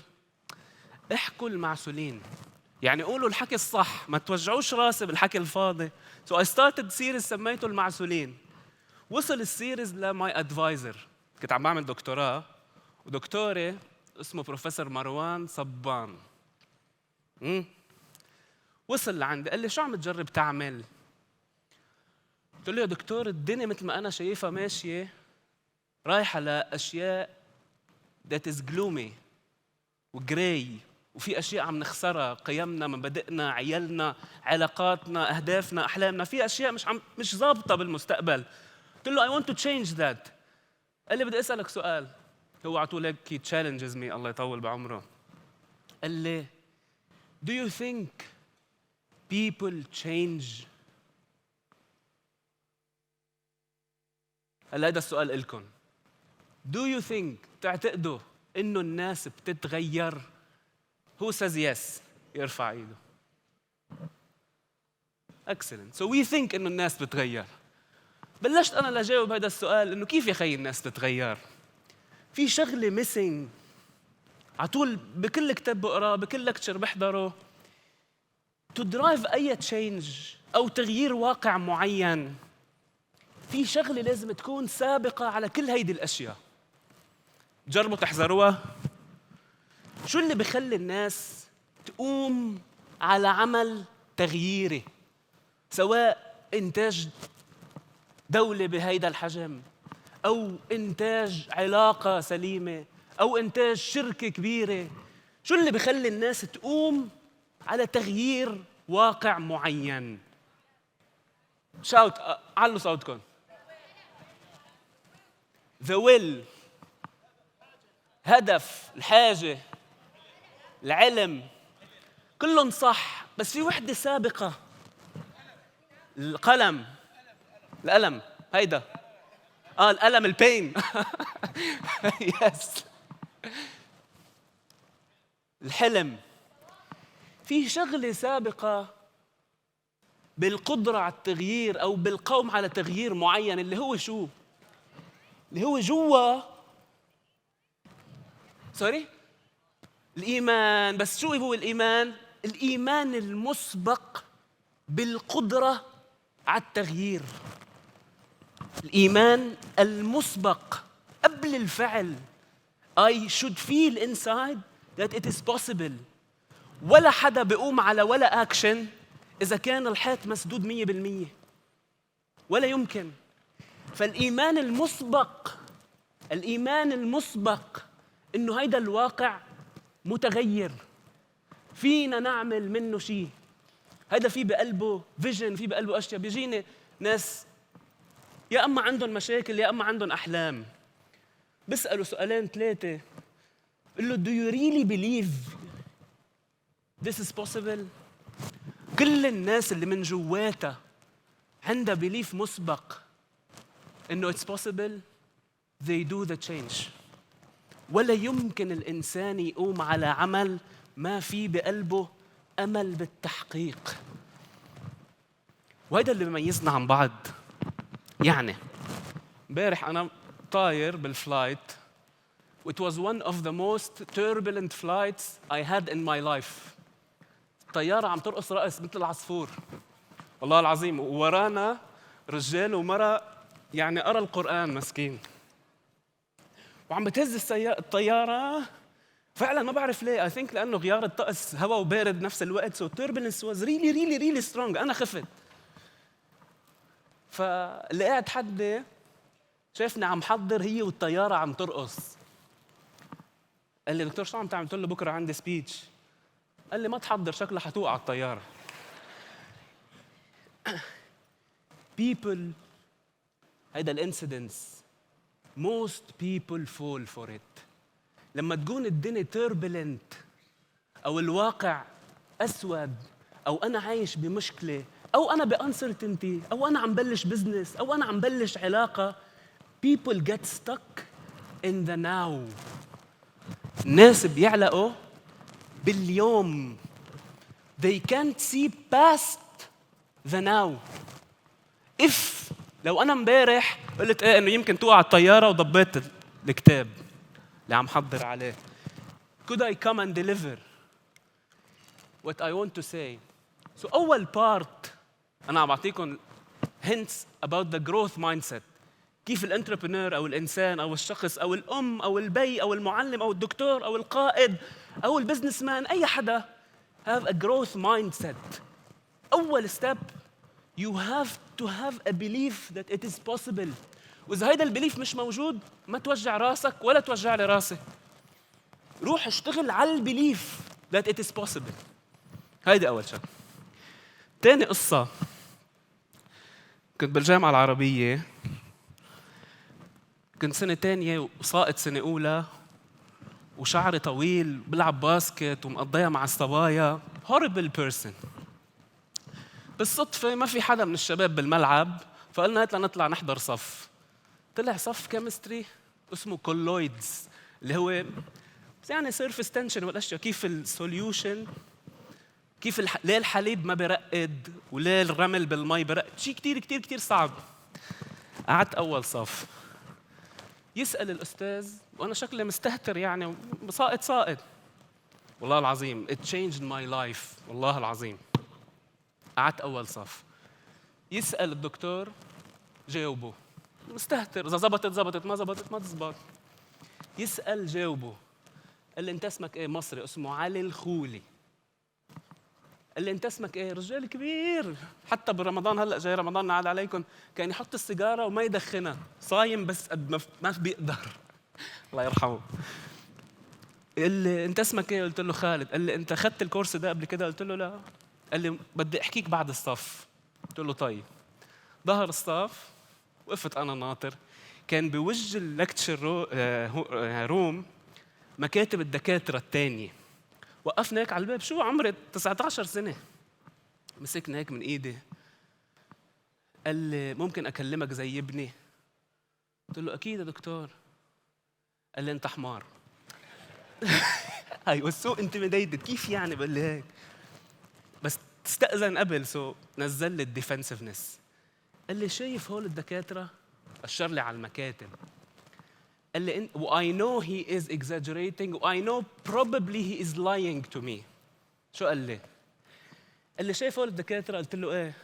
S14: احكوا المعسولين، يعني قولوا الحكي الصح، ما توجعوش راسي بالحكي الفاضي. So I started series سميته المعسولين. وصل السيريز لماي ادفايزر، كنت عم بعمل دكتوراه، ودكتوري اسمه بروفيسور مروان صبان. وصل لعندي قال لي شو عم تجرب تعمل؟ قلت له يا دكتور الدنيا مثل ما أنا شايفها ماشية رايحة لأشياء that is gloomy وجراي، وفي أشياء عم نخسرها، قيمنا، مبادئنا، عيالنا، علاقاتنا، أهدافنا، أحلامنا، في أشياء مش ضابطة بالمستقبل. قلت له I want to change that. قال لي بدي أسألك سؤال. هو على طول هيك he challenges me، الله يطول بعمره. قال لي Do you think people change؟ هلا هذا السؤال إلكم. Do you think تعتقدوا إنه الناس بتتغير؟ Who says yes؟ يرفع إيده. Excellent. So we think إنه الناس بتتغير. بلشت أنا لجاوب هذا السؤال إنه كيف يا خي الناس بتتغير؟ في شغلة missing. على طول بكل كتاب بقراه، بكل لكتشر بحضره، تدرايف أي تشينج أو تغيير واقع معين، في شغلة لازم تكون سابقة على كل هيدي الأشياء. جربوا تحذروها. شو اللي بخلي الناس تقوم على عمل تغييري، سواء إنتاج دولة بهيدا الحجم، أو إنتاج علاقة سليمة، أو إنتاج شركة كبيرة؟ شو اللي بخلي الناس تقوم على تغيير واقع معين؟ شاوت، علوا صوتكم. The will، هدف، الحاجة، العلم، كلهم صح، بس في وحدة سابقة. القلم، القلم، هيدا القلم، البين. يس. الحلم. في شغلة سابقة بالقدرة على التغيير أو بالقوم على تغيير معين، اللي هو شو؟ اللي هو جوا الإيمان. بس شو هو الإيمان؟ الإيمان المسبق بالقدرة على التغيير. الإيمان المسبق قبل الفعل. I should feel inside that it is possible. ولا حدا بيقوم على ولا أكشن إذا كان الحيط مسدود 100%، ولا يمكن. فالإيمان المسبق، الإيمان المسبق إنه هيدا الواقع متغير، فينا نعمل منه شيء. هيدا في بقلبه فيجن، في بقلبه أشياء. بيجيني ناس يا أما عندهم مشاكل يا أما عندهم أحلام، بسألوا سؤالين ثلاثة، بقول له do you really believe this is possible؟ كل الناس اللي من جواتها عندها بليف مسبق إنه it's possible، they do the change. ولا يمكن الإنسان يقوم على عمل ما في بقلبه أمل بالتحقيق. وهذا اللي بيميزنا عن بعض. يعني امبارح أنا طاير بالفلايت. It was one of the most turbulent flights I had in my life. الطيارة عم ترقص رقص مثل العصفور، والله العظيم. وورانا رجال ومرأة يعني قرأ القرآن مسكين، وعم بتهز الطيارة. فعلا ما بعرف ليه. I think لأنه غيار الطقس، هواء وبارد بنفس الوقت. So turbulence was really strong. أنا خفت. فاللي قاعد حدي شافني عم حضر هي والطيارة عم ترقص. قال لي دكتور شو عم تعمل؟ قلت له بكرة عندي سبيتش. قال لي ما تحضر، شكلها حتوقع الطيارة. People، هيدا الانسيدنس most people fall for it. لما تكون الدنيا turbulent أو الواقع أسود، أو أنا عايش بمشكلة، أو أنا بأنسرتينتي، أو أنا عم بلش بزنس، أو أنا عم بلش علاقة، people get stuck in the now. الناس بيعلقوا باليوم. They can't see past the now. لو أنا امبارح قلت إنه يمكن توقع الطيارة وضبيت الكتاب اللي عم حضر عليه، could I come and deliver what I want to say? So أول part أنا عم أعطيكم hints about the growth mindset. كيف الانتربرنور أو الإنسان أو الشخص أو الأم أو البي أو المعلم أو الدكتور أو القائد أو البزنس مان، أي حدا have a growth mindset. أول step you have to have a belief that it is possible. وإذا هيدا البليف مش موجود ما توجع راسك ولا توجع لي راسي. روح اشتغل على البليف that it is possible. هيدا أول شيء. تاني قصة، كنت بالجامعة العربية، كنت سنة تانية وساقط سنة أولى، وشعري طويل، بلعب باسكت ومقضيها مع الصبايا. horrible person. بالصدفة ما في حدا من الشباب بالملعب، فقلنا هات نطلع نحضر صف. طلع صف كيمستري اسمه كولويدز، اللي هو يعني سيرفيس تنشن والاشياء، كيف السوليوشن، كيف ليه الحليب ما برقد وليه الرمل بالمي برقد، شيء كتير كتير كتير صعب. قعدت أول صف. يسأل الأستاذ وأنا شكلي مستهتر يعني ساقط. والله العظيم it changed my life. والله العظيم قعدت أول صف. يسأل الدكتور جاوبه، مستهتر، إذا زبطت ما زبطت ما تزبط. يسأل جاوبه. قال لي أنت اسمك إيه؟ مصري اسمه علي الخولي. قال لي أنت اسمك إيه؟ رجال كبير، حتى برمضان هلأ جاي رمضان نعاد عليكم كان يحط السيجارة وما يدخنها، صايم بس قد ما بيقدر. الله يرحمه. قال لي أنت اسمك إيه؟ قلت له خالد. قال لي أنت أخذت الكورس ده قبل كده؟ قلت له لا. قال لي بدي أحكيك بعد الصف. قلت له طيب. ظهر الصف، وقفت أنا ناطر، كان بوجه اللكتشر روم مكاتب الدكاترة الثانية. وقفنا هيك على الباب، شو عمري 19 سنة. مسكنا هيك من إيدي، قال لي ممكن أكلمك زي ابني؟ قلت له أكيد يا دكتور. قال لي أنت حمار. I was so intimidated. كيف يعني بقول لي هيك؟ بس تستأذن قبل، نزل لي الديفنسفنس. قال لي شايف هول الدكاترة؟ أشر لي على المكاتب. قال لي I know he is exaggerating I know probably he is lying to me. شو قال لي؟ قال لي شايف هول الدكاترة؟ قلت له إيه؟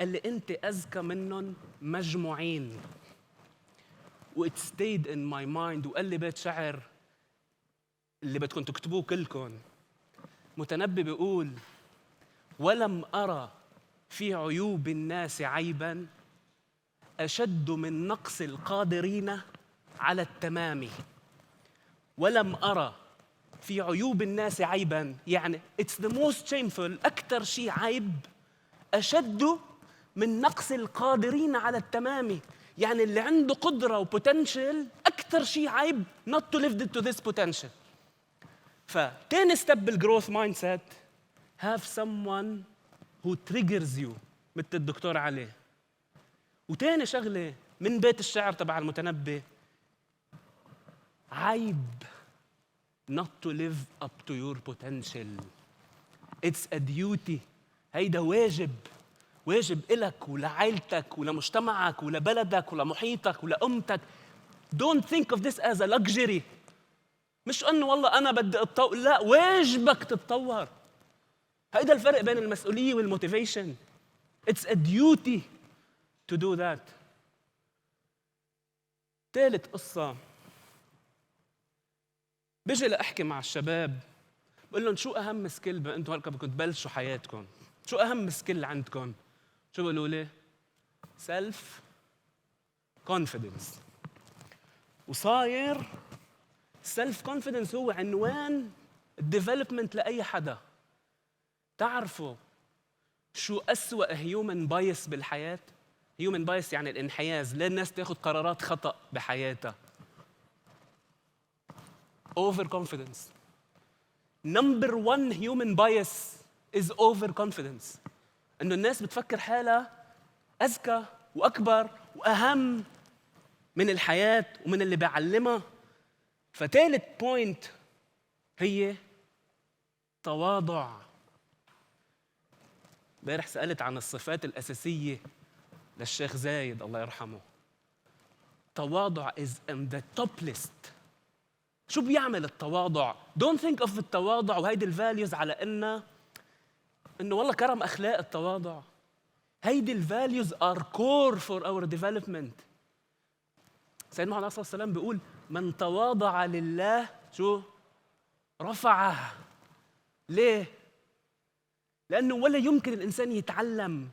S14: قال لي أنت أذكى منهم مجموعين. It stayed in my mind. وقال لي بيت شعر اللي بدكم تكتبوه كلكم. متنبي بيقول ولم أرى في عيوب الناس عيباً أشد من نقص القادرين على التمام. ولم أرى في عيوب الناس عيباً، يعني it's the most shameful، أكثر شيء عيب أشد من نقص القادرين على التمام. يعني اللي عنده قدرة وبوتنشل أكثر شيء عيب not to live to this potential. فتاني ستيب بالجروث مايند سيت، have someone who triggers you مثل الدكتور علي. وتاني شغلة من بيت الشعر تبع المتنبي، عيب not to live up to your potential. It's a duty. هيدا واجب إلك ولعائلتك ولمجتمعك ولبلدك ولمحيطك ولأمتك. Don't think of this as a luxury. مش أنه والله أنا بدي أتطور، لا، واجبك تتطور. هيدا الفرق بين المسؤولية والموتيفيشن. It's a duty to do that. ثالث قصة، بيجي لأحكي مع الشباب بقول لهم شو أهم سكيل بما أنتم هلأ بدكم تبلشوا حياتكم، شو أهم سكيل عندكم؟ شو بيقولوا لي؟ سيلف كونفيدنس. وصاير سيلف كونفيدنس هو عنوان الديفلوبمنت لأي حدا. تعرفوا شو أسوأ هيومن بايس بالحياة؟ هيومن بايس يعني الانحياز، ليه الناس تاخذ قرارات خطأ بحياتها؟ over confidence. number one human bias is over confidence. إنه الناس بتفكر حالها أذكى وأكبر وأهم من الحياة ومن اللي بيعلمها. فتالت بوينت هي تواضع. امبارح سألت عن الصفات الأساسية للشيخ زايد الله يرحمه. تواضع is in the top list. شو بيعمل التواضع؟ Don't think of التواضع وهيدي الفاليوز على إنه والله كرم أخلاق التواضع. هيدي الفاليوز are core for our development. سيدنا محمد صلى الله عليه وسلم بيقول من تواضع لله شو؟ رفعه. ليه؟ لأنه ولا يمكن الإنسان يتعلم،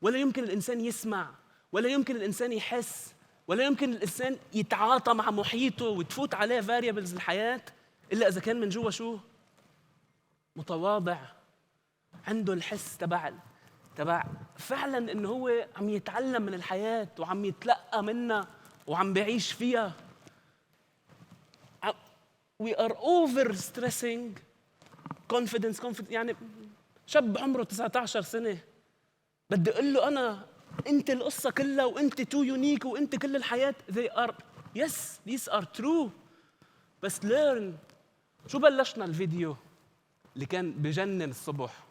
S14: ولا يمكن الإنسان يسمع، ولا يمكن الإنسان يحس، ولا يمكن الإنسان يتعاطى مع محيطه وتفوت عليه فاريبلز الحياة إلا إذا كان من جوا شو؟ متواضع، عنده الحس تبع فعلاً إنه هو عم يتعلم من الحياة وعم يتلقى منها وعم بيعيش فيها. We are over stressing confidence. يعني شاب عمره 19 سنة بدي أقول له أنا أنت القصة كلها وأنت تو يونيك وأنت كل الحياة. They are yes these are true. بس learn. شو بلشنا الفيديو اللي كان بجنن الصبح؟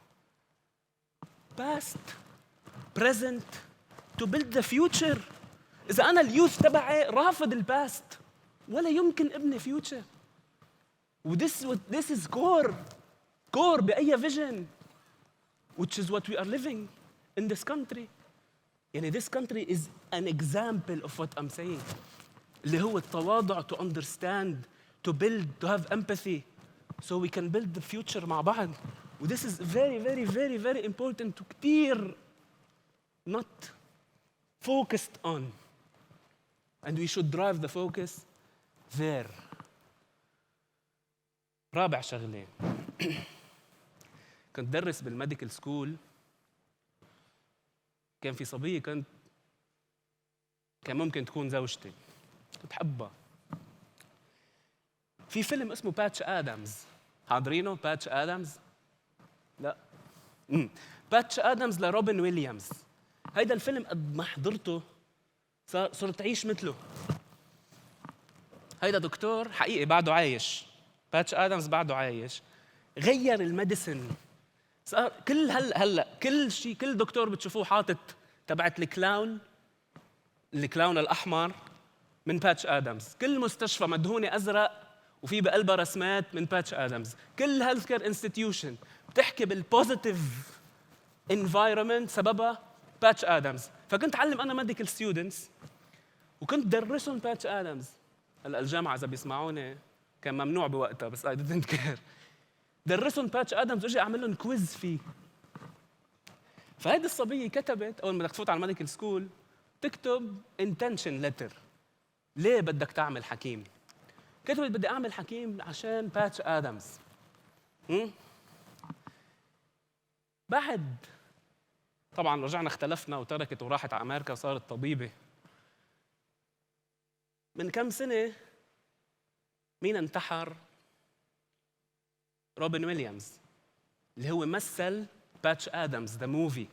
S14: past present to build the future. إذا أنا اليوث تبعي رافض الباست ولا يمكن ابني future. this is core بأي vision. which is what we are living in this country. يعني this country is an example of what I'm saying. اللي هو التواضع, to understand, to build, to have empathy, so we can build the future مع بعض. This is very, very, very, very important to كتير not focused on. And we should drive the focus there. رابع شغلة. كنت درس بالميديكال سكول. كان في صبية كان ممكن تكون زوجتي. كنت بحبها. في فيلم اسمه باتش آدمز. حاضرينه باتش آدمز؟ لا. باتش آدمز لروبن ويليامز. هيدا الفيلم قد ما حضرته صرت أعيش مثله. هيدا دكتور حقيقي بعده عايش. باتش آدمز بعده عايش. غير الميديسن. صار كل هلا كل شيء كل دكتور بتشوفوه حاطط تبعت الكلاون الأحمر من باتش آدمز. كل مستشفى مدهونة أزرق وفي بقلبها رسمات من باتش آدمز. كل هيلث كير انستتيوشن بتحكي بالبوزيتيف انفايرمنت سببها باتش آدمز. فكنت أعلم أنا ميديكال ستودنتس وكنت درسهم باتش آدمز. هلا الجامعة إذا بيسمعوني كان ممنوع بوقتها بس I didn't care. درسهم باتش آدمز واجي أعمل لهم كويز فيه. فهيدي الصبية كتبت أول ما بدك تفوت على الميديكال سكول تكتب intention letter. ليه بدك تعمل حكيم؟ كتبت بدي أعمل حكيم عشان باتش آدمز. بعد طبعاً رجعنا اختلفنا وتركت وراحت على أمريكا وصارت طبيبة. من كم سنة مين انتحر؟ روبن ويليامز اللي هو مثل باتش آدمز ذا موفي.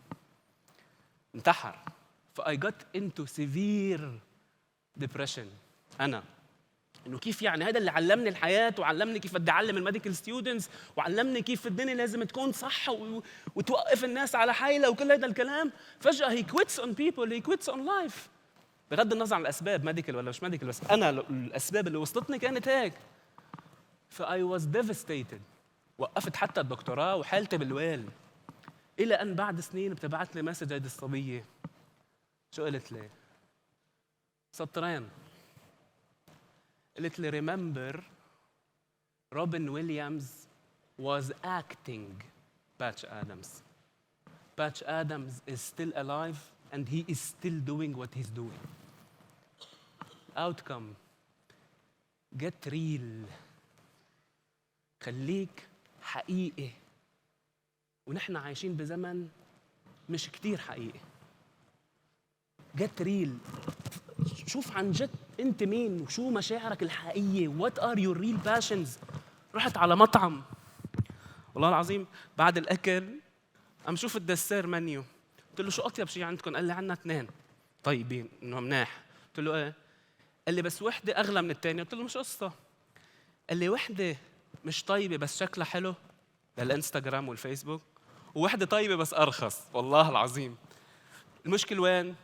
S14: انتحر. I got into severe depression. أنا إنه كيف يعني هذا اللي علمني الحياة وعلمني كيف بدي أعلم الميديكال ستودنتس وعلمني كيف الدنيا لازم تكون صح وتوقف الناس على حيلة وكل هذا الكلام. فجأة he quits on people, he quits on life. بغض النظر عن الأسباب ميديكال ولا مش ميديكال بس أنا الأسباب اللي وصلتني كانت هيك. I was devastated. وقفت حتى الدكتوراه وحالتي بالويل. إلى أن بعد سنين بتبعت لي مسج هيدي الصبية. شو قلت لي؟ سطرين. قلت لي remember Robin Williams was acting Patch Adams. Patch Adams is still alive and he is still doing what he's doing. Outcome. Get real. خليك حقيقي. ونحن عايشين بزمن مش كتير حقيقي. Get real. شوف عن جد انت مين وشو مشاعرك الحقيقيه. What are your real passions. رحت على مطعم والله العظيم بعد الاكل عم شوف الدسير منيو. قلت له شو اطيب شيء عندكم؟ قال لي عندنا 2 طيبين انه مناح. قلت له ايه؟ قال لي بس وحده اغلى من الثانيه. قلت له مش قصه. قال لي وحده مش طيبه بس شكلها حلو للانستغرام والفيسبوك ووحده طيبه بس ارخص. والله العظيم المشكله وين؟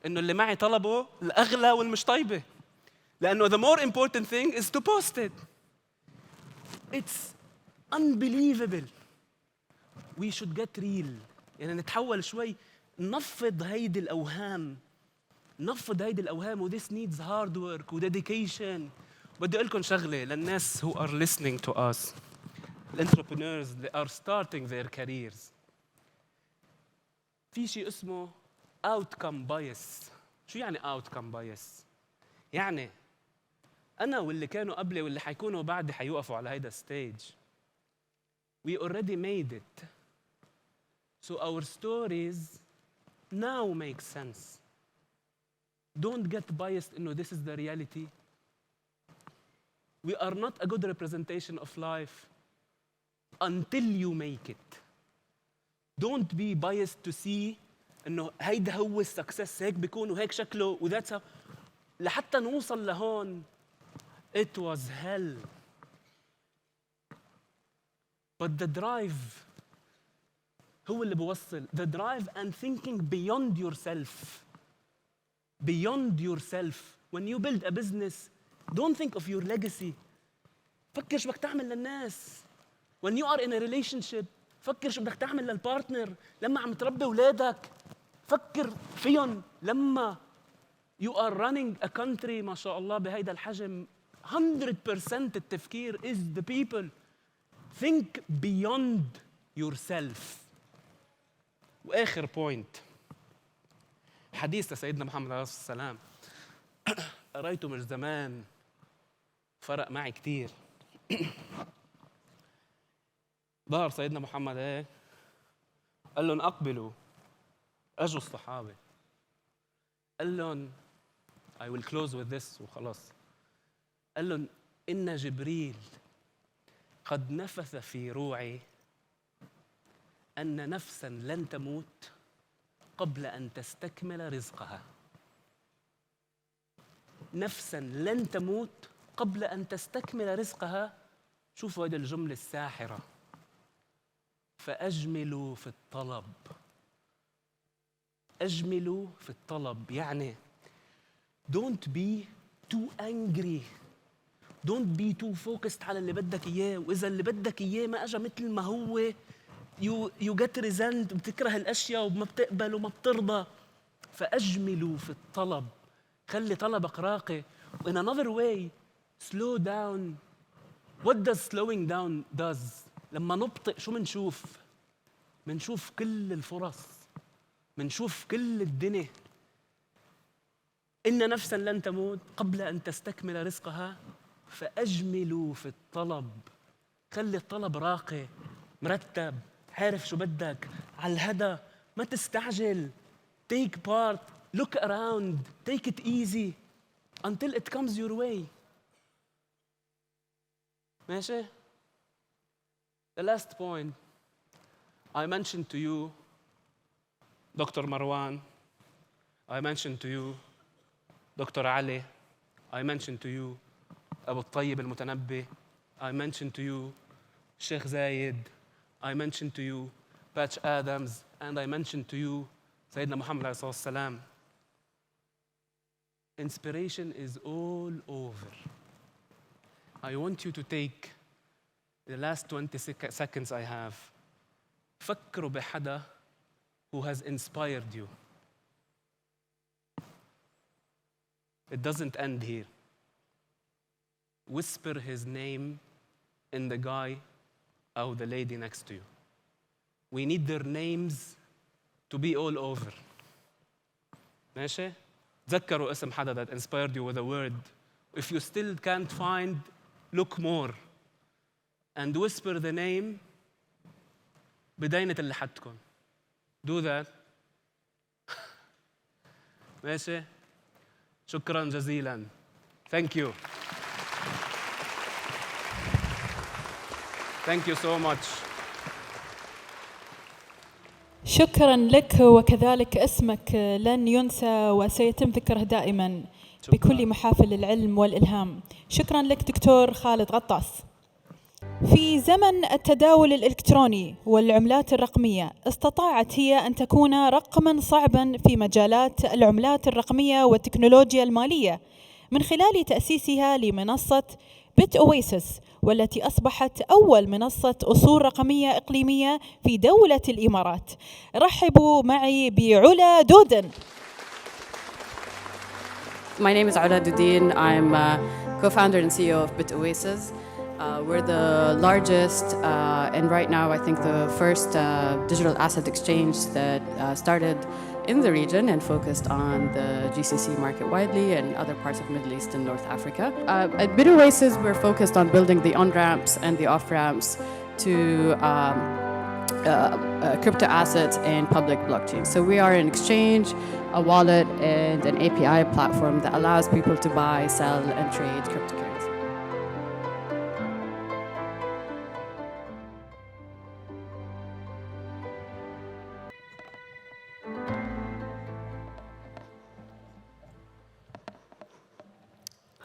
S14: إنه اللي معي طلبه الأغلى والمش طيبة. لأنه the more important thing is to post it. It's unbelievable. We should get real. يعني نتحول شوي نفض هيدي الأوهام. و this needs hard work و dedication. بدي أقول لكم شغلة للناس who are listening to us. entrepreneurs they are starting their careers. في شيء اسمه outcome bias. شو يعني outcome bias؟ يعني أنا واللي كانوا قبلي واللي حيكونوا بعدي حيوقفوا على هيدا الستيج. We already made it. So our stories now make sense. Don't get biased إنه this is the reality. We are not a good representation of life until you make it. Don't be biased to see إنه هيدا هو السكسس هيك بيكون وهيك شكله وذاتس لحتى نوصل لهون. It was hell. But the drive هو اللي بوصل. The drive and thinking beyond yourself. Beyond yourself. When you build a business, don't think of your legacy. فكر شو بدك تعمل للناس. When you are in a relationship, فكر شو بدك تعمل للبارتنر لما عم تربي أولادك. فكر فيهم لما you are running a country ما شاء الله بهيدا الحجم. 100% التفكير is the people. Think beyond yourself. وآخر بوينت، حديث سيدنا محمد عليه الصلاة والسلام قريته من زمان، فرق معي كتير. ظهر سيدنا محمد هيك قال لهم أقبلوا. أجوا الصحابة قال لهم I will close with this وخلاص. قال لهم إن جبريل قد نفث في روعي أن نفساً لن تموت قبل أن تستكمل رزقها. نفساً لن تموت قبل أن تستكمل رزقها. شوفوا هذه الجملة الساحرة، فأجملوا في الطلب. أجملوا في الطلب يعني don't be too angry, don't be too focused على اللي بدك إياه. وإذا اللي بدك إياه ما أجا مثل ما هو you get resent، بتكره الأشياء وما بتقبل وما بترضى. فأجملوا في الطلب، خلي طلبك راقي. In another way, slow down. What does slowing down does؟ لما نبطئ شو منشوف؟ منشوف كل الفرص، منشوف كل الدنيا. إن نفساً لن تموت قبل أن تستكمل رزقها فأجملوا في الطلب. خلي الطلب راقي مرتب، عارف شو بدك، على الهدى، ما تستعجل. Take part, look around, take it easy until it comes your way. ماشي؟ The last point I mentioned to you Dr. Marwan, I mentioned to you Dr. Ali, I mentioned to you أبو الطيب المتنبي, I mentioned to you Sheikh Zayed, I mentioned to you Patch Adams, and I mentioned to you Sayyidina Muhammad عليه الصلاة والسلام. Inspiration is all over. I want you to take the last 20 seconds I have. فكروا بحدا who has inspired you. It doesn't end here. Whisper his name in the guy or the lady next to you. We need their names to be all over. ماشي؟ تذكروا اسم حدا that inspired you with a word. If you still can't find, look more. And whisper the name بداينة اللي حدكم. Do that. ماشي؟ شكراً جزيلاً. Thank you. Thank you so much.
S5: شكراً لك، وكذلك اسمك لن ينسى وسيتم ذكره دائماً بكل محافل العلم والإلهام. شكراً لك دكتور خالد غطاس. في زمن التداول الإلكتروني والعملات الرقمية، استطاعت هي أن تكون رقماً صعباً في مجالات العملات الرقمية والتكنولوجيا المالية من خلال تأسيسها لمنصة بيت أويسس، والتي أصبحت أول منصة أصول رقمية إقليمية في دولة الإمارات. رحبوا معي بعلا دودن.
S15: My name is Ala Dudin. I'm co-founder and CEO of Bit Oasis. We're the largest and right now I think the first digital asset exchange that started in the region and focused on the GCC market widely and other parts of Middle East and North Africa. At Bit Oasis, we're focused on building the on-ramps and the off-ramps to crypto assets and public blockchains. So we are an exchange, a wallet, and an API platform that allows people to buy, sell, and trade cryptocurrency.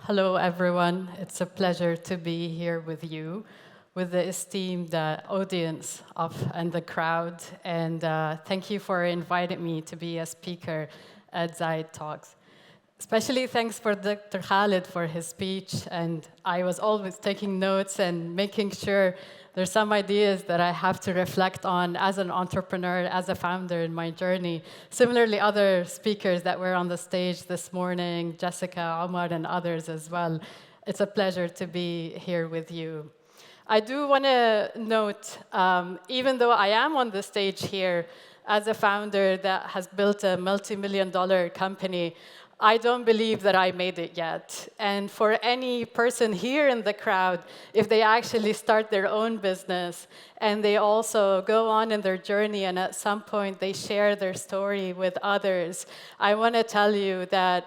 S15: Hello, everyone. It's a pleasure to be here with you, with the esteemed audience and the crowd. And thank you for inviting me to be a speaker at Zayed Talks. Especially thanks for Dr. Khaled for his speech, and I was always taking notes and making sure there's some ideas that I have to reflect on as an entrepreneur, as a founder in my journey. Similarly, other speakers that were on the stage this morning, Jessica, Omar, and others as well. It's a pleasure to be here with you. I do want to note, even though I am on the stage here as a founder that has built a multi-million-dollar company, I don't believe that I made it yet. And for any person here in the crowd, if they actually start their own business and they also go on in their journey and at some point they share their story with others, I want to tell you that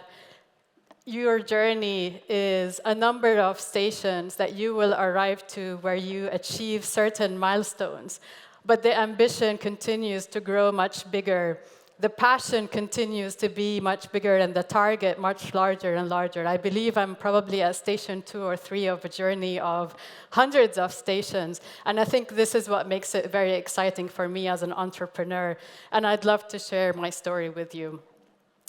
S15: your journey is a number of stations that you will arrive to where you achieve certain milestones. But the ambition continues to grow much bigger. The passion continues to be much bigger and the target much larger and larger. I believe I'm probably at station 2 or 3 of a journey of hundreds of stations. And I think this is what makes it very exciting for me as an entrepreneur. And I'd love to share my story with you.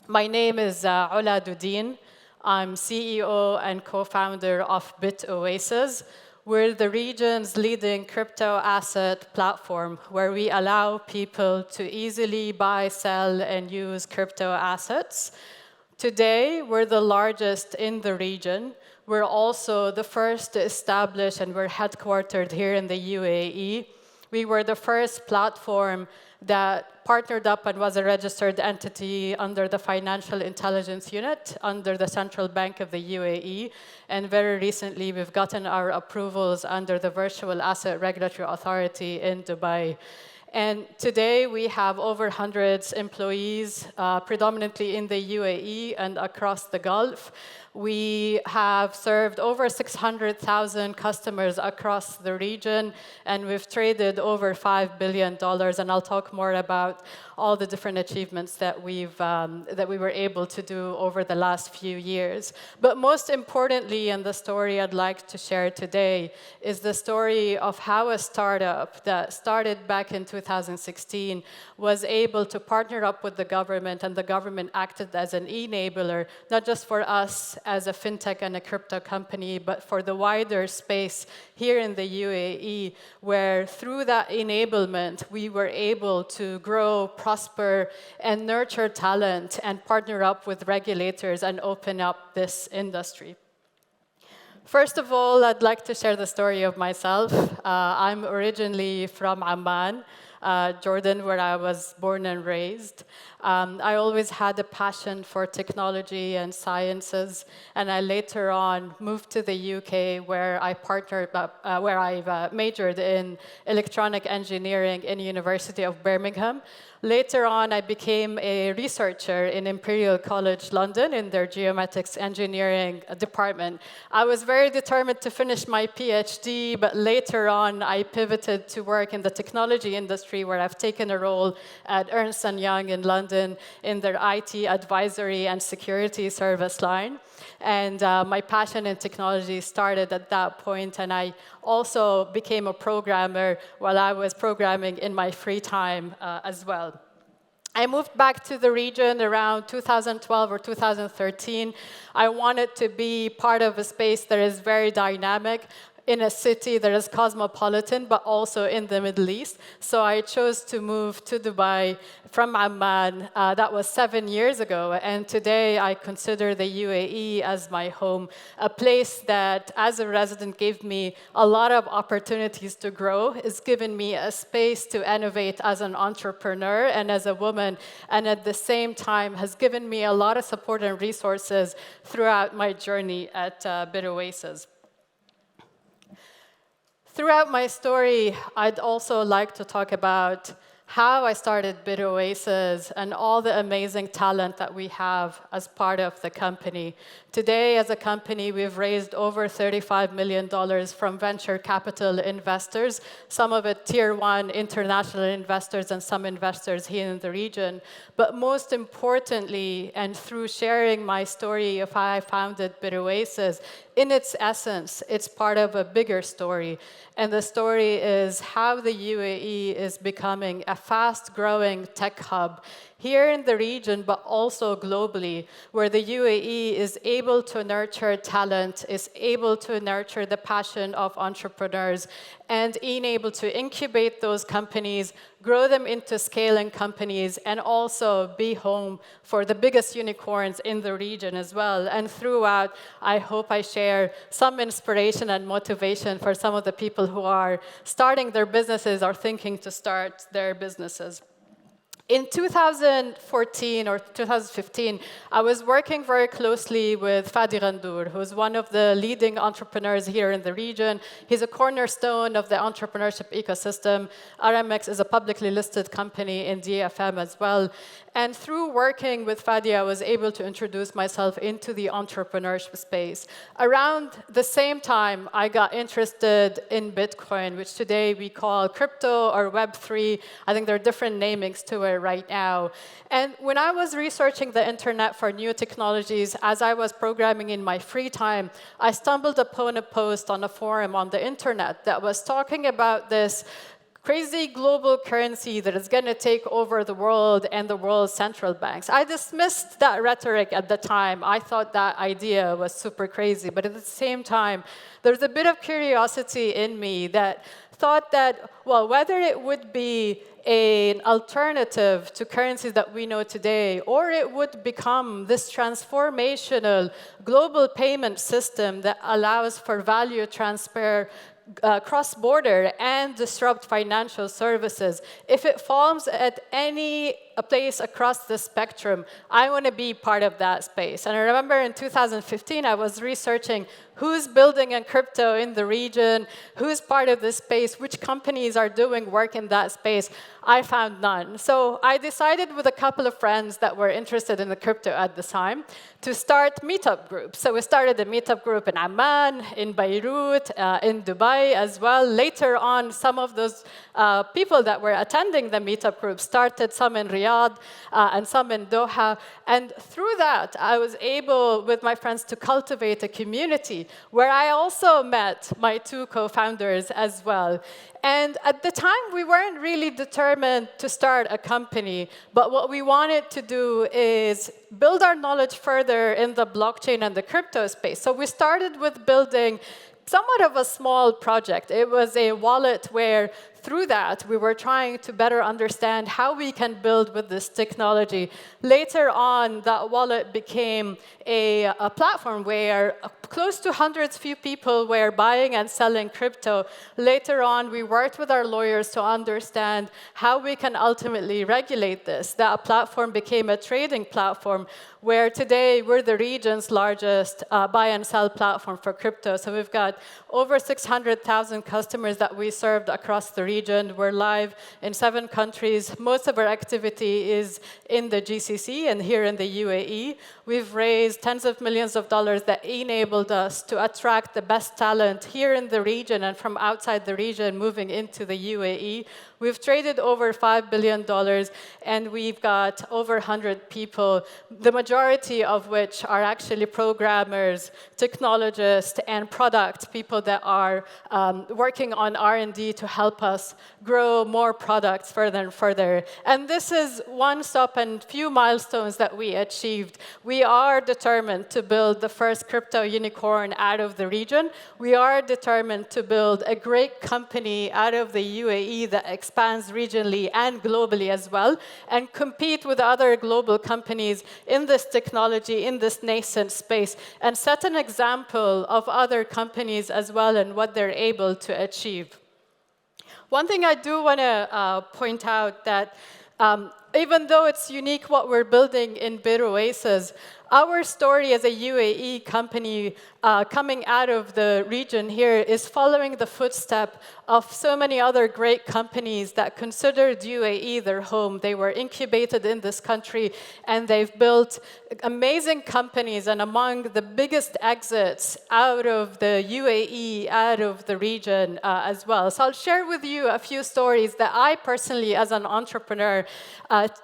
S15: My name is Ola Dudin. I'm CEO and co-founder of BitOasis. We're the region's leading crypto asset platform where we allow people to easily buy, sell, and use crypto assets. Today, we're the largest in the region. We're also the first to establish, and we're headquartered here in the UAE. We were the first platform that partnered up and was a registered entity under the Financial Intelligence Unit, under the Central Bank of the UAE. And very recently, we've gotten our approvals under the Virtual Asset Regulatory Authority in Dubai. And today, we have over hundreds employees, predominantly in the UAE and across the Gulf. We have served over 600,000 customers across the region, and we've traded over $5 billion. And I'll talk more about all the different achievements that we were able to do over the last few years. But most importantly, and the story I'd like to share today, is the story of how a startup that started back in 2016 was able to partner up with the government, and the government acted as an enabler, not just for us as a fintech and a crypto company, but for the wider space here in the UAE, where through that enablement, we were able to grow, prosper, and nurture talent and partner up with regulators and open up this industry. First of all, I'd like to share the story of myself. I'm originally from Amman, Jordan, where I was born and raised. I always had a passion for technology and sciences, and I later on moved to the UK, where I majored in electronic engineering in University of Birmingham. Later on, I became a researcher in Imperial College London in their geomatics engineering department. I was very determined to finish my PhD, but later on, I pivoted to work in the technology industry, where I've taken a role at Ernst & Young in London in their IT advisory and security service line. And my passion in technology started at that point, and I also became a programmer while I was programming in my free time as well. I moved back to the region around 2012 or 2013. I wanted to be part of a space that is very dynamic, in a city that is cosmopolitan, but also in the Middle East. So I chose to move to Dubai from Amman. That was 7 years ago. And today I consider the UAE as my home, a place that, as a resident, gave me a lot of opportunities to grow. It's given me a space to innovate as an entrepreneur and as a woman, and at the same time has given me a lot of support and resources throughout my journey at BitOasis. Throughout my story, I'd also like to talk about how I started BitOasis and all the amazing talent that we have as part of the company. Today, as a company, we've raised over $35 million from venture capital investors, some of it tier 1 international investors and some investors here in the region. But most importantly, and through sharing my story of how I founded BitOasis, in its essence, it's part of a bigger story. And the story is how the UAE is becoming a fast-growing tech hub here in the region, but also globally, where the UAE is able to nurture talent, is able to nurture the passion of entrepreneurs, and being able to incubate those companies, grow them into scaling companies, and also be home for the biggest unicorns in the region as well. And throughout, I hope I share some inspiration and motivation for some of the people who are starting their businesses or thinking to start their businesses. In 2014 or 2015, I was working very closely with Fadi Ghandour, who's one of the leading entrepreneurs here in the region. He's a cornerstone of the entrepreneurship ecosystem. RMX is a publicly listed company in DFM as well. And through working with Fadi, I was able to introduce myself into the entrepreneurship space. Around the same time, I got interested in Bitcoin, which today we call crypto or Web3. I think there are different namings to it right now. And when I was researching the internet for new technologies, as I was programming in my free time, I stumbled upon a post on a forum on the internet that was talking about this crazy global currency that is going to take over the world and the world's central banks. I dismissed that rhetoric at the time. I thought that idea was super crazy. But at the same time, there's a bit of curiosity in me that thought that, well, whether it would be an alternative to currencies that we know today, or it would become this transformational global payment system that allows for value transfer cross-border and disrupt financial services. If it falls at any place across the spectrum, I want to be part of that space. And I remember in 2015, I was researching who's building in crypto in the region, who's part of this space, which companies are doing work in that space. I found none. So I decided with a couple of friends that were interested in the crypto at the time to start meetup groups. So we started a meetup group in Amman, in Beirut, in Dubai as well. Later on, some of those people that were attending the meetup group started some in Riyadh and some in Doha. And through that, I was able, with my friends, to cultivate a community where I also met my two co-founders as well. And at the time, we weren't really determined to start a company, but what we wanted to do is build our knowledge further in the blockchain and the crypto space. So we started with building somewhat of a small project. It was a wallet where through that, we were trying to better understand how we can build with this technology. Later on, that wallet became a platform where close to hundreds few people were buying and selling crypto. Later on, we worked with our lawyers to understand how we can ultimately regulate this. That platform became a trading platform where today we're the region's largest buy and sell platform for crypto. So we've got over 600,000 customers that we served across the region. We're live in 7 countries. Most of our activity is in the GCC and here in the UAE. We've raised tens of millions of dollars that enabled us to attract the best talent here in the region and from outside the region moving into the UAE. We've traded over $5 billion, and we've got over 100 people, the majority of which are actually programmers, technologists, and product people that are working on R&D to help us grow more products further and further. And this is one stop and few milestones that we achieved. We are determined to build the first crypto unicorn out of the region. We are determined to build a great company out of the UAE that expands regionally and globally as well, and compete with other global companies in this technology, in this nascent space, and set an example of other companies as well and what they're able to achieve. One thing I do want to point out that even though it's unique what we're building in Bir Oasis, our story as a UAE company coming out of the region here is following the footstep of so many other great companies that considered UAE their home. They were incubated in this country, and they've built amazing companies, and among the biggest exits out of the UAE, out of the region as well. So I'll share with you a few stories that I personally, as an entrepreneur,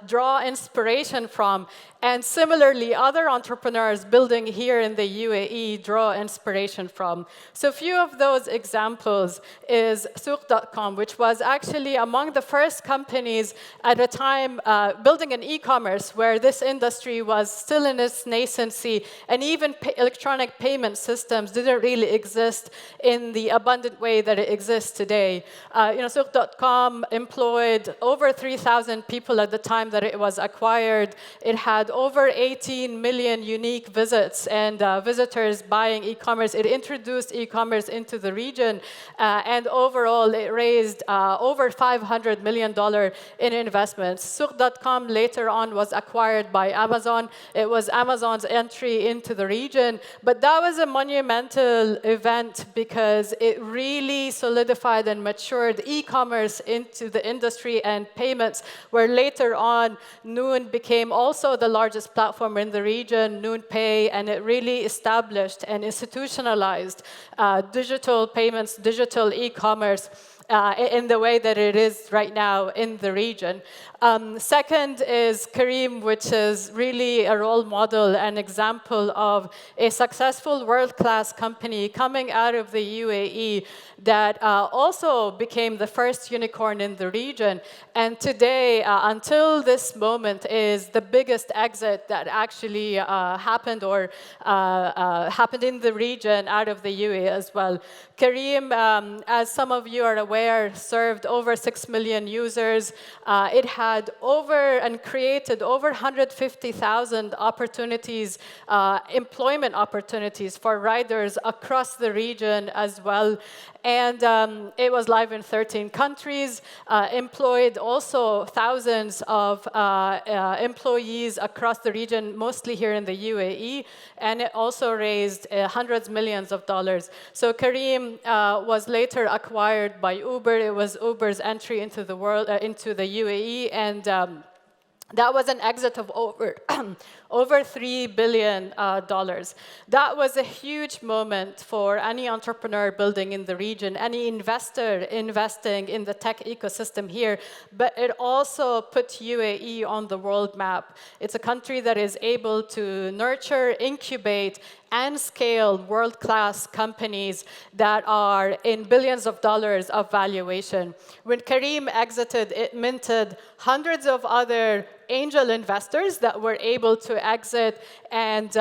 S15: draw inspiration from. And similarly, other entrepreneurs building here in the UAE draw inspiration from. So a few of those examples is Souq.com, which was actually among the first companies at a time building an e-commerce where this industry was still in its nascency, and even electronic payment systems didn't really exist in the abundant way that it exists today. Souq.com employed over 3,000 people at the time that it was acquired. It had over 18 million unique visits and visitors buying e-commerce. It introduced e-commerce into the region, and overall it raised over $500 million in investments. Souq.com later on was acquired by Amazon. It was Amazon's entry into the region, but that was a monumental event because it really solidified and matured e-commerce into the industry and payments, where later on Noon became also the largest platform in the region, Noon Pay, and it really established and institutionalized digital payments, digital e-commerce in the way that it is right now in the region. Second is Careem, which is really a role model and example of a successful world-class company coming out of the UAE that also became the first unicorn in the region. And today, until this moment, is the biggest exit that actually happened or happened in the region out of the UAE as well. Careem, as some of you are aware, served over 6 million users. It had created over 150,000 opportunities, employment opportunities for riders across the region as well. And it was live in 13 countries, employed also thousands of employees across the region, mostly here in the UAE, and it also raised hundreds of millions of dollars. So Careem was later acquired by Uber. It was Uber's entry into the world, into the UAE, and that was an exit of over $3 billion. That was a huge moment for any entrepreneur building in the region, any investor investing in the tech ecosystem here, but it also put UAE on the world map. It's a country that is able to nurture, incubate, and scale world-class companies that are in billions of dollars of valuation. When Careem exited, it minted hundreds of other angel investors that were able to exit and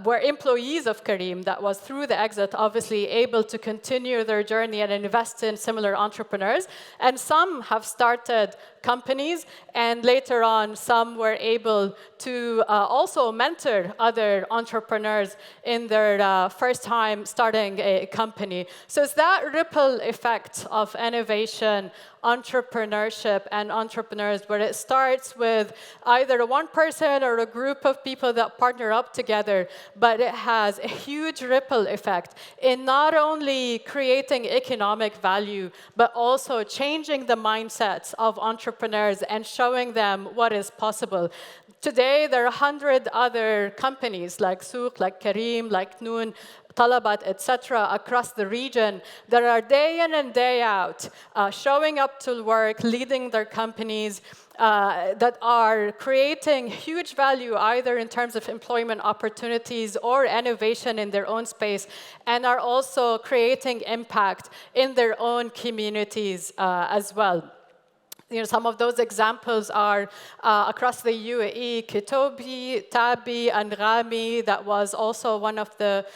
S15: were employees of Careem that was through the exit obviously able to continue their journey and invest in similar entrepreneurs. And some have started companies, and later on some were able to also mentor other entrepreneurs in their first time starting a company. So it's that ripple effect of innovation, entrepreneurship, and entrepreneurs, where it starts with either one person or a group of people that partner up together, but it has a huge ripple effect in not only creating economic value, but also changing the mindsets of entrepreneurs and showing them what is possible. Today, there are 100 other companies like Souq, like Careem, like Noon, Talabat, etc., across the region that are day in and day out showing up to work, leading their companies, that are creating huge value either in terms of employment opportunities or innovation in their own space, and are also creating impact in their own communities as well. Some of those examples are across the UAE, Kitobi, Tabi, and Rami, that was also one of the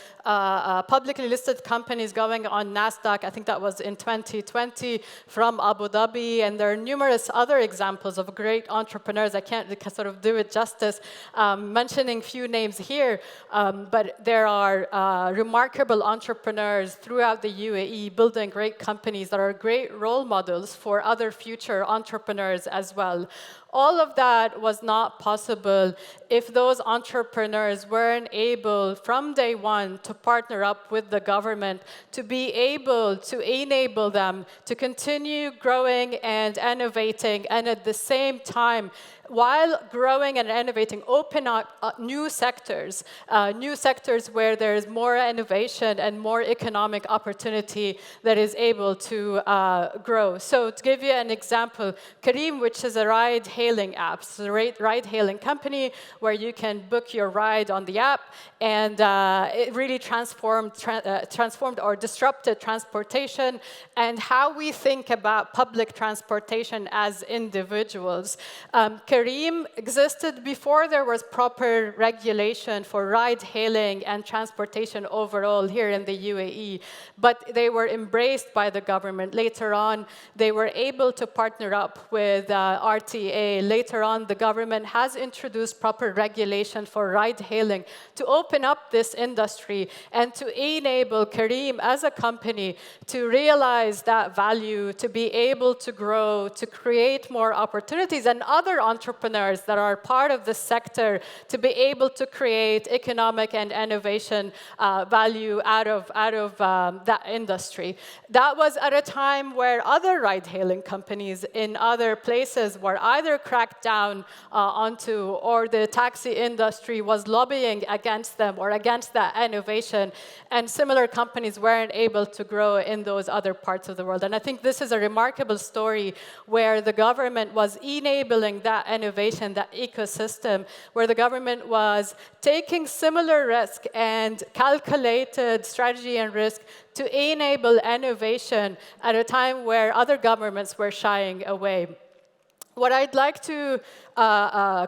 S15: publicly listed companies going on NASDAQ. I think that was in 2020 from Abu Dhabi. And there are numerous other examples of great entrepreneurs. I can't sort of do it justice mentioning few names here, but there are remarkable entrepreneurs throughout the UAE building great companies that are great role models for other future entrepreneurs as well. All of that was not possible if those entrepreneurs weren't able from day one to partner up with the government to be able to enable them to continue growing and innovating, and at the same time, while growing and innovating, open up new sectors where there's more innovation and more economic opportunity that is able to grow. So to give you an example, Careem, which is a ride-hailing ride-hailing apps. The ride-hailing company where you can book your ride on the app, and it really transformed or disrupted transportation and how we think about public transportation as individuals. Careem existed before there was proper regulation for ride-hailing and transportation overall here in the UAE, but they were embraced by the government. Later on, they were able to partner up with RTA. Later on, the government has introduced proper regulation for ride-hailing to open up this industry and to enable Careem as a company to realize that value, to be able to grow, to create more opportunities, and other entrepreneurs that are part of the sector to be able to create economic and innovation value out of that industry. That was at a time where other ride-hailing companies in other places were either cracked down onto, or the taxi industry was lobbying against them or against that innovation, and similar companies weren't able to grow in those other parts of the world. And I think this is a remarkable story where the government was enabling that innovation, that ecosystem, where the government was taking similar risk and calculated strategy and risk to enable innovation at a time where other governments were shying away. What I'd like to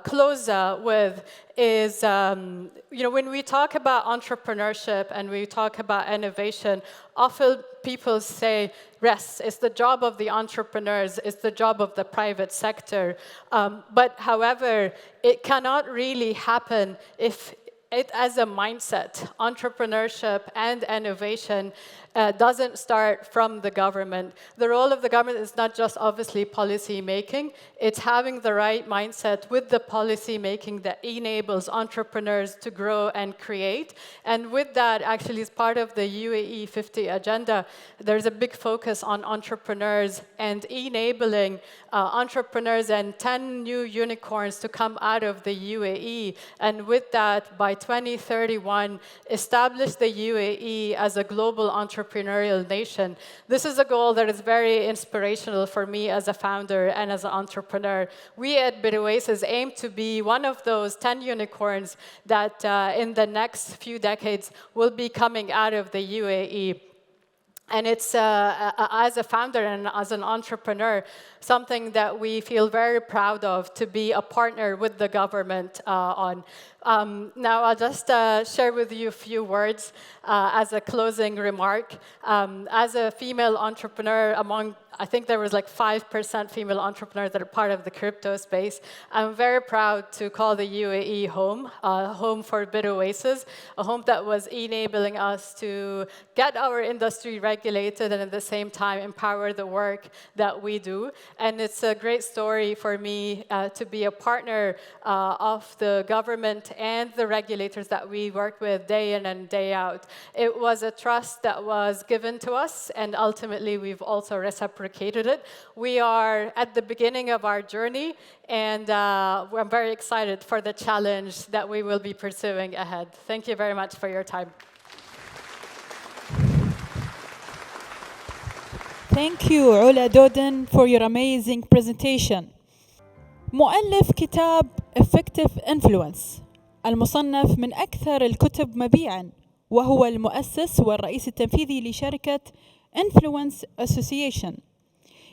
S15: close with is, when we talk about entrepreneurship and we talk about innovation, often people say, yes, it's the job of the entrepreneurs, it's the job of the private sector. But however, it cannot really happen if it, as a mindset, entrepreneurship and innovation doesn't start from the government. The role of the government is not just obviously policy making, it's having the right mindset with the policy making that enables entrepreneurs to grow and create. And with that, actually, as part of the UAE 50 agenda, there's a big focus on entrepreneurs and enabling entrepreneurs and 10 new unicorns to come out of the UAE. And with that, by 2031, establish the UAE as a global entrepreneurial nation. This is a goal that is very inspirational for me as a founder and as an entrepreneur. We at Bitoasis aim to be one of those 10 unicorns that in the next few decades will be coming out of the UAE. And it's, as a founder and as an entrepreneur, something that we feel very proud of to be a partner with the government on. Now, I'll just share with you a few words as a closing remark. As a female entrepreneur among, I think there was like 5% female entrepreneurs that are part of the crypto space. I'm very proud to call the UAE home, home for Bitoasis, a home that was enabling us to get our industry regulated and at the same time empower the work that we do. And it's a great story for me to be a partner of the government and the regulators that we work with day in and day out. It was a trust that was given to us, and ultimately we've also reciprocated it. We are at the beginning of our journey, and I'm very excited for the challenge that we will be pursuing ahead. Thank you very much for your time.
S5: Thank you, Ula Doden, for your amazing presentation. مؤلف كتاب Effective Influence، المصنف من أكثر الكتب مبيعاً، وهو المؤسس والرئيس التنفيذي لشركة Influence Association.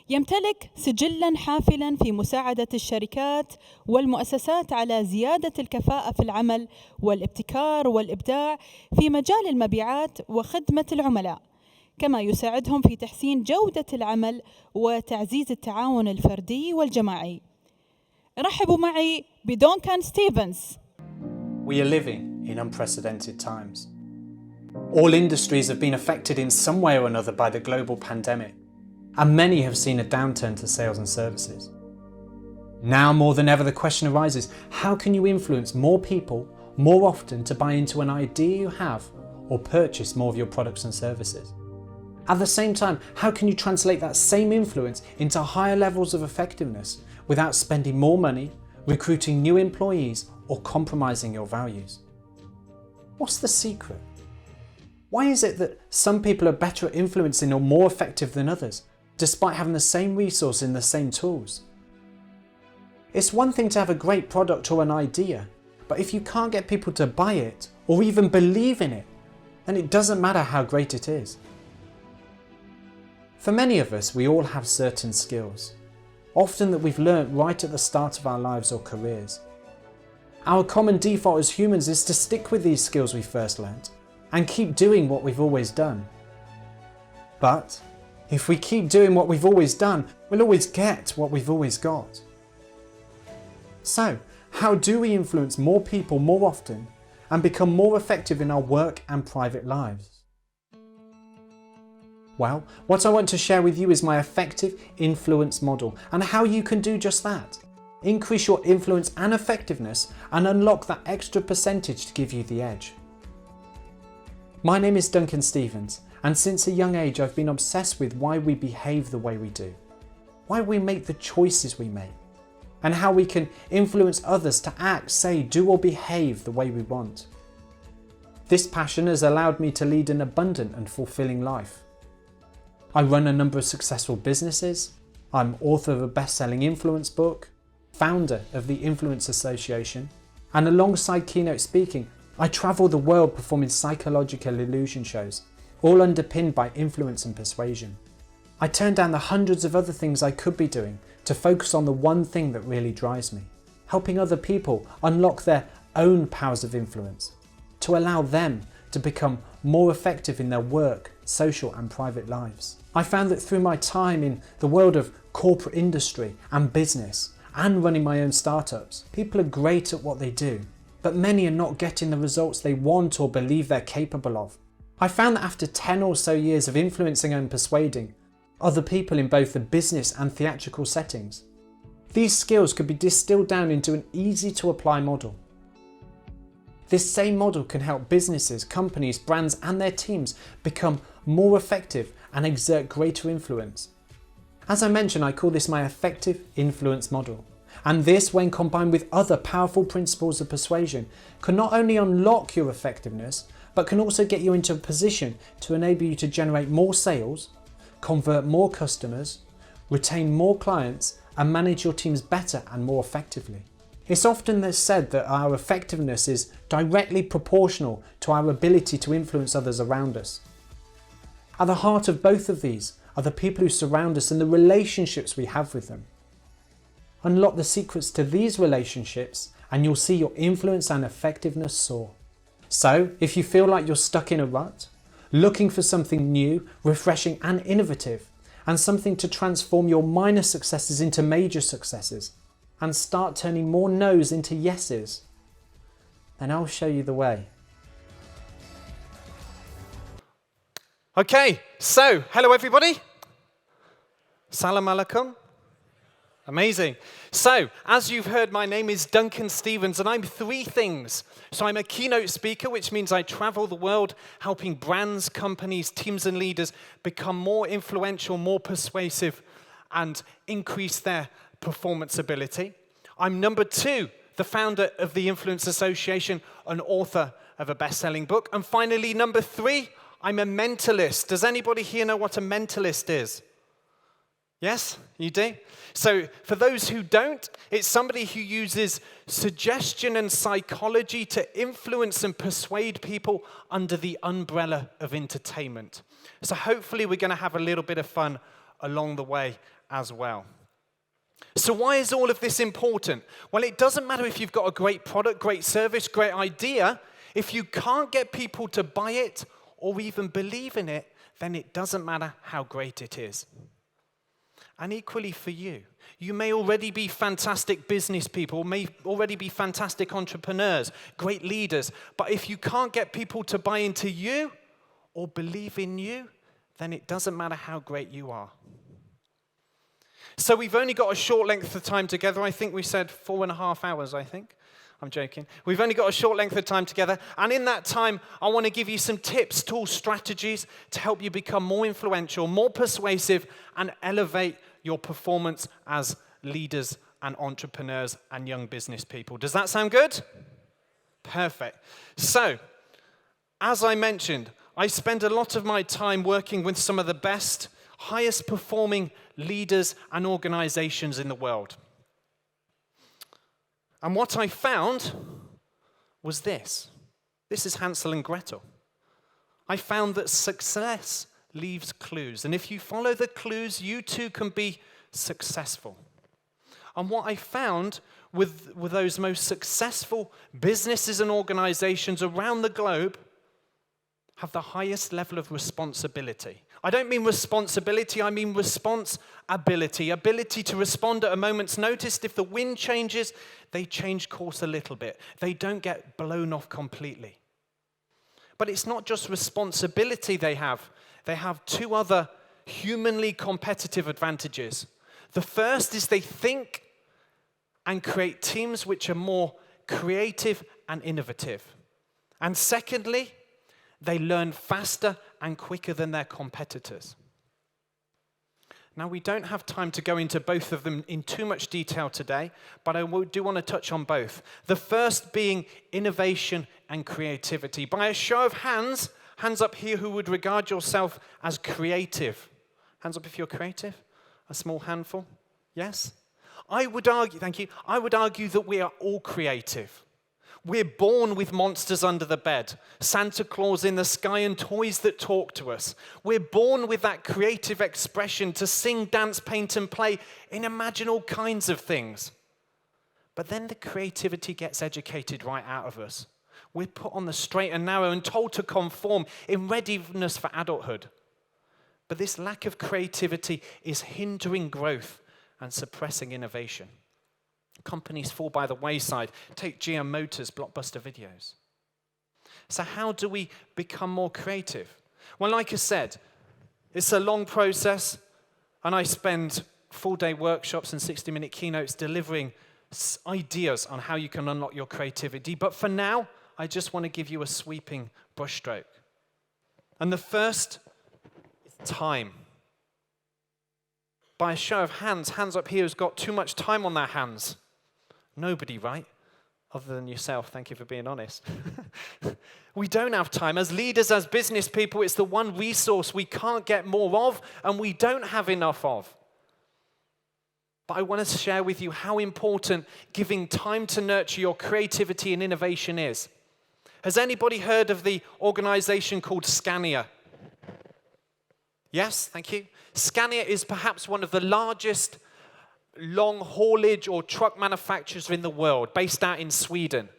S5: يمتلك سجلاً حافلاً في مساعدة الشركات والمؤسسات على زيادة الكفاءة في العمل والابتكار والإبداع في مجال المبيعات وخدمة العملاء، كما يساعدهم في تحسين جودة العمل وتعزيز التعاون الفردي والجماعي. رحبوا معي بدونكان ستيفنز.
S16: We are living in unprecedented times. All industries have been affected in some way or another by the global pandemic, and many have seen a downturn to sales and services. Now more than ever, the question arises, how can you influence more people more often to buy into an idea you have or purchase more of your products and services? At the same time, how can you translate that same influence into higher levels of effectiveness without spending more money, recruiting new employees, or compromising your values? What's the secret? Why is it that some people are better at influencing or more effective than others, despite having the same resource and the same tools? It's one thing to have a great product or an idea, but if you can't get people to buy it or even believe in it, then it doesn't matter how great it is. For many of us, we all have certain skills, often that we've learnt right at the start of our lives or careers. Our common default as humans is to stick with these skills we first learnt and keep doing what we've always done. But if we keep doing what we've always done, we'll always get what we've always got. So, how do we influence more people more often and become more effective in our work and private lives? Well, what I want to share with you is my effective influence model and how you can do just that. Increase your influence and effectiveness and unlock that extra percentage to give you the edge. My name is Duncan Stevens, and since a young age I've been obsessed with why we behave the way we do, why we make the choices we make, and how we can influence others to act, say, do or behave the way we want. This passion has allowed me to lead an abundant and fulfilling life. I run a number of successful businesses, I'm author of a best-selling influence book, founder of the Influence Association, and alongside keynote speaking, I travel the world performing psychological illusion shows, all underpinned by influence and persuasion. I turn down the hundreds of other things I could be doing to focus on the one thing that really drives me, helping other people unlock their own powers of influence, to allow them to become more effective in their work, social and private lives. I found that through my time in the world of corporate industry and business and running my own startups, people are great at what they do, but many are not getting the results they want or believe they're capable of. I found that after 10 or so years of influencing and persuading other people in both the business and theatrical settings, these skills could be distilled down into an easy to apply model. This same model can help businesses, companies, brands and their teams become more effective and exert greater influence. As I mentioned, I call this my effective influence model. And this, when combined with other powerful principles of persuasion, can not only unlock your effectiveness, but can also get you into a position to enable you to generate more sales, convert more customers, retain more clients, and manage your teams better and more effectively. It's often said that our effectiveness is directly proportional to our ability to influence others around us. At the heart of both of these are the people who surround us and the relationships we have with them. Unlock the secrets to these relationships and you'll see your influence and effectiveness soar. So, if you feel like you're stuck in a rut, looking for something new, refreshing and innovative, and something to transform your minor successes into major successes, and start turning more no's into yeses, then I'll show you the way.
S17: Okay, so hello everybody. Salam alaikum. Amazing. So, as you've heard, my name is Duncan Stevens and I'm three things. So I'm a keynote speaker, which means I travel the world helping brands, companies, teams and leaders become more influential, more persuasive and increase their performance ability. I'm number two, the founder of the Influence Association, an author of a best-selling book. And finally, number three, I'm a mentalist. Does anybody here know what a mentalist is? Yes, you do? So for those who don't, it's somebody who uses suggestion and psychology to influence and persuade people under the umbrella of entertainment. So hopefully we're going to have a little bit of fun along the way as well. So why is all of this important? Well, it doesn't matter if you've got a great product, great service, great idea. If you can't get people to buy it or even believe in it, then it doesn't matter how great it is. And equally for you, you may already be fantastic business people, may already be fantastic entrepreneurs, great leaders, but if you can't get people to buy into you or believe in you, then it doesn't matter how great you are. So we've only got a short length of time together. I think we said 4.5 hours, I think. I'm joking. We've only got a short length of time together. And in that time, I want to give you some tips, tools, strategies to help you become more influential, more persuasive, and elevate your performance as leaders and entrepreneurs and young business people. Does that sound good? Perfect. So, as I mentioned, I spend a lot of my time working with some of the best, highest performing leaders and organizations in the world. And what I found was this. This is Hansel and Gretel. I found that success leaves clues. And if you follow the clues, you too can be successful. And what I found with those most successful businesses and organizations around the globe have the highest level of responsibility. I don't mean responsibility, I mean response-ability. Ability to respond at a moment's notice. If the wind changes, they change course a little bit. They don't get blown off completely. But it's not just responsibility they have. They have two other humanly competitive advantages. The first is they think and create teams which are more creative and innovative. And secondly, they learn faster and quicker than their competitors. Now, we don't have time to go into both of them in too much detail today, but I do want to touch on both. The first being innovation and creativity. By a show of hands up here who would regard yourself as creative. Hands up if you're creative. A small handful. Yes? I would argue, thank you, I would argue that we are all creative. We're born with monsters under the bed, Santa Claus in the sky, and toys that talk to us. We're born with that creative expression to sing, dance, paint, and play, and imagine all kinds of things. But then the creativity gets educated right out of us. We're put on the straight and narrow and told to conform in readiness for adulthood. But this lack of creativity is hindering growth and suppressing innovation. Companies fall by the wayside. Take GM Motors, Blockbuster Videos. So how do we become more creative? Well, like I said, it's a long process, and I spend full-day workshops and 60-minute keynotes delivering ideas on how you can unlock your creativity. But for now, I just want to give you a sweeping brushstroke. And the first is time. By a show of hands up here who's got too much time on their hands. Nobody, right? Other than yourself, thank you for being honest. We don't have time. As leaders, as business people, it's the one resource we can't get more of and we don't have enough of. But I want to share with you how important giving time to nurture your creativity and innovation is. Has anybody heard of the organization called Scania? Yes, thank you. Scania is perhaps one of the largest long haulage or truck manufacturers in the world, based out in Sweden.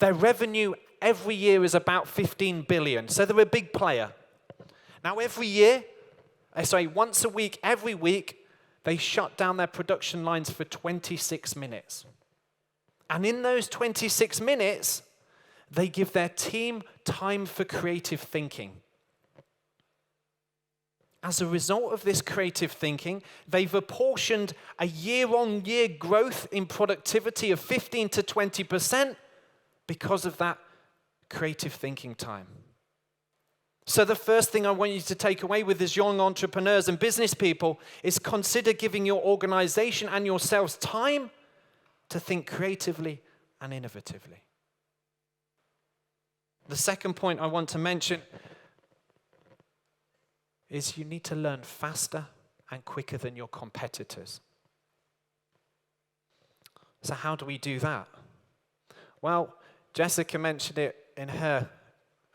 S17: Their revenue every year is about 15 billion, so they're a big player. Now once a week, every week, they shut down their production lines for 26 minutes. And in those 26 minutes, they give their team time for creative thinking. As a result of this creative thinking, they've apportioned a year-on-year growth in productivity of 15 to 20% because of that creative thinking time. So the first thing I want you to take away with as young entrepreneurs and business people is consider giving your organization and yourselves time to think creatively and innovatively. The second point I want to mention is you need to learn faster and quicker than your competitors. So how do we do that? Well, Jessica mentioned it in her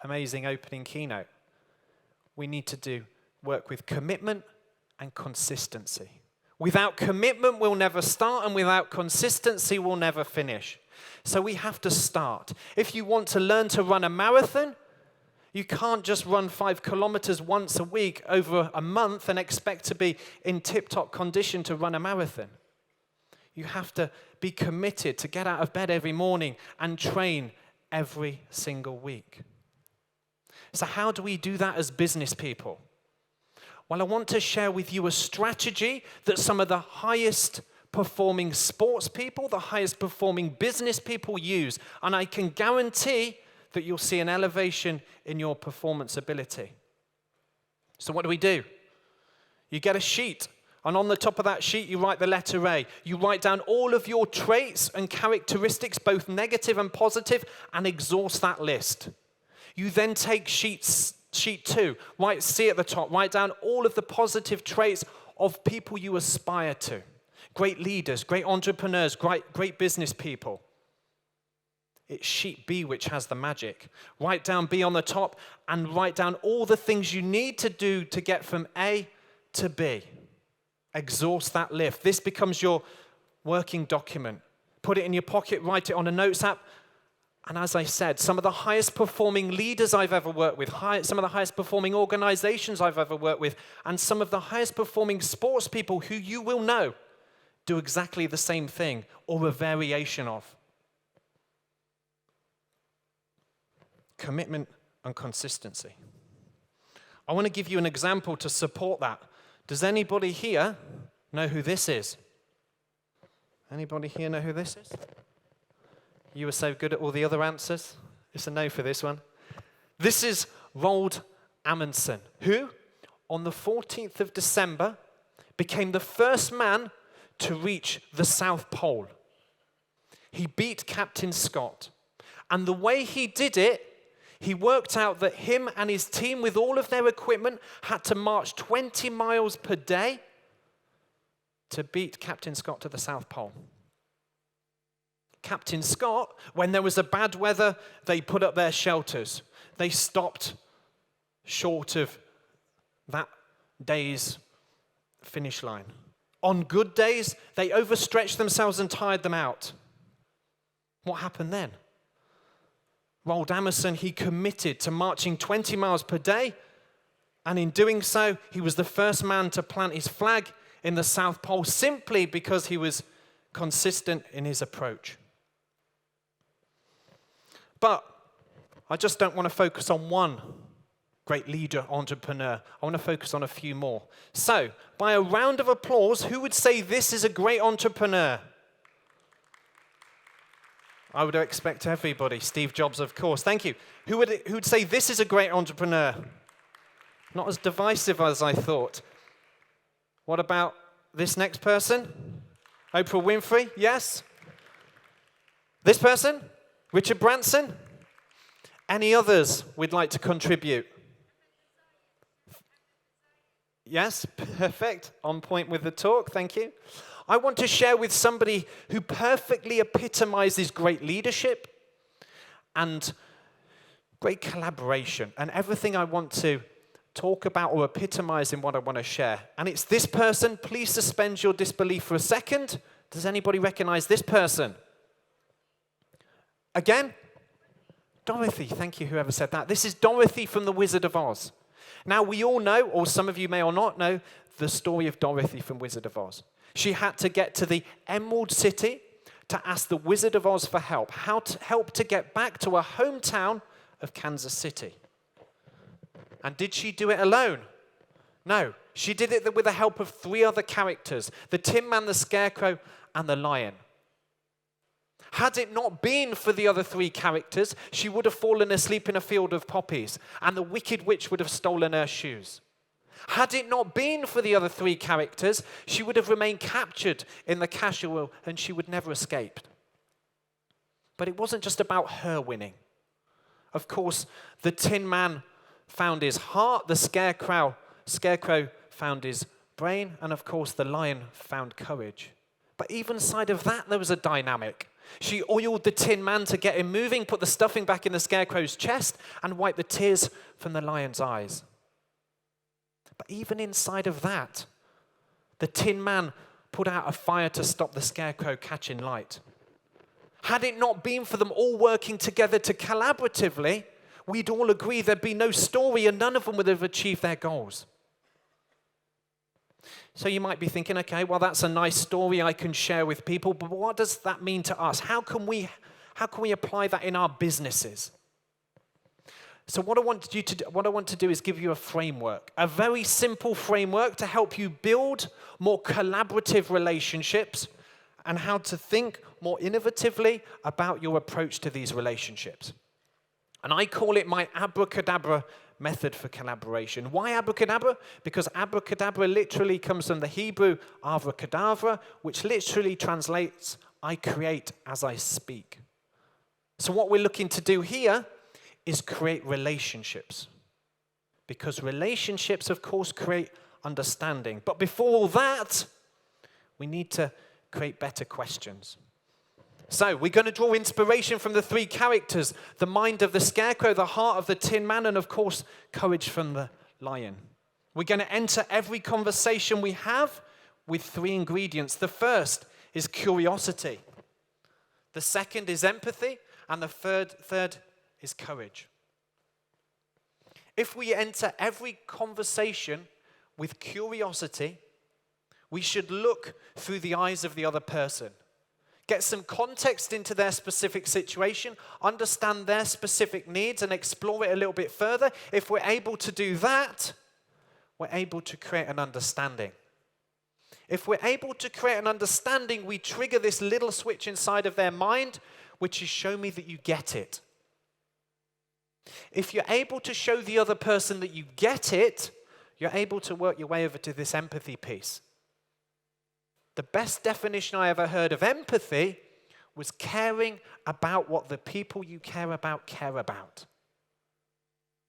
S17: amazing opening keynote. We need to work with commitment and consistency. Without commitment, we'll never start, and without consistency, we'll never finish. So we have to start. If you want to learn to run a marathon, you can't just run 5 kilometers once a week over a month and expect to be in tip-top condition to run a marathon. You have to be committed to get out of bed every morning and train every single week. So how do we do that as business people? Well, I want to share with you a strategy that some of the highest performing sports people, the highest performing business people use, and I can guarantee that you'll see an elevation in your performance ability. So what do? You get a sheet, and on the top of that sheet, you write the letter A. You write down all of your traits and characteristics, both negative and positive, and exhaust that list. You then take sheet 2, write C at the top, write down all of the positive traits of people you aspire to. great leaders, great entrepreneurs, great business people. It's sheet B which has the magic. Write down B on the top and write down all the things you need to do to get from A to B. Exhaust that list. This becomes your working document. Put it in your pocket, write it on a notes app. And as I said, some of the highest performing leaders I've ever worked with, some of the highest performing organizations I've ever worked with, and some of the highest performing sports people who you will know do exactly the same thing or a variation of. Commitment and consistency. I want to give you an example to support that. Does anybody here know who this is? Anybody here know who this is? You were so good at all the other answers. It's a no for this one. This is Roald Amundsen, who, on the 14th of December, became the first man to reach the South Pole. He beat Captain Scott. And the way he did it, he worked out that him and his team, with all of their equipment, had to march 20 miles per day to beat Captain Scott to the South Pole. Captain Scott, when there was a bad weather, they put up their shelters. They stopped short of that day's finish line. On good days, they overstretched themselves and tired them out. What happened then? Roald Amundsen, he committed to marching 20 miles per day, and in doing so, he was the first man to plant his flag in the South Pole simply because he was consistent in his approach. But I just don't want to focus on one great leader, entrepreneur. I want to focus on a few more. So, by a round of applause, who would say this is a great entrepreneur? I would expect everybody. Steve Jobs, of course. Thank you. Who would say this is a great entrepreneur? Not as divisive as I thought. What about this next person? Oprah Winfrey, yes? This person? Richard Branson? Any others we'd like to contribute? Yes, perfect. On point with the talk, thank you. I want to share with somebody who perfectly epitomizes great leadership and great collaboration and everything I want to talk about or epitomize in what I want to share. And it's this person. Please suspend your disbelief for a second. Does anybody recognize this person? Again? Dorothy. Thank you, whoever said that. This is Dorothy from The Wizard of Oz. Now, we all know, or some of you may or not know, the story of Dorothy from Wizard of Oz. She had to get to the Emerald City to ask the Wizard of Oz for help. How to help to get back to her hometown of Kansas City. And did she do it alone? No. She did it with the help of 3 other characters. The Tin Man, the Scarecrow, and the Lion. Had it not been for the other 3 characters, she would have fallen asleep in a field of poppies, and the Wicked Witch would have stolen her shoes. Had it not been for the other 3 characters, she would have remained captured in the castle and she would never escape. But it wasn't just about her winning. Of course, the Tin Man found his heart, the Scarecrow found his brain, and of course the Lion found courage. But even inside of that, there was a dynamic. She oiled the Tin Man to get him moving, put the stuffing back in the Scarecrow's chest, and wiped the tears from the Lion's eyes. But even inside of that, the Tin Man put out a fire to stop the Scarecrow catching light. Had it not been for them all working together to collaboratively, we'd all agree there'd be no story and none of them would have achieved their goals. So you might be thinking, okay, well, that's a nice story I can share with people, but what does that mean to us? How can we apply that in our businesses? So what I want to do is give you a framework, a very simple framework to help you build more collaborative relationships and how to think more innovatively about your approach to these relationships. And I call it my abracadabra method for collaboration. Why abracadabra? Because abracadabra literally comes from the Hebrew avracadabra, which literally translates, I create as I speak. So what we're looking to do here is create relationships. Because relationships, of course, create understanding. But before all that, we need to create better questions. So we're going to draw inspiration from the three characters: the mind of the scarecrow, the heart of the tin man, and of course, courage from the lion. We're going to enter every conversation we have with three ingredients. The first is curiosity. The second is empathy. And the third is courage. If we enter every conversation with curiosity, we should look through the eyes of the other person. Get some context into their specific situation, understand their specific needs, and explore it a little bit further. If we're able to do that, we're able to create an understanding. If we're able to create an understanding, we trigger this little switch inside of their mind, which is show me that you get it. If you're able to show the other person that you get it, you're able to work your way over to this empathy piece. The best definition I ever heard of empathy was caring about what the people you care about care about.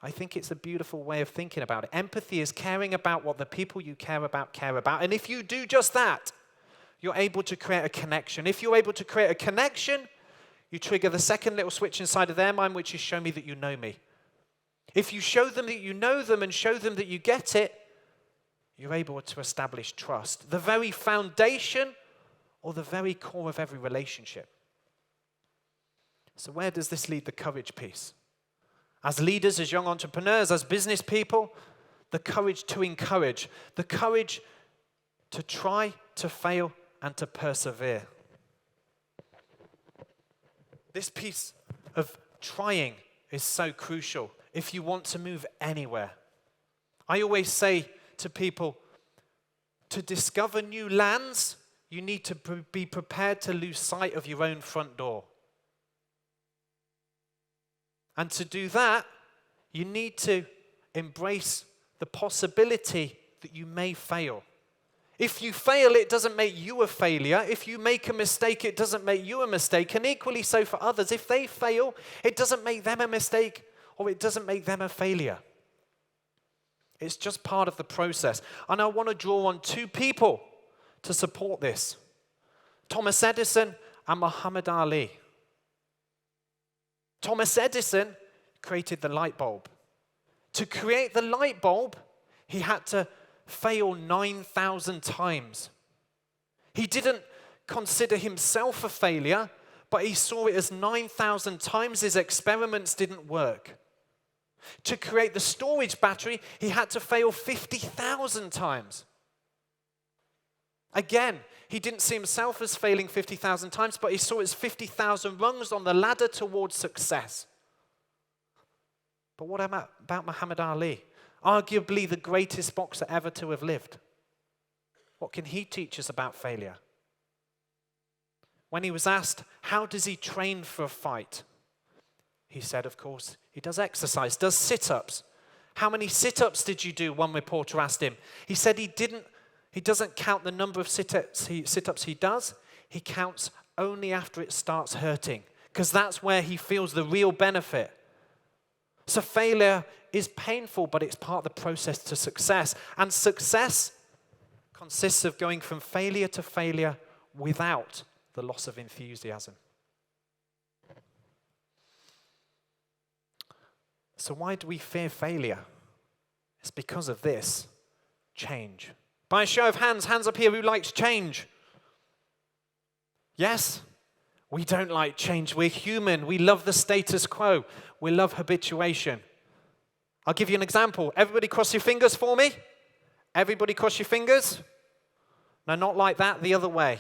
S17: I think it's a beautiful way of thinking about it. Empathy is caring about what the people you care about care about. And if you do just that, you're able to create a connection. If you're able to create a connection, you trigger the second little switch inside of their mind, which is show me that you know me. If you show them that you know them and show them that you get it, you're able to establish trust, the very foundation or the very core of every relationship. So where does this lead the courage piece? As leaders, as young entrepreneurs, as business people, the courage to encourage, the courage to try, to fail, and to persevere. This piece of trying is so crucial if you want to move anywhere. I always say to people, to discover new lands, you need to be prepared to lose sight of your own front door. And to do that, you need to embrace the possibility that you may fail. If you fail, it doesn't make you a failure. If you make a mistake, it doesn't make you a mistake. And equally so for others. If they fail, it doesn't make them a mistake or it doesn't make them a failure. It's just part of the process. And I want to draw on two people to support this: Thomas Edison and Muhammad Ali. Thomas Edison created the light bulb. To create the light bulb, he had to fail 9,000 times. He didn't consider himself a failure, but he saw it as 9,000 times his experiments didn't work. To create the storage battery, he had to fail 50,000 times. Again, he didn't see himself as failing 50,000 times, but he saw it as 50,000 rungs on the ladder towards success. But what about Muhammad Ali? Arguably the greatest boxer ever to have lived. What can he teach us about failure? When he was asked, how does he train for a fight? He said, of course, he does exercise, does sit-ups. How many sit-ups did you do? One reporter asked him. He said he doesn't count the number of sit-ups he does. He counts only after it starts hurting, because that's where he feels the real benefit. So failure is painful, but it's part of the process to success. And success consists of going from failure to failure without the loss of enthusiasm. So why do we fear failure? It's because of this: change. By a show of hands up here, who likes change? Yes? We don't like change. We're human. We love the status quo. We love habituation. I'll give you an example. Everybody cross your fingers for me. Everybody cross your fingers. No, not like that, the other way.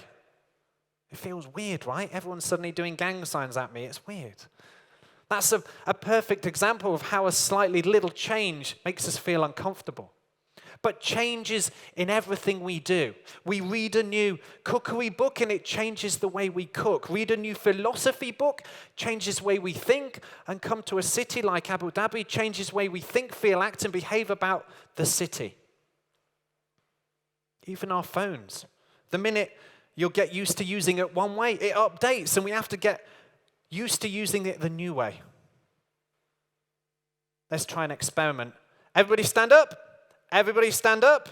S17: It feels weird, right? Everyone's suddenly doing gang signs at me. It's weird. That's a perfect example of how a slightly little change makes us feel uncomfortable. But change is in everything we do. We read a new cookery book and it changes the way we cook. Read a new philosophy book, changes the way we think. And come to a city like Abu Dhabi, changes the way we think, feel, act, and behave about the city. Even our phones. The minute you'll get used to using it one way, it updates, and we have to get used to using it the new way. Let's try an experiment. Everybody stand up. Everybody stand up.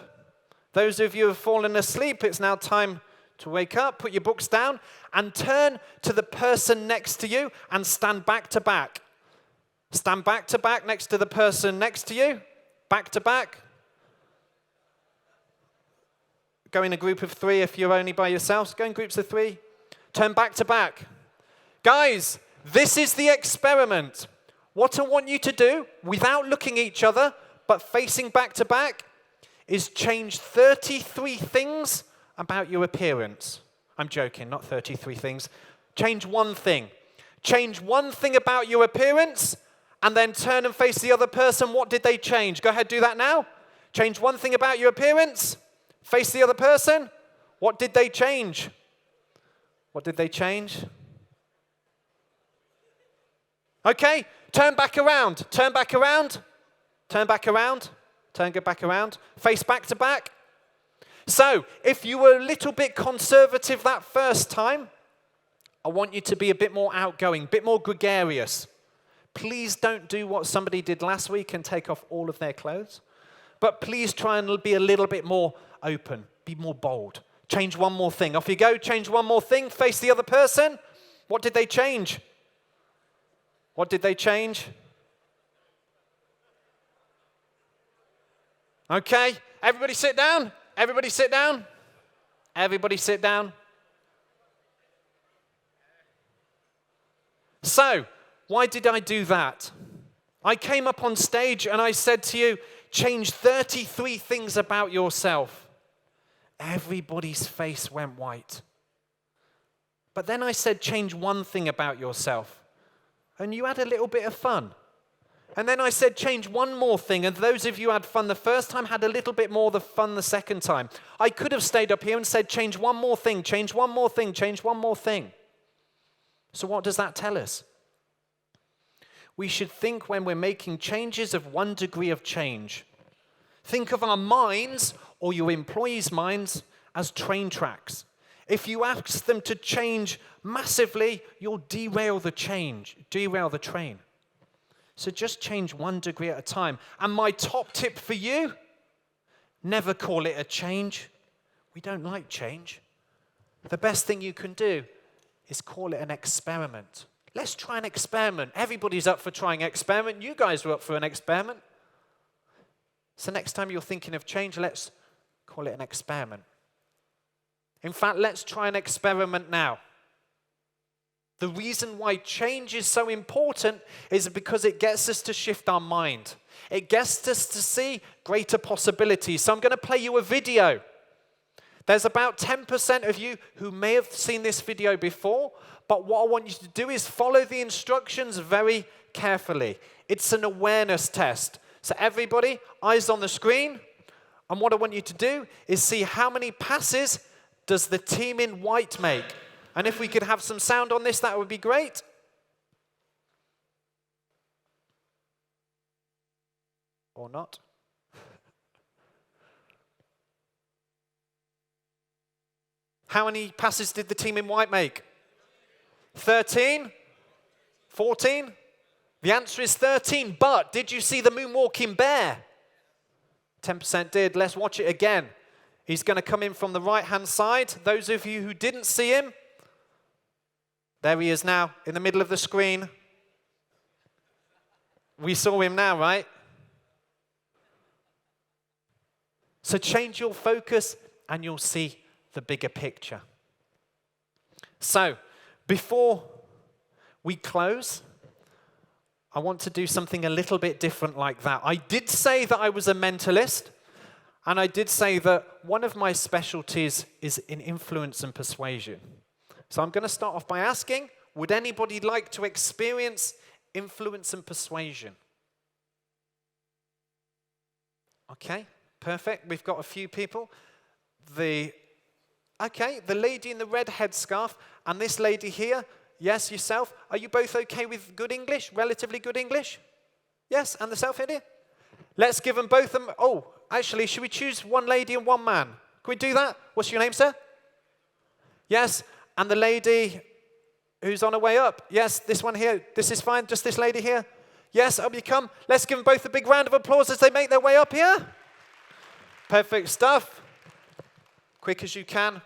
S17: Those of you who have fallen asleep, it's now time to wake up, put your books down, and turn to the person next to you and stand back to back. Stand back to back next to the person next to you, back to back. Go in a group of 3 if you're only by yourselves. Go in groups of 3. Turn back to back. Guys, this is the experiment. What I want you to do, without looking at each other, but facing back to back, is change 33 things about your appearance. I'm joking, not 33 things. Change one thing. Change one thing about your appearance, and then turn and face the other person. What did they change? Go ahead, do that now. Change one thing about your appearance. Face the other person. What did they change? What did they change? Okay, turn back around. Turn back around. Turn back around. Turn back around. Face back to back. So, if you were a little bit conservative that first time, I want you to be a bit more outgoing, a bit more gregarious. Please don't do what somebody did last week and take off all of their clothes. But please try and be a little bit more open, be more bold. Change one more thing. Off you go, change one more thing, face the other person. What did they change? What did they change? Okay, everybody sit down. Everybody sit down. Everybody sit down. So, why did I do that? I came up on stage and I said to you, change 33 things about yourself. Everybody's face went white. But then I said, change one thing about yourself. And you had a little bit of fun. And then I said, change one more thing. And those of you who had fun the first time had a little bit more of fun the second time. I could have stayed up here and said, change one more thing, change one more thing, change one more thing. So what does that tell us? We should think when we're making changes of 1 degree of change. Think of our minds or your employees' minds as train tracks. If you ask them to change massively, you'll derail the train. So just change 1 degree at a time. And my top tip for you, never call it a change. We don't like change. The best thing you can do is call it an experiment. Let's try an experiment. Everybody's up for trying an experiment. You guys were up for an experiment. So next time you're thinking of change, let's call it an experiment. In fact, let's try an experiment now. The reason why change is so important is because it gets us to shift our mind. It gets us to see greater possibilities. So I'm going to play you a video. There's about 10% of you who may have seen this video before, but what I want you to do is follow the instructions very carefully. It's an awareness test. So everybody, eyes on the screen. And what I want you to do is see how many passes does the team in white make. And if we could have some sound on this, that would be great. Or not. How many passes did the team in white make? 13? 14? The answer is 13, but did you see the moonwalking bear? 10% did. Let's watch it again. He's going to come in from the right-hand side. Those of you who didn't see him, there he is now, in the middle of the screen. We saw him now, right? So change your focus and you'll see the bigger picture. So, before we close, I want to do something a little bit different like that. I did say that I was a mentalist, and I did say that one of my specialties is in influence and persuasion. So I'm going to start off by asking, would anybody like to experience influence and persuasion? Okay, perfect. We've got a few people. The lady in the red headscarf and this lady here. Yes, yourself. Are you both okay with good English? Relatively good English? Yes, and the self here? Let's give them both them. Oh, actually, should we choose one lady and one man? Can we do that? What's your name, sir? Yes, and the lady who's on her way up. Yes, this one here. This is fine. Just this lady here. Yes, up you come. Let's give them both a big round of applause as they make their way up here. Perfect stuff. Quick as you can.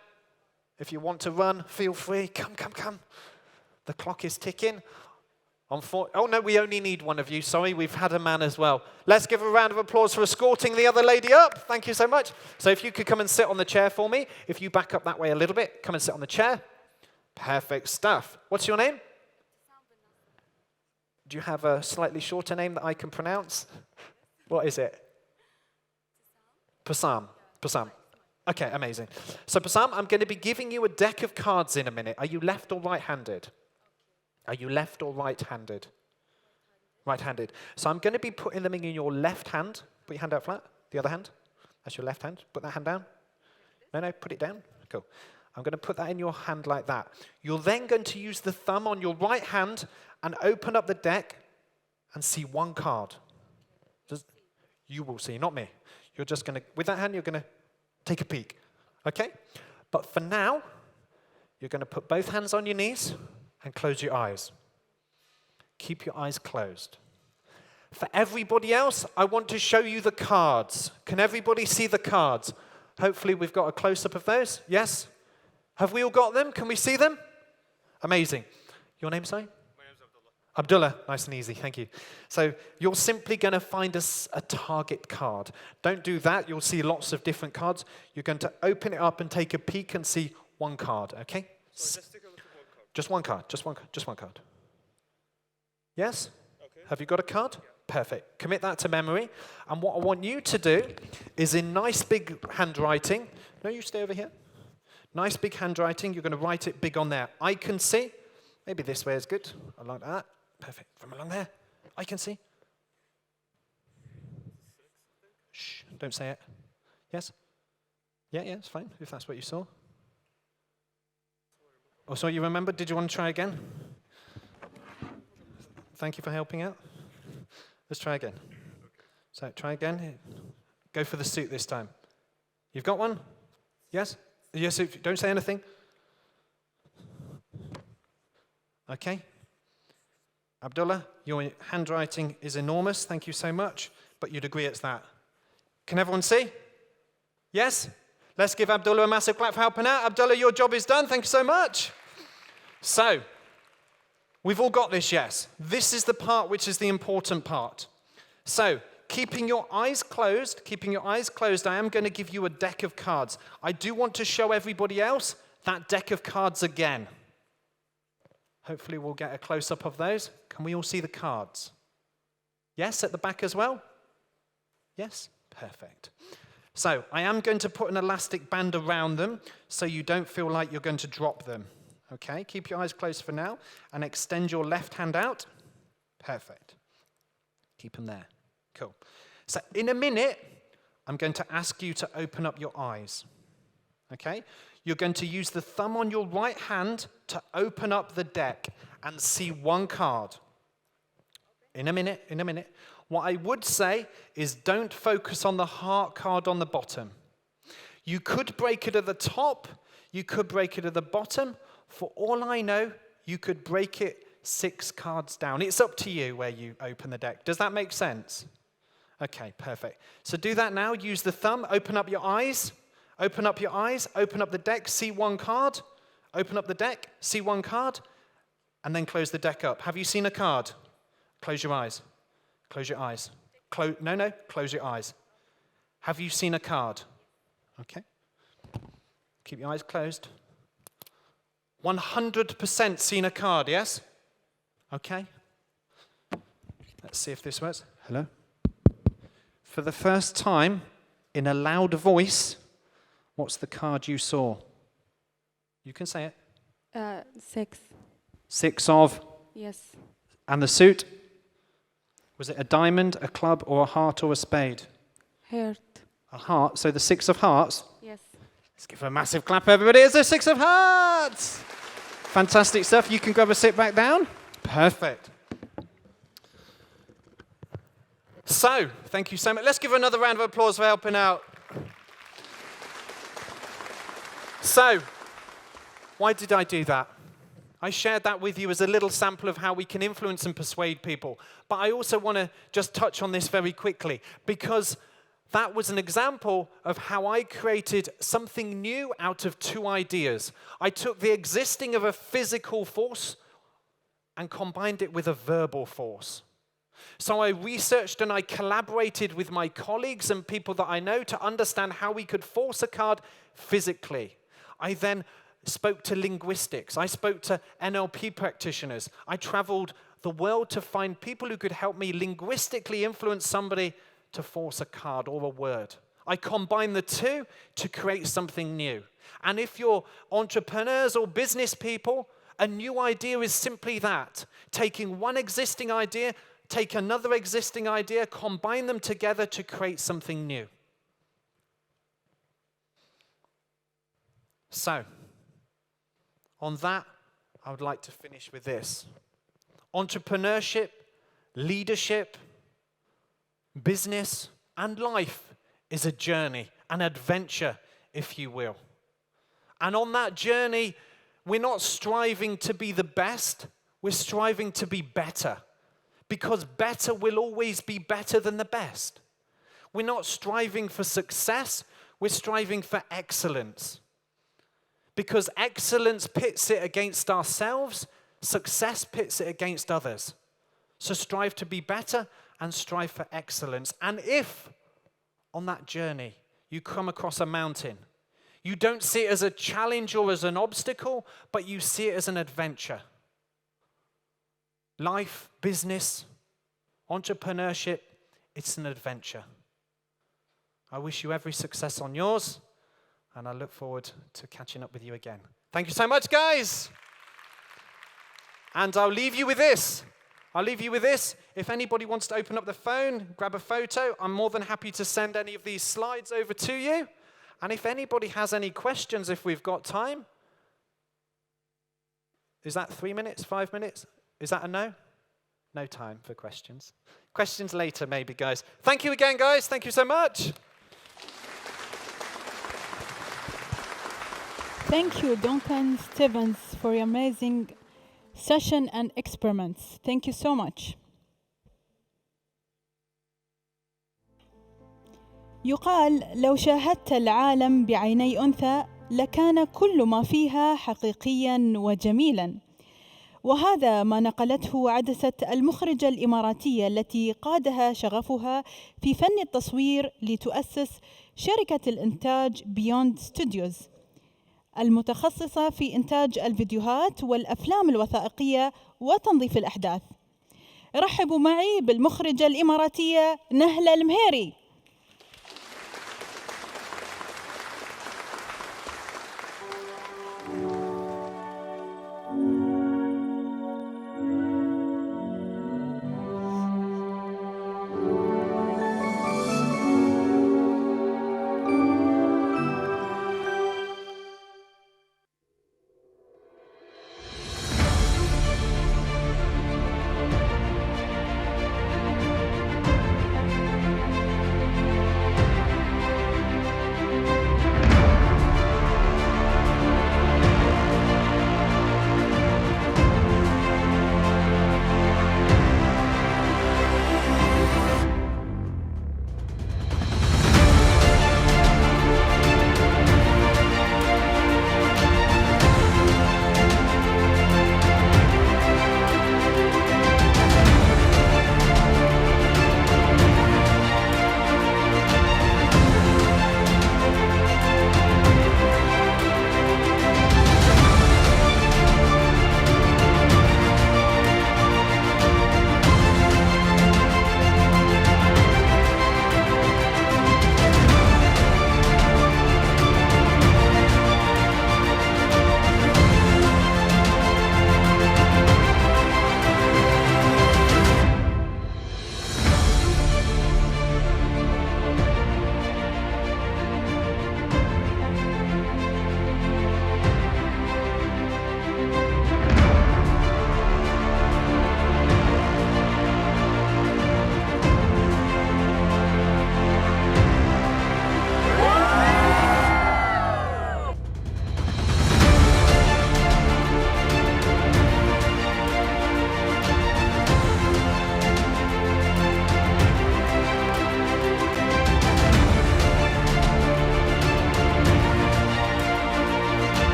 S17: If you want to run, feel free. Come. The clock is ticking. Oh, no, we only need one of you. Sorry, we've had a man as well. Let's give a round of applause for escorting the other lady up. Thank you so much. So if you could come and sit on the chair for me. If you back up that way a little bit, come and sit on the chair. Perfect stuff. What's your name? Do you have a slightly shorter name that I can pronounce? What is it? Passam. Okay, amazing. So Passam, I'm going to be giving you a deck of cards in a minute. Are you left or right-handed? Are you left or right-handed? Right-handed. So I'm going to be putting them in your left hand. Put your hand out flat. The other hand. That's your left hand. Put that hand down. No, put it down. Cool. I'm going to put that in your hand like that. You're then going to use the thumb on your right hand and open up the deck and see one card. You will see, not me. You're just going to, with that hand, you're going to take a peek. Okay? But for now, you're going to put both hands on your knees and close your eyes. Keep your eyes closed. For everybody else, I want to show you the cards. Can everybody see the cards? Hopefully we've got a close-up of those. Yes? Have we all got them? Can we see them? Amazing. Your name, sorry? My name's Abdullah. Abdullah. Nice and easy. Thank you. So you're simply going to find a target card. Don't do that. You'll see lots of different cards. You're going to open it up and take a peek and see one card, okay? So just one card. Just one card. Yes? Okay. Have you got a card? Yeah. Perfect. Commit that to memory. And what I want you to do is in nice big handwriting. No, you stay over here. Nice big handwriting. You're going to write it big on there. I can see. Maybe this way is good. I like that. Perfect. From along there. I can see. Shh. Don't say it. Yes? Yeah, it's fine, if that's what you saw. Oh, so you remember? Did you want to try again? Thank you for helping out. Let's try again. So try again. Go for the suit this time. You've got one? Yes? Yes, don't say anything. Okay. Abdullah, your handwriting is enormous. Thank you so much. But you'd agree it's that. Can everyone see? Yes? Let's give Abdullah a massive clap for helping out. Abdullah, your job is done. Thank you so much. So, we've all got this, yes. This is the part which is the important part. So, keeping your eyes closed, I am going to give you a deck of cards. I do want to show everybody else that deck of cards again. Hopefully we'll get a close-up of those. Can we all see the cards? Yes, at the back as well? Yes? Perfect. So, I am going to put an elastic band around them so you don't feel like you're going to drop them. Okay, keep your eyes closed for now and extend your left hand out. Perfect. Keep them there. Cool. So, in a minute, I'm going to ask you to open up your eyes. Okay? You're going to use the thumb on your right hand to open up the deck and see one card. In a minute. What I would say is don't focus on the heart card on the bottom. You could break it at the top, you could break it at the bottom. For all I know, you could break it 6 cards down. It's up to you where you open the deck. Does that make sense? Okay, perfect. So do that now. Use the thumb. Open up your eyes. Open up your eyes. Open up the deck. See one card. Open up the deck. See one card. And then close the deck up. Have you seen a card? Close your eyes. Close your eyes. No, close your eyes. Have you seen a card? Okay. Keep your eyes closed. 100% seen a card, yes? Okay. Let's see if this works. Hello? For the first time, in a loud voice, what's the card you saw? You can say it.
S15: 6.
S17: 6 of?
S15: Yes.
S17: And the suit? Was it a diamond, a club, or a heart, or a spade?
S15: Heart.
S17: A heart. So the 6 of hearts?
S15: Yes.
S17: Let's give a massive clap, everybody. It's a 6 of hearts. Fantastic stuff. You can grab a sit back down. Perfect. So, thank you so much. Let's give another round of applause for helping out. So, why did I do that? I shared that with you as a little sample of how we can influence and persuade people. But I also want to just touch on this very quickly, because That was an example of how I created something new out of two ideas. I took the existing of a physical force and combined it with a verbal force. So I researched and I collaborated with my colleagues and people that I know to understand how we could force a card physically. I then spoke to linguistics. I spoke to NLP practitioners. I traveled the world to find people who could help me linguistically influence somebody to force a card or a word. I combine the two to create something new. And if you're entrepreneurs or business people, a new idea is simply that. Taking one existing idea, take another existing idea, combine them together to create something new. So, on that, I would like to finish with this. Entrepreneurship, leadership, business, and life is a journey, an adventure, if you will. And on that journey, we're not striving to be the best, we're striving to be better. Because better will always be better than the best. We're not striving for success, we're striving for excellence. Because excellence pits it against ourselves, success pits it against others. So strive to be better and strive for excellence. And if on that journey you come across a mountain, you don't see it as a challenge or as an obstacle, but you see it as an adventure. Life, business, entrepreneurship, it's an adventure. I wish you every success on yours, and I look forward to catching up with you again. Thank you so much, guys. And I'll leave you with this. If anybody wants to open up the phone, grab a photo, I'm more than happy to send any of these slides over to you. And if anybody has any questions, if we've got time. Is that 3 minutes, 5 minutes? Is that a no? No time for questions. Questions later, maybe, guys. Thank you again, guys. Thank you so much.
S5: Thank you, Duncan Stevens, for your amazing session and experiments. Thank you so much. يقال لو شاهدت العالم بعيني أنثى لكان كل ما فيها حقيقيا وجميلا. وهذا ما نقلته عدسة المخرجة الإماراتية التي قادها شغفها في فن التصوير لتؤسس شركة الإنتاج بيوند ستوديوز المتخصصة في إنتاج الفيديوهات والأفلام الوثائقية وتنظيف الأحداث. رحبوا معي بالمخرجة الإماراتية نهلة المهيري.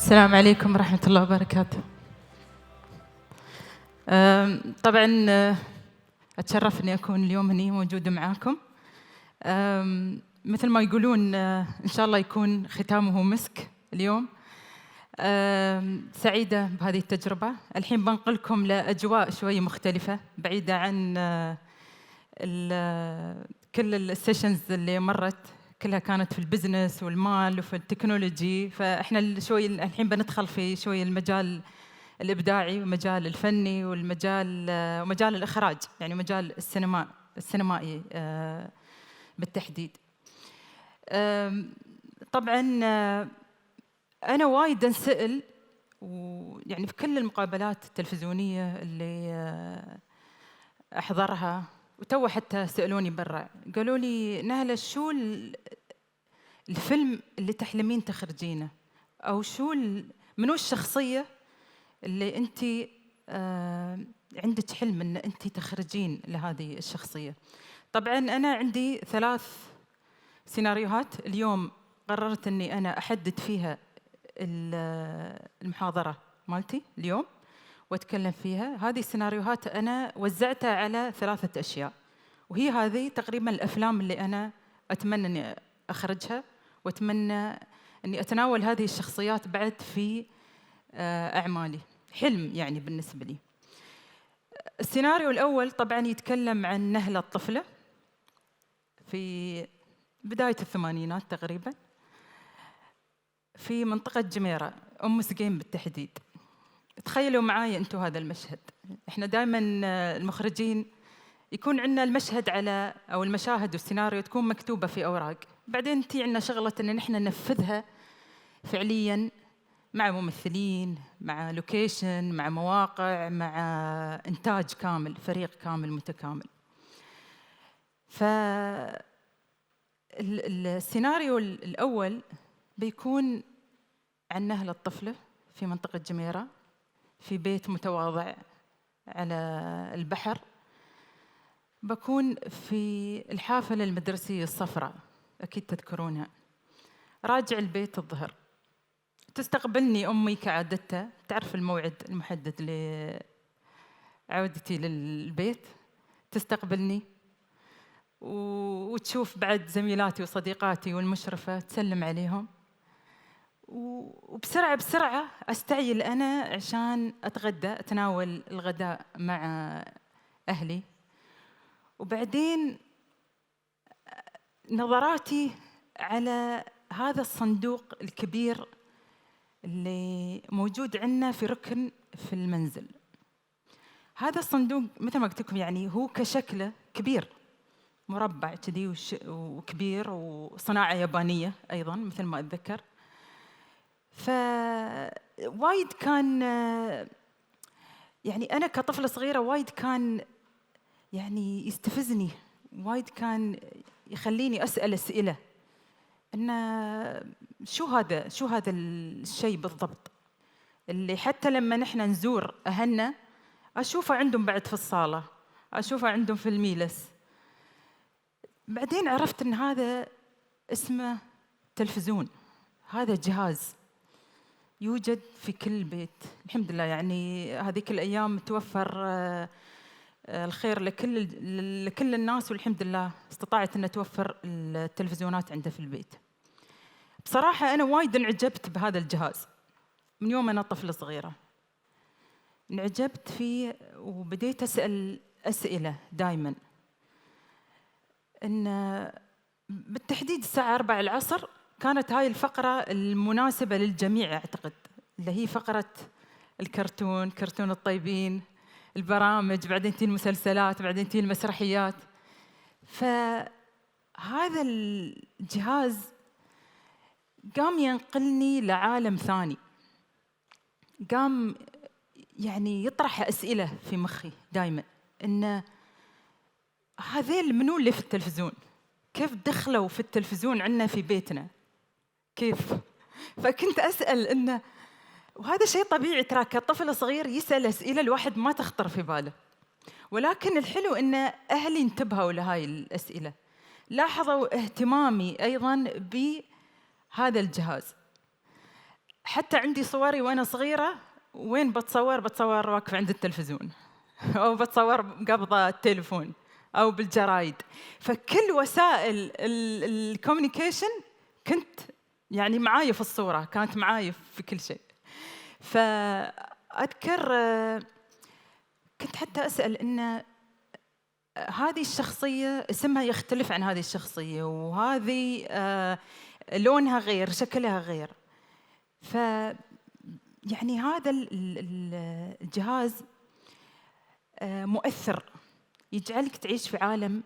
S5: السلام عليكم ورحمة الله وبركاته. طبعا أتشرف أني أكون اليوم هنا موجودة معاكم. مثل ما يقولون إن شاء الله يكون ختامه مسك اليوم. سعيدة بهذه التجربة. الحين بنقلكم لأجواء شوي مختلفة بعيدة عن كل السيشنز اللي مرت، كلها كانت في البزنس والمال وفي التكنولوجي. فإحنا شوي الحين بندخل في شوي المجال الإبداعي ومجال الفني ومجال الإخراج، يعني مجال السينمائي بالتحديد. طبعاً أنا وايد أنسأل، ويعني في كل المقابلات التلفزيونية اللي أحضرها، وتو حتى سألوني برا قالوا لي نهلة شو الفيلم اللي تحلمين تخرجينه، أو منو الشخصية اللي أنت عندك حلم أن أنت تخرجين لهذه الشخصية. طبعاً أنا عندي 3 سيناريوهات اليوم قررت أني أنا أحدد فيها المحاضرة مالتي اليوم وأتكلم فيها. هذه السيناريوهات أنا وزعتها على 3 أشياء، وهي هذه تقريباً الأفلام اللي أنا أتمنى أني أخرجها، وأتمنى أني أتناول هذه الشخصيات بعد في أعمالي. حلم يعني بالنسبة لي. السيناريو الأول طبعاً يتكلم عن نهلة الطفلة في بداية الثمانينات تقريباً في منطقة جميرة، أم سقيم بالتحديد. تخيلوا معاي أنتم هذا المشهد. إحنا دائماً المخرجين يكون عندنا المشهد أو المشاهد والسيناريو تكون مكتوبة في أوراق، بعدين تي عندنا شغلة إن نحن ننفذها فعلياً مع ممثلين، مع لوكيشن، مع مواقع، مع إنتاج كامل، فريق كامل متكامل. السيناريو الأول بيكون عن نهلة الطفلة في منطقة جميرة في بيت متواضع على البحر. بكون في الحافلة المدرسية الصفراء، أكيد تذكرونها. راجع البيت الظهر، تستقبلني أمي كعادتها، تعرف الموعد المحدد لعودتي للبيت، تستقبلني وتشوف بعد زميلاتي وصديقاتي والمشرفة، تسلم عليهم، وبسرعة بسرعة أستعجل أنا عشان أتغدى، أتناول الغداء مع أهلي. وبعدين نظراتي على هذا الصندوق الكبير اللي موجود عندنا في ركن في المنزل. هذا الصندوق مثل ما قلت لكم يعني هو كشكله كبير، مربع كذي وكبير، وصناعة يابانية أيضاً مثل ما أتذكر. فوايد كان يعني أنا كطفلة صغيرة وايد كان يعني يستفزني، وايد كان يخليني أسأل أسئلة إن شو هذا الشيء بالضبط، اللي حتى لما نحن نزور أهلنا أشوفه عندهم بعد في الصالة، أشوفه عندهم في الميلس. بعدين عرفت إن هذا اسمه تلفزيون. هذا جهاز يوجد في كل بيت الحمد لله. يعني هذيك الأيام توفر الخير لكل الناس، والحمد لله استطاعت أن توفر التلفزيونات عنده في البيت. بصراحة أنا وايد انعجبت بهذا الجهاز من يوم أنا طفلة صغيرة، انعجبت فيه وبديت أسأل أسئلة دائماً. إن بالتحديد الساعة 4 العصر كانت هاي الفقرة المناسبة للجميع أعتقد، اللي هي فقرة الكرتون، كرتون الطيبين، البرامج، بعدين تي المسلسلات، بعدين تي المسرحيات. فهذا الجهاز قام ينقلني لعالم ثاني، قام يعني يطرح أسئلة في مخي دائما، إن هذيل منو اللي في التلفزيون؟ كيف دخلوا في التلفزيون عندنا في بيتنا؟ كيف؟ فكنت أسأل إنه، وهذا شيء طبيعي ترى كطفل صغير يسأل أسئلة الواحد ما تخطر في باله، ولكن الحلو إن أهلي انتبهوا لهاي الأسئلة، لاحظوا اهتمامي أيضاً بهذا الجهاز. حتى عندي صوري وأنا صغيرة وين بتصور واقفة عند التلفزيون أو بتصور قبضة التليفون أو بالجرايد. فكل وسائل الكوميونيكيشن كنت يعني معاي في الصورة، كانت معاي في كل شيء. فأذكر كنت حتى أسأل إن هذه الشخصية اسمها يختلف عن هذه الشخصية، وهذه لونها غير، شكلها غير. ف يعني هذا الجهاز مؤثر، يجعلك تعيش في عالم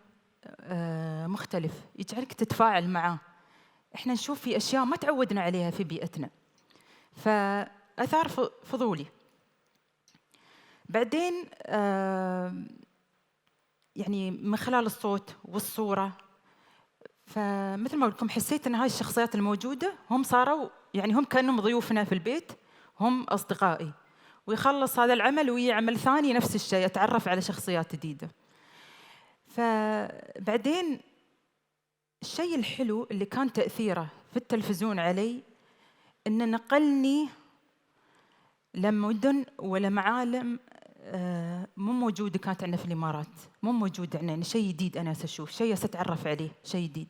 S5: مختلف، يجعلك تتفاعل معه. احنا نشوف في اشياء ما تعودنا عليها في بيئتنا، فاثار فضولي. بعدين يعني من خلال الصوت والصوره، فمثل ما أقول لكم حسيت ان هاي الشخصيات الموجوده هم صاروا يعني هم كانهم ضيوفنا في البيت، هم اصدقائي، ويخلص هذا العمل ويجي عمل ثاني نفس الشيء، اتعرف على شخصيات جديده. فبعدين الشيء الحلو اللي كان تأثيره في التلفزيون علي إنه نقلني لمدن ولمعالم مو موجودة كانت عندنا في الإمارات، مو موجودة عندنا، شيء جديد أنا أشوف، شيء أتعرف عليه، شيء جديد.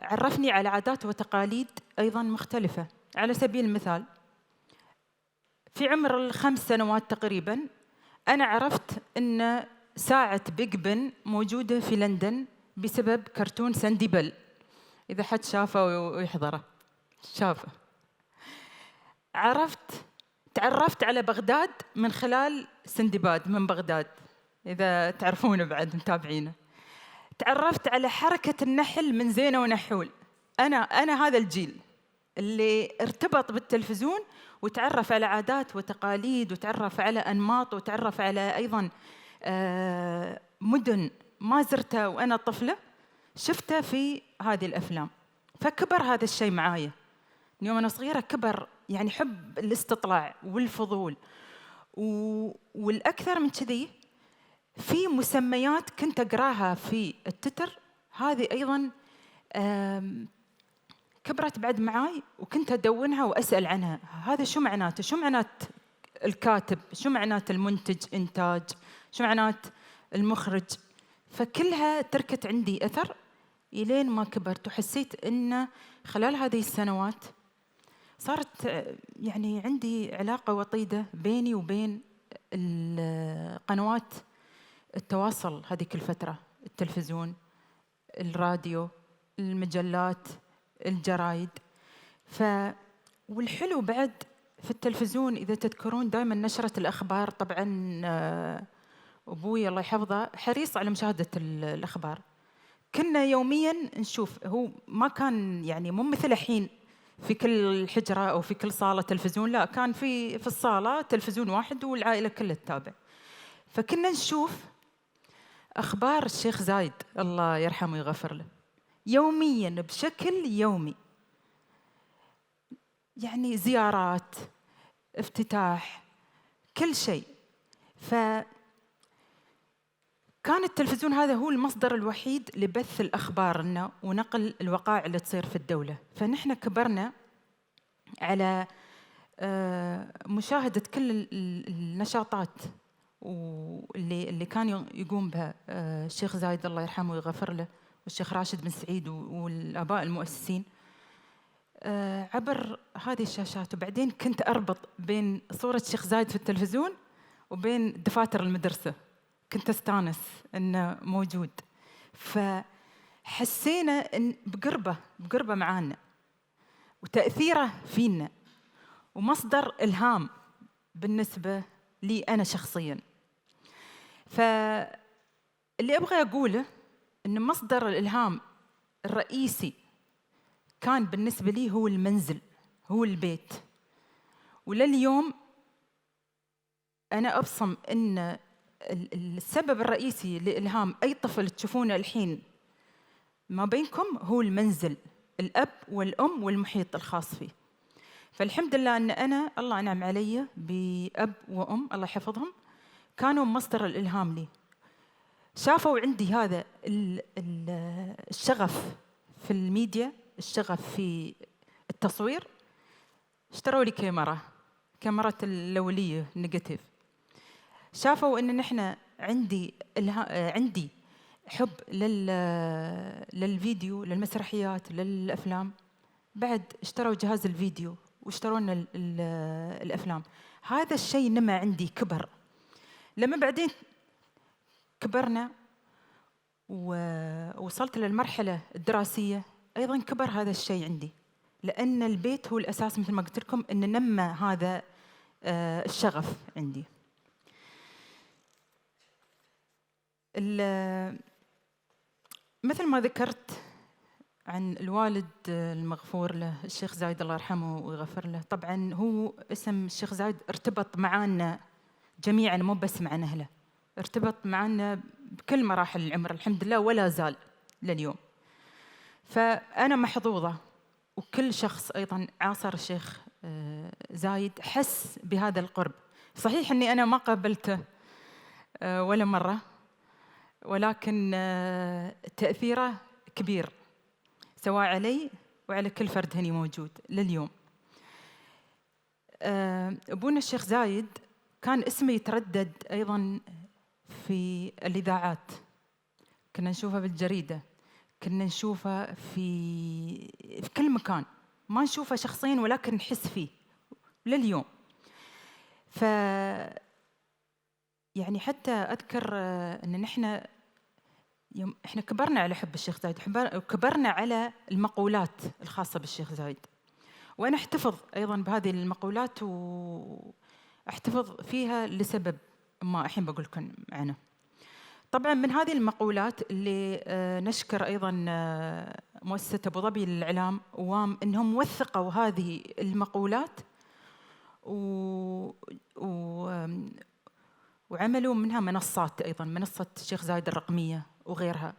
S5: عرفني على عادات وتقاليد أيضاً مختلفة. على سبيل المثال في عمر 5 سنوات تقريباً أنا عرفت إن ساعة بيج بن موجودة في لندن بسبب كرتون سندبل. إذا حد شافه ويحضره شافه. تعرفت على بغداد من خلال سندباد من بغداد، إذا تعرفونه بعد متابعينه. تعرفت على حركة النحل من زينة ونحول. أنا هذا الجيل اللي ارتبط بالتلفزيون وتعرف على عادات وتقاليد وتعرف على أنماط وتعرف على أيضاً مدن ما زرتها وأنا طفلة، شفتها في هذه الأفلام. فكبر هذا الشيء معايا يوم أنا صغيرة، كبر يعني حب الاستطلاع والفضول. والأكثر من كذي في مسميات كنت أقراها في التتر، هذه أيضاً كبرت بعد معاي وكنت أدونها وأسأل عنها. هذا شو معناته؟ شو معنات الكاتب؟ شو معنات المنتج إنتاج؟ شو معنات المخرج؟ فكلها تركت عندي أثر إلين ما كبرت، وحسيت إن خلال هذه السنوات صارت يعني عندي علاقة وطيدة بيني وبين القنوات التواصل هذيك الفترة، التلفزيون، الراديو، المجلات، الجرايد. والحلو بعد في التلفزيون إذا تذكرون دائما نشرة الأخبار. طبعا أبوي الله يحفظه حريص على مشاهدة الأخبار. كنا يوميا نشوف، هو ما كان يعني مو مثل الحين في كل حجرة أو في كل صالة تلفزيون، لا كان في الصالة تلفزيون واحد والعائلة كلها تتابع. فكنا نشوف أخبار الشيخ زايد الله يرحمه ويغفر له يوميا بشكل يومي، يعني زيارات، افتتاح، كل شيء. فكان التلفزيون هذا هو المصدر الوحيد لبث الأخبار لنا ونقل الوقائع اللي تصير في الدولة. فنحن كبرنا على مشاهدة كل النشاطات واللي كان يقوم بها الشيخ زايد الله يرحمه ويغفر له، والشيخ راشد بن سعيد والآباء المؤسسين عبر هذه الشاشات. وبعدين كنت أربط بين صورة الشيخ زايد في التلفزيون وبين دفاتر المدرسة، كنت أستانس إنه موجود. فحسينا إن بقربة معانا وتأثيره فينا ومصدر إلهام بالنسبة لي أنا شخصياً. فاللي أبغى أقوله إن مصدر الإلهام الرئيسي كان بالنسبة لي هو المنزل، هو البيت. ولليوم أنا أبصم إن السبب الرئيسي لإلهام أي طفل تشوفونه الحين ما بينكم هو المنزل، الأب والأم والمحيط الخاص فيه. فالحمد لله أن أنا الله أنعم علي بأب وأم الله يحفظهم كانوا مصدر الإلهام لي. شافوا عندي هذا الشغف في الميديا، الشغف في التصوير، اشتروا لي كاميرات اللولية نيجاتيف. شافوا إن نحن عندي حب للفيديو، للمسرحيات، للأفلام. بعد اشتروا جهاز الفيديو واشتروا لنا الأفلام. هذا الشيء نما عندي، كبر. لما بعدين كبرنا ووصلت للمرحلة الدراسية أيضا كبر هذا الشيء عندي، لأن البيت هو الأساس مثل ما قلت لكم، إن نمى هذا الشغف عندي. مثل ما ذكرت عن الوالد المغفور له الشيخ زايد الله يرحمه ويغفر له، طبعا هو اسم الشيخ زايد ارتبط معنا جميعا، مو بس مع أهله، ارتبط معنا بكل مراحل العمر الحمد لله، ولا زال لليوم. فأنا محظوظة، وكل شخص أيضا عاصر الشيخ زايد حس بهذا القرب. صحيح أني أنا ما قابلته ولا مرة، ولكن تأثيره كبير سواء علي وعلى كل فرد هني موجود لليوم. أبونا الشيخ زايد كان اسمه يتردد أيضا في الإذاعات، كنا نشوفه بالجريدة، كنا نشوفه في كل مكان، ما نشوفه شخصيا ولكن نحس فيه لليوم. يعني حتى أذكر أن إحنا كبرنا على حب الشيخ زايد، وكبرنا على المقولات الخاصة بالشيخ زايد، وأنا أحتفظ أيضا بهذه المقولات وأحتفظ فيها لسبب ما الحين بقول لكم عنه. طبعا من هذه المقولات اللي نشكر أيضا مؤسسة أبوظبي للإعلام وام إنهم وثقوا هذه المقولات وعملوا منها منصات، أيضا منصة الشيخ زايد الرقمية وغيرها،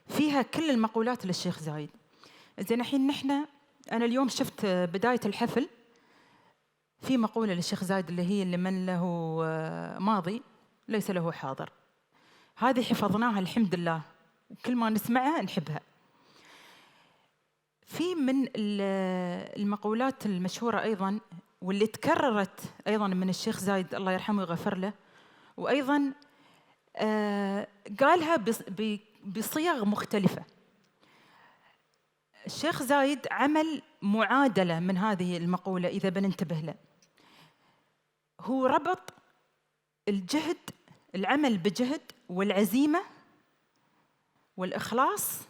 S5: فيها كل المقولات للشيخ زايد. زين الحين أنا اليوم شفت بداية الحفل في مقولة للشيخ زايد اللي هي: اللي من له ماضي ليس له حاضر. هذه حفظناها الحمد لله، كل ما نسمعها نحبها. في من المقولات المشهورة أيضا واللي تكررت أيضا من الشيخ زايد الله يرحمه ويغفر له، وأيضا قالها بصيغ مختلفة. الشيخ زايد عمل معادلة من هذه المقولة إذا بننتبه له. هو ربط الجهد، العمل بجهد والعزيمة والإخلاص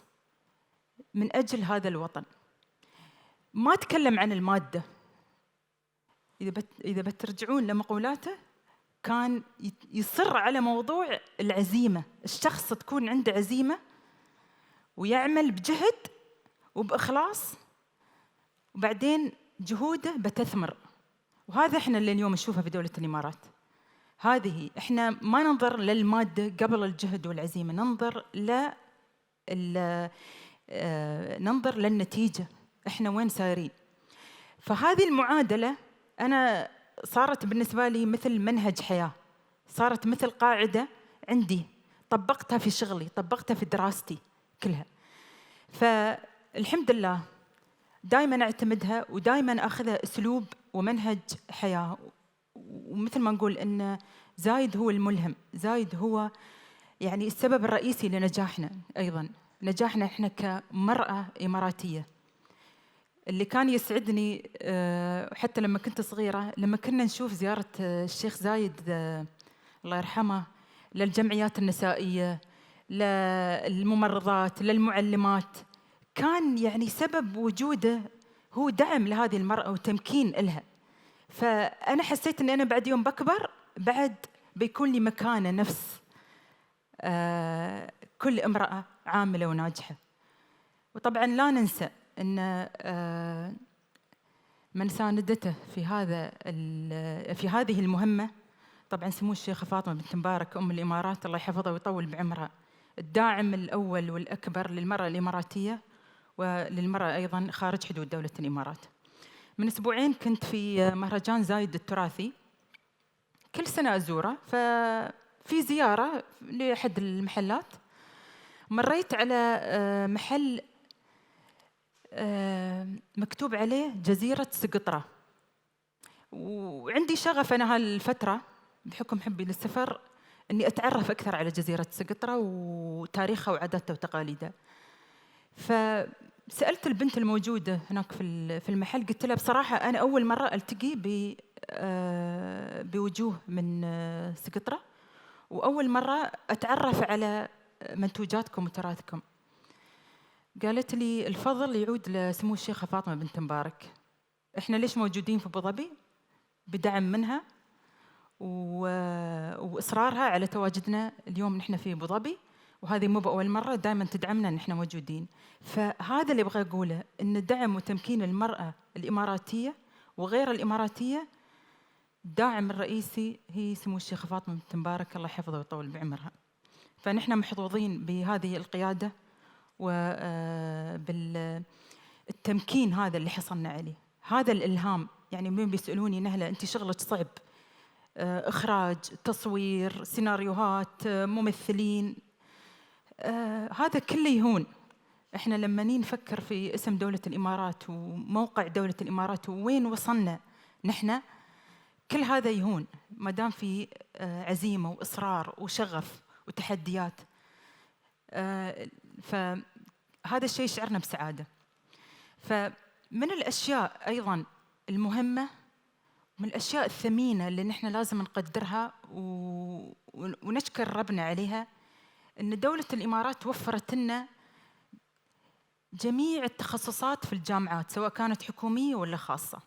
S5: من أجل هذا الوطن. ما تكلم عن المادة. إذا بترجعون لمقولاته كان يصر على موضوع العزيمة، الشخص تكون عنده عزيمة ويعمل بجهد وبإخلاص، وبعدين جهوده بتثمر. وهذا إحنا اللي اليوم نشوفه في دولة الإمارات. هذه إحنا ما ننظر للمادة قبل الجهد والعزيمة، ننظر للنتيجة، إحنا وين سايرين. فهذه المعادلة أنا صارت بالنسبة لي مثل منهج حياة، صارت مثل قاعدة عندي، طبقتها في شغلي، طبقتها في دراستي كلها. فالحمد لله دائما أعتمدها ودائما أخذها أسلوب ومنهج حياة. ومثل ما نقول إن زايد هو الملهم، زايد هو يعني السبب الرئيسي لنجاحنا، أيضا نجاحنا إحنا كمرأة إماراتية. اللي كان يسعدني حتى لما كنت صغيرة، لما كنا نشوف زيارة الشيخ زايد الله يرحمه للجمعيات النسائية، للممرضات، للمعلمات، كان يعني سبب وجوده هو دعم لهذه المرأة وتمكين لها. فأنا حسيت أن أنا بعد يوم بكبر بعد بيكون لي مكانة نفس كل امرأة عاملة وناجحة. وطبعا لا ننسى أن من ساندته في هذه المهمة طبعا سمو الشيخة فاطمة بنت مبارك أم الإمارات الله يحفظها ويطول بعمرها، الداعم الأول والأكبر للمرأة الإماراتية وللمرأة أيضا خارج حدود دولة الإمارات. من أسبوعين كنت في مهرجان زايد التراثي، كل سنة أزوره، ففي زيارة لأحد المحلات مريت على محل مكتوب عليه جزيرة سقطرة. وعندي شغف أنا هالفترة بحكم حبي للسفر أني أتعرف أكثر على جزيرة سقطرى وتاريخها وعاداتها وتقاليدها. فسألت البنت الموجودة هناك في المحل، قلت لها بصراحة أنا أول مرة ألتقي بوجوه من سقطرى، وأول مرة أتعرف على منتوجاتكم وتراثكم. قالت لي الفضل يعود لسمو الشيخة فاطمة بنت مبارك. إحنا ليش موجودين في أبوظبي؟ بدعم منها وإصرارها على تواجدنا اليوم نحن في أبوظبي، وهذه مو بأول مرة، دائما تدعمنا نحن موجودين. فهذا اللي أبغى أقوله، إن دعم وتمكين المرأة الإماراتية وغير الإماراتية الداعم الرئيسي هي سمو الشيخة فاطمة بنت مبارك، الله يحفظها ويطول بعمرها. فنحن محظوظين بهذه القيادة وبالتمكين هذا اللي حصلنا عليه، هذا الإلهام. يعني من بيسألوني نهلة أنت شغلك صعب، إخراج، تصوير، سيناريوهات، ممثلين، هذا كله يهون. إحنا لما نفكر في اسم دولة الإمارات وموقع دولة الإمارات ووين وصلنا نحن، كل هذا يهون ما دام في عزيمة وإصرار وشغف وتحديات. فهذا الشيء يشعرنا بسعادة. فمن الأشياء أيضاً المهمة، من الأشياء الثمينة اللي نحن لازم نقدرها ونشكر ربنا عليها، إن دولة الإمارات وفرت لنا جميع التخصصات في الجامعات سواء كانت حكومية ولا خاصة.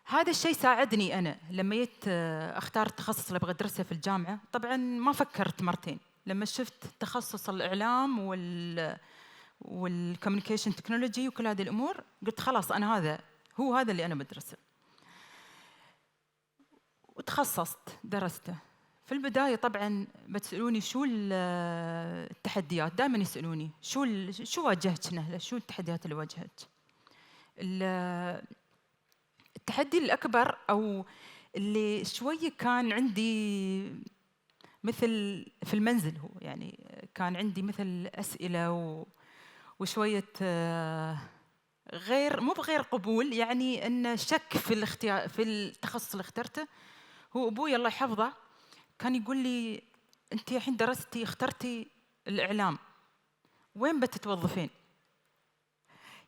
S5: هذا الشيء ساعدني أنا لما جيت أختار التخصص اللي أبغى أدرسه في الجامعة. طبعاً ما فكرت مرتين لما شفت تخصص الإعلام والكوميونيكيشن تكنولوجي وكل هذه الأمور، قلت خلاص أنا هذا اللي أنا بدرسه. وتخصصت درسته. في البداية طبعاً بتسألوني شو التحديات، دائماً يسألوني شو واجهتك نهلة، شو التحديات اللي واجهتك. التحدي الأكبر أو اللي شوية كان عندي مثل في المنزل، هو يعني كان عندي مثل أسئلة وشوية مو بغير قبول، يعني أن شك في الاختيار في التخصص اللي اخترته. هو أبوي الله يحفظه كان يقول لي أنت الحين درستي اخترتي الإعلام، وين بتتوظفين؟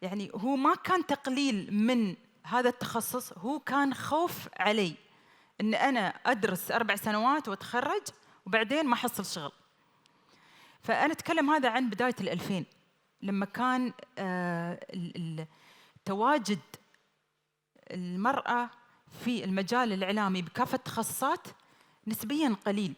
S5: يعني هو ما كان تقليل من هذا التخصص، هو كان خوف علي أن أنا أدرس 4 سنوات وأتخرج وبعدين ما أحصل شغل. فأنا أتكلم هذا عن بداية 2000 لما كان تواجد المرأة في المجال الإعلامي بكافة التخصصات نسبياً قليل.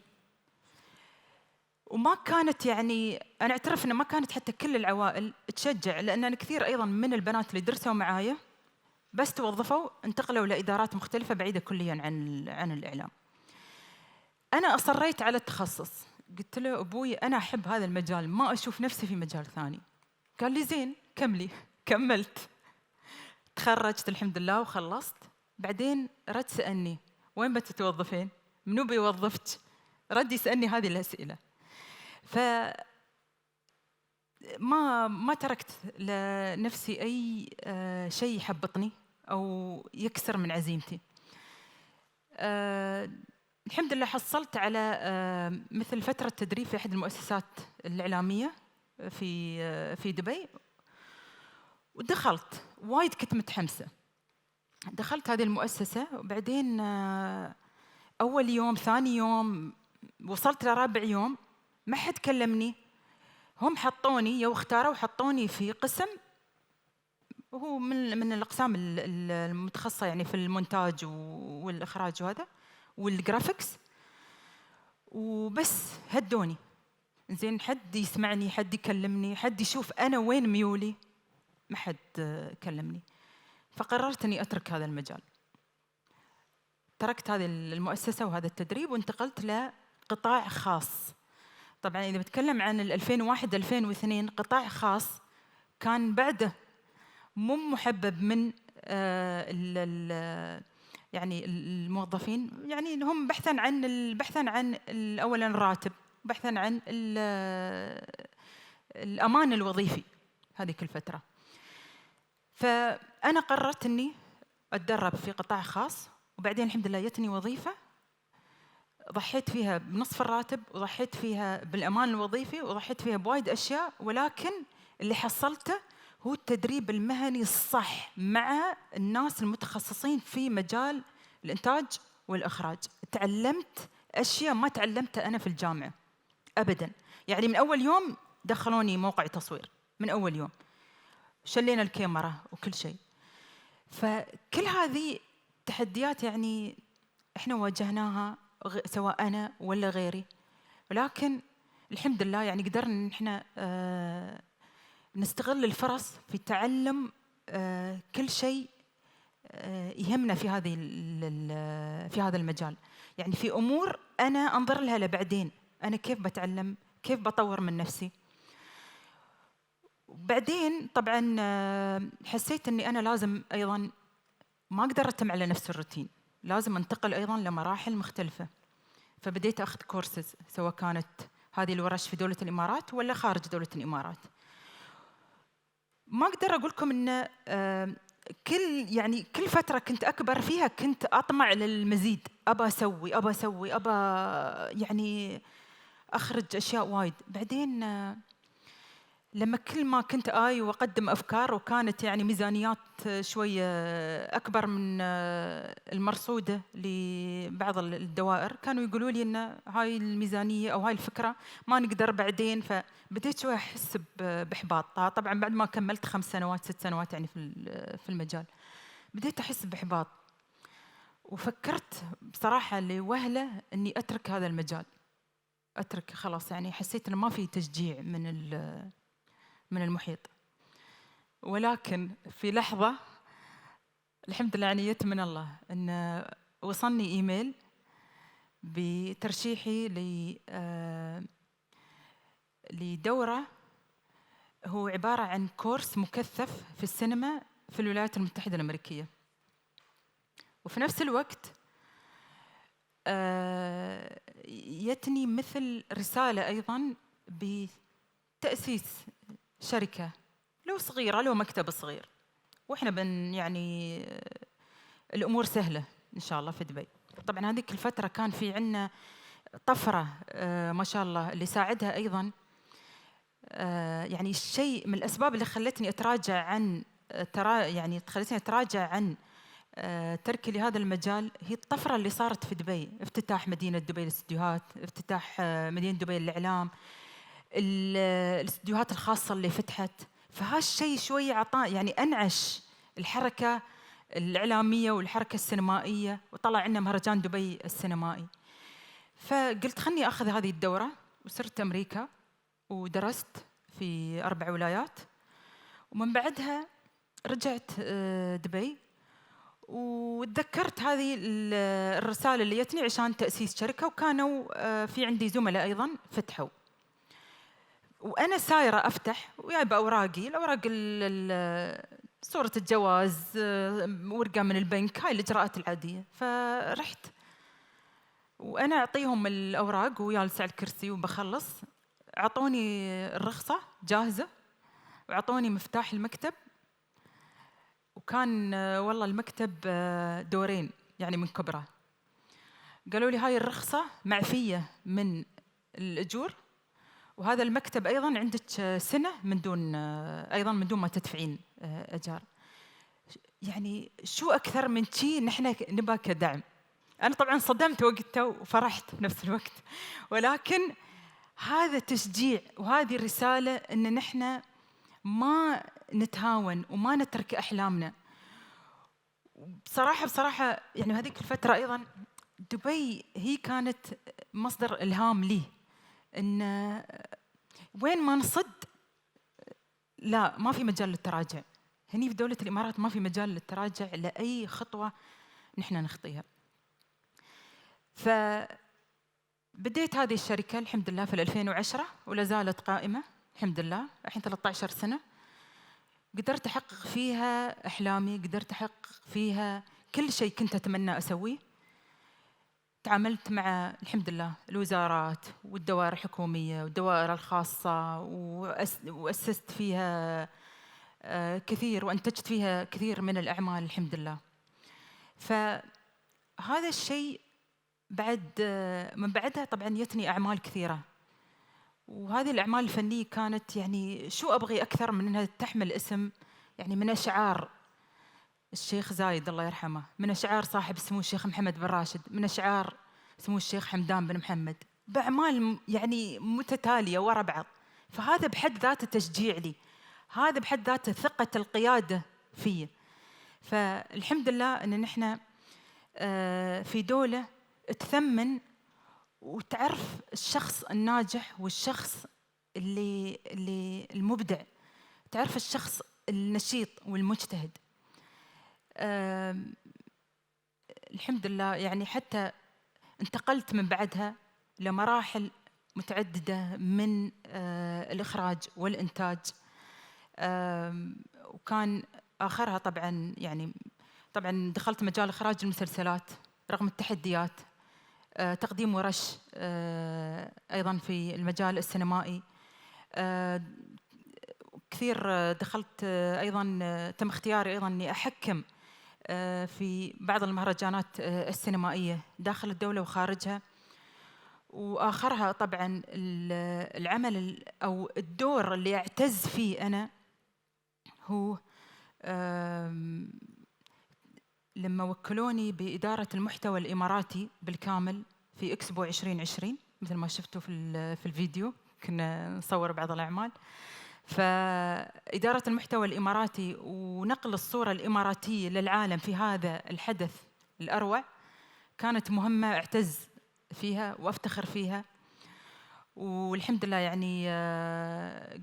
S5: وما كانت، يعني أنا أعترف أن ما كانت حتى كل العوائل تشجع، لأن أنا كثير أيضاً من البنات اللي درسوا معايا بس توظفوا انتقلوا لإدارات مختلفة بعيدة كلياً عن الإعلام. أنا أصريت على التخصص، قلت له أبوي أنا أحب هذا المجال، ما أشوف نفسي في مجال ثاني. قال لي زين كملي. كملت، تخرجت الحمد لله وخلصت. بعدين رد سألني وين بتتوظفين؟ منو بيوظفك؟ رد يسألني هذه الأسئلة. ما تركت لنفسي أي شيء يحبطني أو يكسر من عزيمتي. الحمد لله حصلت على مثل فترة تدريب في أحد المؤسسات الإعلامية في دبي، ودخلت وايد كنت متحمسة. دخلت هذه المؤسسة وبعدين أول يوم ثاني يوم وصلت لرابع يوم ما حد كلمني. هم حطوني اختاروا حطوني في قسم وهو من الأقسام المتخصصة يعني في المونتاج والإخراج وهذا والجرافيكس، وبس هدوني. زين حد يسمعني، حد يكلمني، حد يشوف أنا وين ميولي، ما حد كلمني. فقررت أني أترك هذا المجال. تركت هذه المؤسسة وهذا التدريب وانتقلت لقطاع خاص. طبعاً إذا بتكلم عن 2001-2002 قطاع خاص كان بعده مو محبب من يعني الموظفين، يعني هم بحثاً عن أولاً الراتب، بحثاً عن الأمان الوظيفي هذه كل فترة. فأنا قررت أني
S18: أتدرب في قطاع خاص، وبعدين الحمد لله جتني وظيفة ضحيت فيها بنصف الراتب، وضحيت فيها بالأمان الوظيفي، وضحيت فيها بوايد أشياء، ولكن اللي حصلته هو التدريب المهني الصح مع الناس المتخصصين في مجال الإنتاج والإخراج. تعلمت أشياء ما تعلمتها أنا في الجامعة أبداً. يعني من أول يوم دخلوني موقع تصوير، من أول يوم شلينا الكاميرا وكل شيء. فكل هذه تحديات يعني إحنا واجهناها سواء أنا ولا غيري، ولكن الحمد لله يعني قدرنا إن إحنا نستغل الفرص في تعلم كل شيء يهمنا في هذا المجال. يعني في أمور أنا أنظر لها لبعدين، أنا كيف بتعلم، كيف بطور من نفسي. بعدين طبعا حسيت أني أنا لازم أيضا ما أقدر أتم على نفس الروتين، لازم أنتقل أيضا لمراحل مختلفة. فبديت أخذ كورسز، سواء كانت هذه الورش في دولة الإمارات ولا خارج دولة الإمارات. ما أقدر أقول لكم إن كل فترة كنت أكبر فيها كنت أطمع للمزيد، أبى أسوي يعني أخرج أشياء وايد. بعدين لما كل ما كنت وأقدم أفكار، وكانت يعني ميزانيات شوية أكبر من المرصودة لبعض الدوائر، كانوا يقولوا لي إن هاي الميزانية أو هاي الفكرة ما نقدر بعدين. فبديت شوية أحس بإحباط. طبعا بعد ما كملت 5 سنوات 6 سنوات يعني في المجال، بديت أحس بإحباط، وفكرت بصراحة لوهلة إني أترك هذا المجال، أترك خلاص. يعني حسيت إنه ما في تشجيع من المحيط. ولكن في لحظة الحمد لله يعني يت من الله أن وصلني إيميل بترشيحي لدورة هو عبارة عن كورس مكثف في السينما في الولايات المتحدة الأمريكية. وفي نفس الوقت يتني مثل رسالة أيضاً بتأسيس شركة، لو صغيرة لو مكتب صغير، وإحنا يعني الأمور سهلة إن شاء الله في دبي. طبعاً هذيك الفترة كان في عنا طفرة ما شاء الله، اللي ساعدها أيضاً يعني الشيء من الأسباب اللي خلتني أتراجع عن تركي لهذا المجال هي الطفرة اللي صارت في دبي. افتتاح مدينة دبي للاستديوهات، افتتاح مدينة دبي للإعلام، الاستديوهات الخاصة اللي فتحت. فهالشيء شوية يعني أنعش الحركة الإعلامية والحركة السينمائية، وطلع عنا مهرجان دبي السينمائي. فقلت خلني أخذ هذه الدورة، وصرت أمريكا ودرست في 4 ولايات، ومن بعدها رجعت دبي، وتذكرت هذه الرسالة اللي جتني عشان تأسيس شركة، وكانوا في عندي زملاء أيضاً فتحوا، وأنا سايرة أفتح وجايبة أوراقي، الأوراق صورة الجواز، ورقة من البنك، هاي الإجراءات العادية. فرحت وأنا أعطيهم الأوراق وجالسة على الكرسي وبخلص، أعطوني الرخصة جاهزة، وأعطوني مفتاح المكتب. وكان والله المكتب 2 يعني من كبره. قالوا لي هاي الرخصة معفية من الأجور، وهذا المكتب أيضاً عندك سنة من دون ما تدفعين أجار. يعني شو أكثر من شيء نحن نبغى كدعم. أنا طبعاً صدمت وقتها وفرحت بنفس الوقت، ولكن هذا تشجيع وهذه الرسالة إن نحن ما نتهاون وما نترك أحلامنا. بصراحة يعني هذيك الفترة أيضاً دبي هي كانت مصدر إلهام لي، إن وين ما نصد لا ما في مجال للتراجع. هني في دولة الإمارات ما في مجال للتراجع لأي خطوة نحن نخطيها. فبديت هذه الشركة الحمد لله في 2010، ولا زالت قائمة الحمد لله الحين 13 سنة. قدرت أحقق فيها أحلامي، قدرت أحقق فيها كل شيء كنت أتمنى أسويه. تعاملت مع الحمد لله الوزارات والدوائر الحكومية والدوائر الخاصة، وأسست فيها كثير، وأنتجت فيها كثير من الأعمال الحمد لله. فهذا الشيء بعد من بعدها طبعا يتني أعمال كثيرة، وهذه الأعمال الفنية كانت يعني شو أبغي أكثر من أنها تحمل اسم، يعني من أشعار الشيخ زايد الله يرحمه، من أشعار صاحب سمو الشيخ محمد بن راشد، من أشعار سمو الشيخ حمدان بن محمد، بأعمال يعني متتالية ورا بعض. فهذا بحد ذاته تشجيع لي، هذا بحد ذاته ثقة القيادة فيه. فالحمد لله أن نحن في دولة تثمن وتعرف الشخص الناجح والشخص اللي المبدع، تعرف الشخص النشيط والمجتهد. الحمد لله يعني حتى انتقلت من بعدها لمراحل متعددة من الإخراج والإنتاج، وكان آخرها طبعا يعني طبعا دخلت مجال إخراج المسلسلات رغم التحديات، تقديم ورش أيضا في المجال السينمائي، كثير دخلت أيضا تم اختياري أيضا أني أحكم في بعض المهرجانات السينمائية داخل الدولة وخارجها. وآخرها طبعا العمل أو الدور اللي أعتز فيه أنا هو لما وكلوني بإدارة المحتوى الإماراتي بالكامل في إكسبو 2020 مثل ما شفتوا في الفيديو كنا نصور بعض الأعمال. فإدارة المحتوى الإماراتي ونقل الصورة الإماراتية للعالم في هذا الحدث الأروع كانت مهمة أعتز فيها وأفتخر فيها. والحمد لله يعني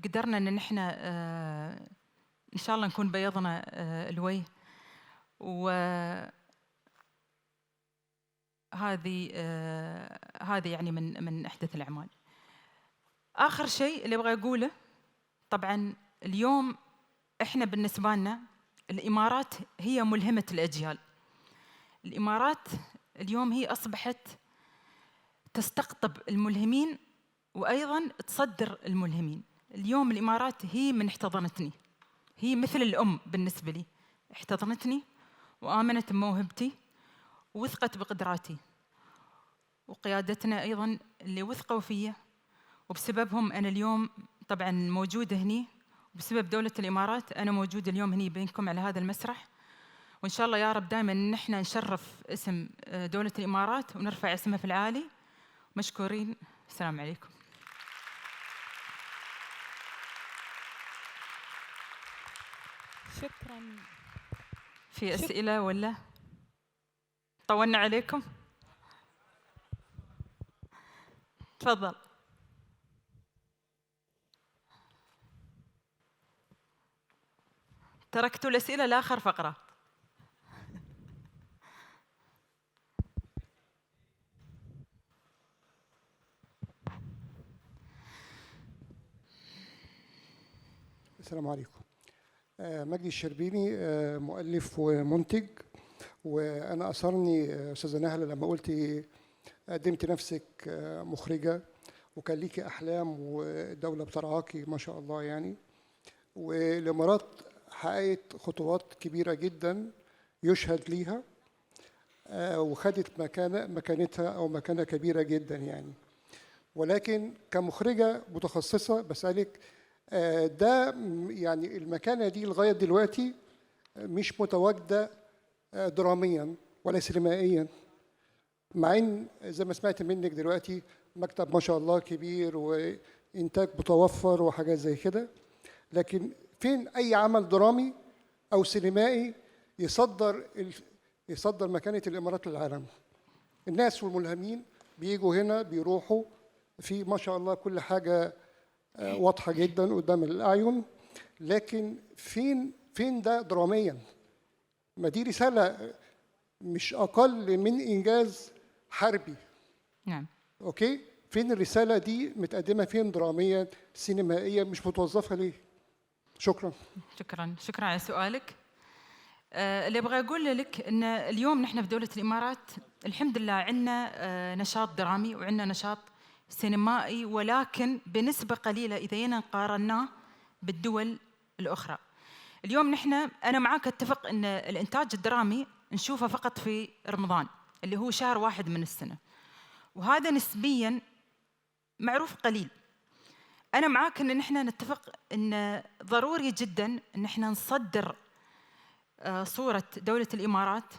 S18: قدرنا أن نحن إن شاء الله نكون بيضنا الوجه. وهذه يعني من أحدث الأعمال. آخر شيء اللي أبغى أقوله طبعاً اليوم إحنا بالنسبة لنا الإمارات هي ملهمة الأجيال. الإمارات اليوم هي أصبحت تستقطب الملهمين وأيضاً تصدر الملهمين. اليوم الإمارات هي من احتضنتني، هي مثل الأم بالنسبة لي، احتضنتني وآمنت بموهبتي ووثقت بقدراتي، وقيادتنا أيضاً اللي وثقوا فيا وبسببهم أنا اليوم طبعاً موجودة هني، وبسبب دولة الإمارات أنا موجودة اليوم هني بينكم على هذا المسرح. وإن شاء الله يا رب دائماً نحن نشرف اسم دولة الإمارات ونرفع اسمها في العالي. مشكورين، السلام عليكم.
S5: شكراً.
S18: في أسئلة ولا طولنا عليكم؟ تفضل. تركتوا الأسئلة لآخر فقرة.
S19: السلام عليكم. مجدي الشربيني، مؤلف ومنتج. وأنا أثرني أستاذة نهلة لما قلتي قدمت نفسك مخرجة وكان ليكي أحلام ودولة بترعاكي ما شاء الله يعني. والإمارات حققت خطوات كبيرة جدا يشهد ليها، وخدت مكانتها أو مكانة كبيرة جدا يعني. ولكن كمخرجة متخصصة بسألك، ده يعني المكانة دي لغاية دلوقتي مش متواجدة دراميا ولا سينمائيا، مع ان زي ما سمعت منك دلوقتي مكتب ما شاء الله كبير وإنتاج متوفر وحاجات زي كده. لكن فين أي عمل درامي أو سينمائي يصدر مكانة الإمارات للعالم؟ الناس والملهمين بيجوا هنا بيروحوا في ما شاء الله كل حاجة واضحة جدا قدام الأعين، لكن فين ده دراميا؟ ما دي رسالة مش أقل من إنجاز حربي.
S18: نعم.
S19: أوكي؟ فين الرسالة دي متقدمة فين دراميا سينمائيا مش متوظفة ليه؟ شكرا.
S18: شكرا على سؤالك. اللي أبغى أقول لك إن اليوم نحن في دولة الإمارات الحمد لله عندنا نشاط درامي وعندنا نشاط سينمائي، ولكن بنسبة قليلة إذا قارناه بالدول الأخرى. اليوم نحن أنا معاك أتفق أن الإنتاج الدرامي نشوفه فقط في رمضان اللي هو شهر واحد من السنة، وهذا نسبياً معروف قليل. أنا معاك إن نحن نتفق إن ضروري جداً إن نحن نصدر صورة دولة الإمارات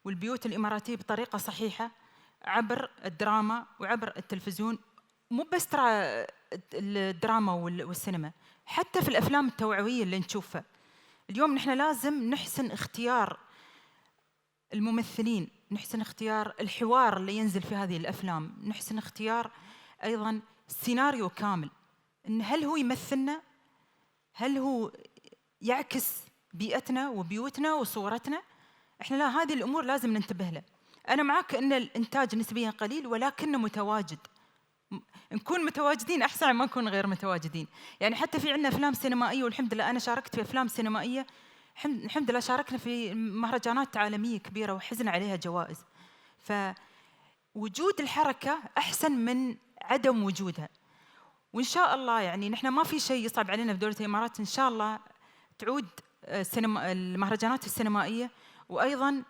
S18: والبيوت الإماراتية بطريقة صحيحة عبر الدراما وعبر التلفزيون، مو بس ترى الدراما والسينما، حتى في الأفلام التوعوية اللي نشوفها. اليوم نحن لازم نحسن اختيار الممثلين، نحسن اختيار الحوار اللي ينزل في هذه الأفلام، نحسن اختيار أيضاً سيناريو كامل، إن هل هو يمثلنا، هل هو يعكس بيئتنا وبيوتنا وصورتنا. إحنا لا، هذه الأمور لازم ننتبه لها. أنا معك أن الإنتاج نسبياً قليل ولكنه متواجد، نكون متواجدين أحسن ما نكون غير متواجدين. يعني حتى في عندنا أفلام سينمائية، والحمد لله أنا شاركت في أفلام سينمائية، الحمد لله شاركنا في مهرجانات عالمية كبيرة وحزنا عليها جوائز. فوجود الحركة أحسن من عدم وجودها، وإن شاء الله يعني نحن ما في شيء يصعب علينا في دولة الإمارات. إن شاء الله تعود المهرجانات السينمائية، وأيضاً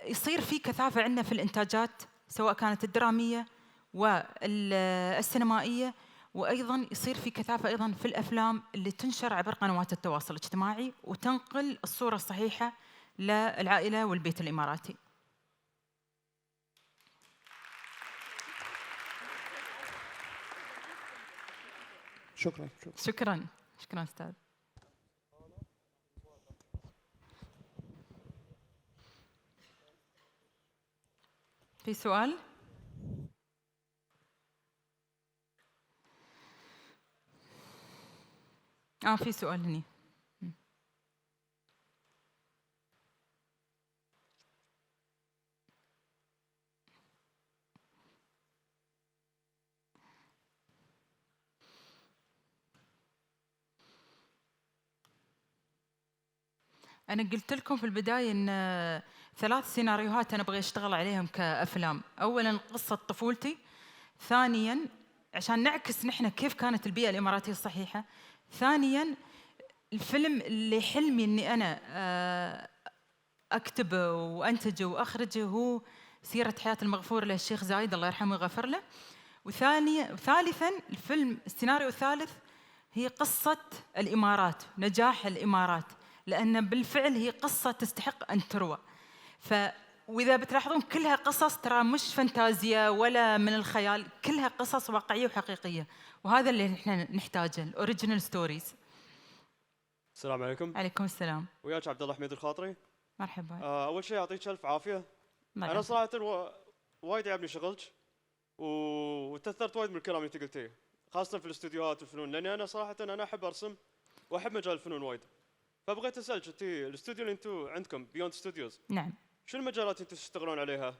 S18: يصير في كثافة عندنا في الإنتاجات سواء كانت الدرامية والسينمائية، وأيضاً يصير في كثافة أيضاً في الأفلام اللي تنشر عبر قنوات التواصل الاجتماعي وتنقل الصورة الصحيحة للعائلة والبيت الإماراتي.
S19: شكراً.
S18: شكراً أستاذ. في سؤال؟ في سؤال هني. أنا قلت لكم في البداية إن 3 سيناريوهات أنا أبغى أشتغل عليهم كأفلام. أولاً قصة طفولتي، ثانياً عشان نعكس نحن كيف كانت البيئة الإماراتية الصحيحة، ثانياً الفيلم اللي حلمي إني أنا أكتبه وأنتجه وأخرجه هو سيرة حياة المغفور له الشيخ زايد الله يرحمه ويغفر له. وثالثاً السيناريو الثالث هي قصة الإمارات، نجاح الإمارات، لأن بالفعل هي قصة تستحق أن تروى. وإذا بتلاحظون كلها قصص ترى مش فانتازيا ولا من الخيال، كلها قصص واقعية وحقيقية، وهذا اللي نحن نحتاجه، الأوريجينال ستوريز.
S20: السلام عليكم.
S18: عليكم السلام.
S20: وياك عبد الله حميد الخاطري.
S18: مرحبا.
S20: أول شيء يعطيك ألف عافية.
S18: مرحبا.
S20: أنا صراحة وايد يعجبني شغلك وتأثرت وايد من الكلام اللي أنت قلتيه، خاصة في الاستديوهات والفنون، لأني أنا صراحة أنا أحب أرسم وأحب مجال الفنون وايد. فبغيت أسألك، أنت الاستوديو اللي أنتم عندكم بيوند ستوديوز،
S18: نعم،
S20: شو المجالات أنتم تشتغلون عليها؟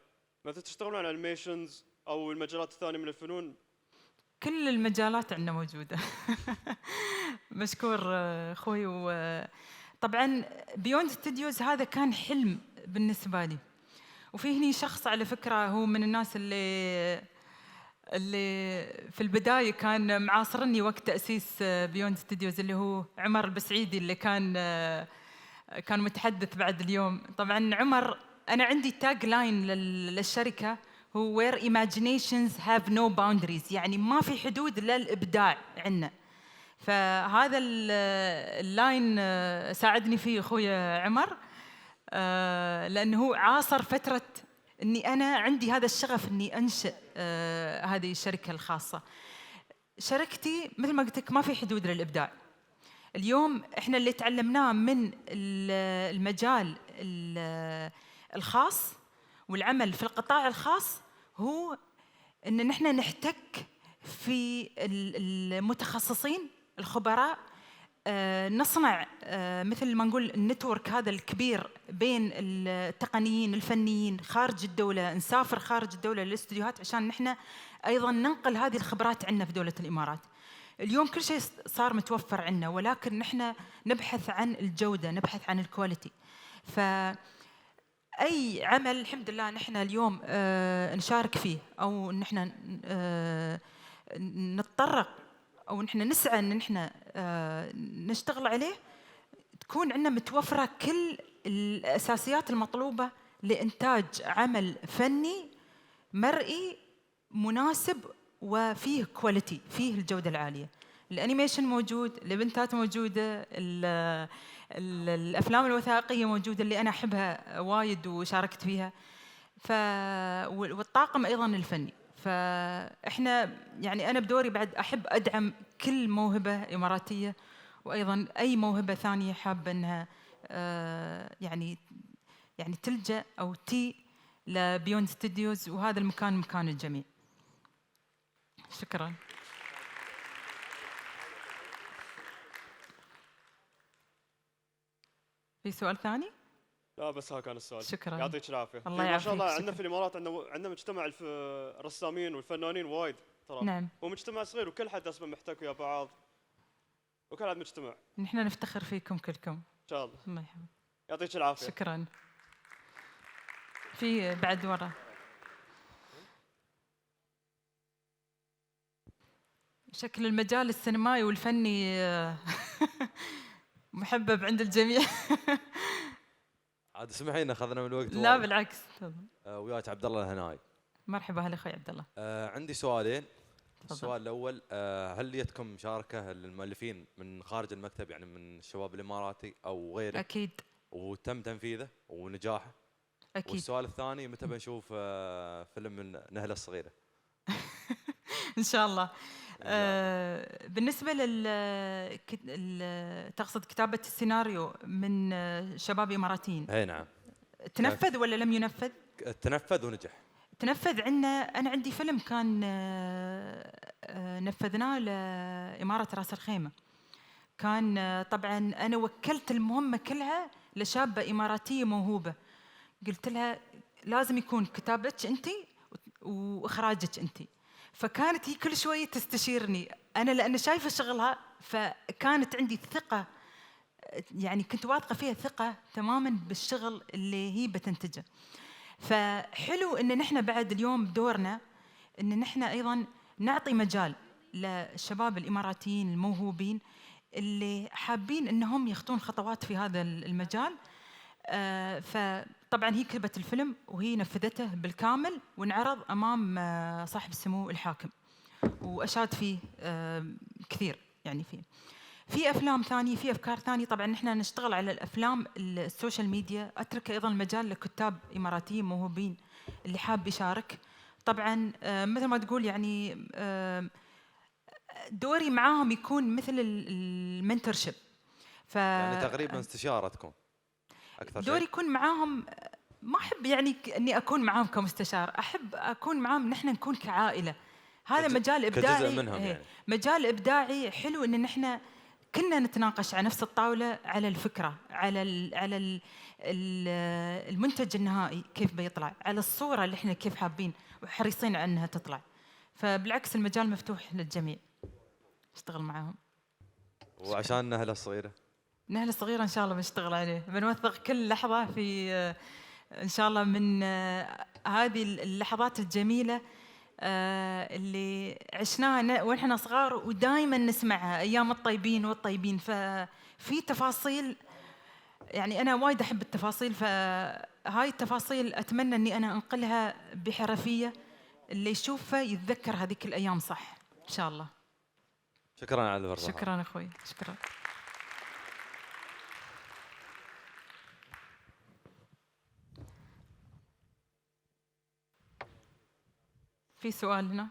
S20: مثلا تشتغلون على الانيميشنز أو المجالات الثانية من الفنون؟
S18: كل المجالات عندنا موجودة. مشكور أخوي. وطبعاً بيوند ستوديوز هذا كان حلم بالنسبة لي، وفي هني شخص على فكرة هو من الناس اللي في البداية كان معاصرني وقت تأسيس بيوند ستوديوز، اللي هو عمر البسعيدي، اللي كان متحدث بعد اليوم. طبعاً عمر، أنا عندي تاج لاين للشركة هو where imaginations have no boundaries، يعني ما في حدود للإبداع عندنا. فهذا اللاين ساعدني فيه أخويا عمر، لأنه هو عاصر فترة أني أنا عندي هذا الشغف أني أنشئ هذه الشركة الخاصة. شركتي مثل ما قلت لك ما في حدود للإبداع. اليوم إحنا اللي تعلمناه من المجال الخاص والعمل في القطاع الخاص هو أن نحن نحتك في المتخصصين الخبراء، نصنع مثل ما نقول النتورك هذا الكبير بين التقنيين الفنيين خارج الدولة، نسافر خارج الدولة للاستديوهات عشان نحن أيضاً ننقل هذه الخبرات عندنا في دولة الإمارات. اليوم كل شيء صار متوفر عندنا، ولكن نحن نبحث عن الجودة، نبحث عن الكواليتي. أي عمل الحمد لله نحن اليوم نشارك فيه أو نحن نتطرق أو نحن نسعى أن نحن نشتغل عليه، تكون عندنا متوفرة كل الأساسيات المطلوبة لإنتاج عمل فني مرئي مناسب وفيه كواليتي، فيه الجودة العالية. الأنيميشن موجود، الإيفنتات موجودة، الأفلام الوثائقية موجودة اللي أنا أحبها وايد وشاركت فيها، والطاقم أيضا الفني. فإحنا يعني أنا بدوري بعد أحب أدعم كل موهبة إماراتية، وأيضا أي موهبة ثانية حابة أنها يعني تلجأ أو لبيوند ستوديوز، وهذا المكان مكان الجميع. شكرا. في سؤال ثاني؟
S20: لا بس ها كان السؤال.
S18: شكرا.
S20: يعطيك العافيه.
S18: الله
S20: ما
S18: يعافيك.
S20: شاء الله عندنا في الامارات عندنا مجتمع الرسامين والفنانين وايد ترى.
S18: نعم.
S20: ومجتمع صغير وكل حد اسمه محتك ويا بعض. وكل حد مجتمع.
S18: نحن نفتخر فيكم كلكم. ان
S20: شاء الله.
S18: الله يحفظك.
S20: يعطيك العافيه.
S18: شكرا. في بعد ورا. شكل المجال السينمائي والفني محبب عند الجميع.
S21: عاد اسمحي لنا اخذنا من الوقت.
S18: لا بالعكس.
S21: وياك عبد الله الهناي.
S18: مرحبا هلا اخوي عبد الله.
S21: عندي سؤالين. السؤال الاول، هل يتكم مشاركه للمؤلفين من خارج المكتب، يعني من الشباب الاماراتي او غيره؟
S18: اكيد.
S21: وتم تنفيذه ونجاحه؟
S18: اكيد.
S21: والسؤال الثاني، متى بنشوف فيلم من نهله الصغيره؟
S18: ان شاء الله. بالنسبة تقصد كتابة السيناريو من شباب إماراتيين؟
S21: اي نعم.
S18: تنفذ ولا لم ينفذ؟
S21: تنفذ ونجح.
S18: تنفذ. أنا عندي فيلم كان نفذناه لإمارة راس الخيمة. كان طبعا أنا وكلت المهمة كلها لشابة إماراتية موهوبة. قلت لها لازم يكون كتابتك أنت وإخراجك أنت. فكانت هي كل شوية تستشيرني أنا، لأن شايفة شغلها، فكانت عندي ثقة، يعني كنت واثقة فيها ثقة تماماً بالشغل اللي هي بتنتجه. فحلو إن نحن بعد اليوم دورنا إن نحن أيضاً نعطي مجال للشباب الإماراتيين الموهوبين اللي حابين إنهم يخطون خطوات في هذا المجال. فطبعا هي كتبت الفيلم وهي نفذته بالكامل، وانعرض امام صاحب السمو الحاكم، واشاد فيه كثير. يعني في افلام ثانيه، في افكار ثانيه. طبعا نحن نشتغل على الافلام السوشيال ميديا. اترك ايضا المجال لكتاب اماراتيين موهوبين اللي حاب يشارك. طبعا مثل ما تقول يعني دوري معاهم يكون مثل المنتورشيب.
S21: يعني تقريبا استشاره تكون أكثر
S18: دوري يكون معاهم. ما أحب يعني إني أكون معاهم كمستشار، أحب أكون معاهم نحن نكون كعائلة. هذا مجال إبداعي.
S21: كجزء منهم يعني.
S18: مجال إبداعي حلو إن نحن كنا نتناقش على نفس الطاولة على الفكرة، على المنتج النهائي كيف بيطلع، على الصورة اللي إحنا كيف حابين وحريصين على أنها تطلع. فبالعكس المجال مفتوح للجميع، اشتغل معاهم.
S21: وعشان نهله الصغيرة،
S18: نهله الصغيرة إن شاء الله بنشتغل عليه، بنوثق كل لحظة في إن شاء الله من هذه اللحظات الجميلة اللي عشناها ونحن صغار ودائما نسمعها، أيام الطيبين والطيبين. ففي تفاصيل، يعني أنا وايد أحب التفاصيل، فهاي التفاصيل أتمنى أني أنا أنقلها بحرفية، اللي يشوفها يتذكر هذيك الأيام صح إن شاء الله.
S21: شكرا على الوضع.
S18: شكرا أخوي، شكرا. في سؤال هنا؟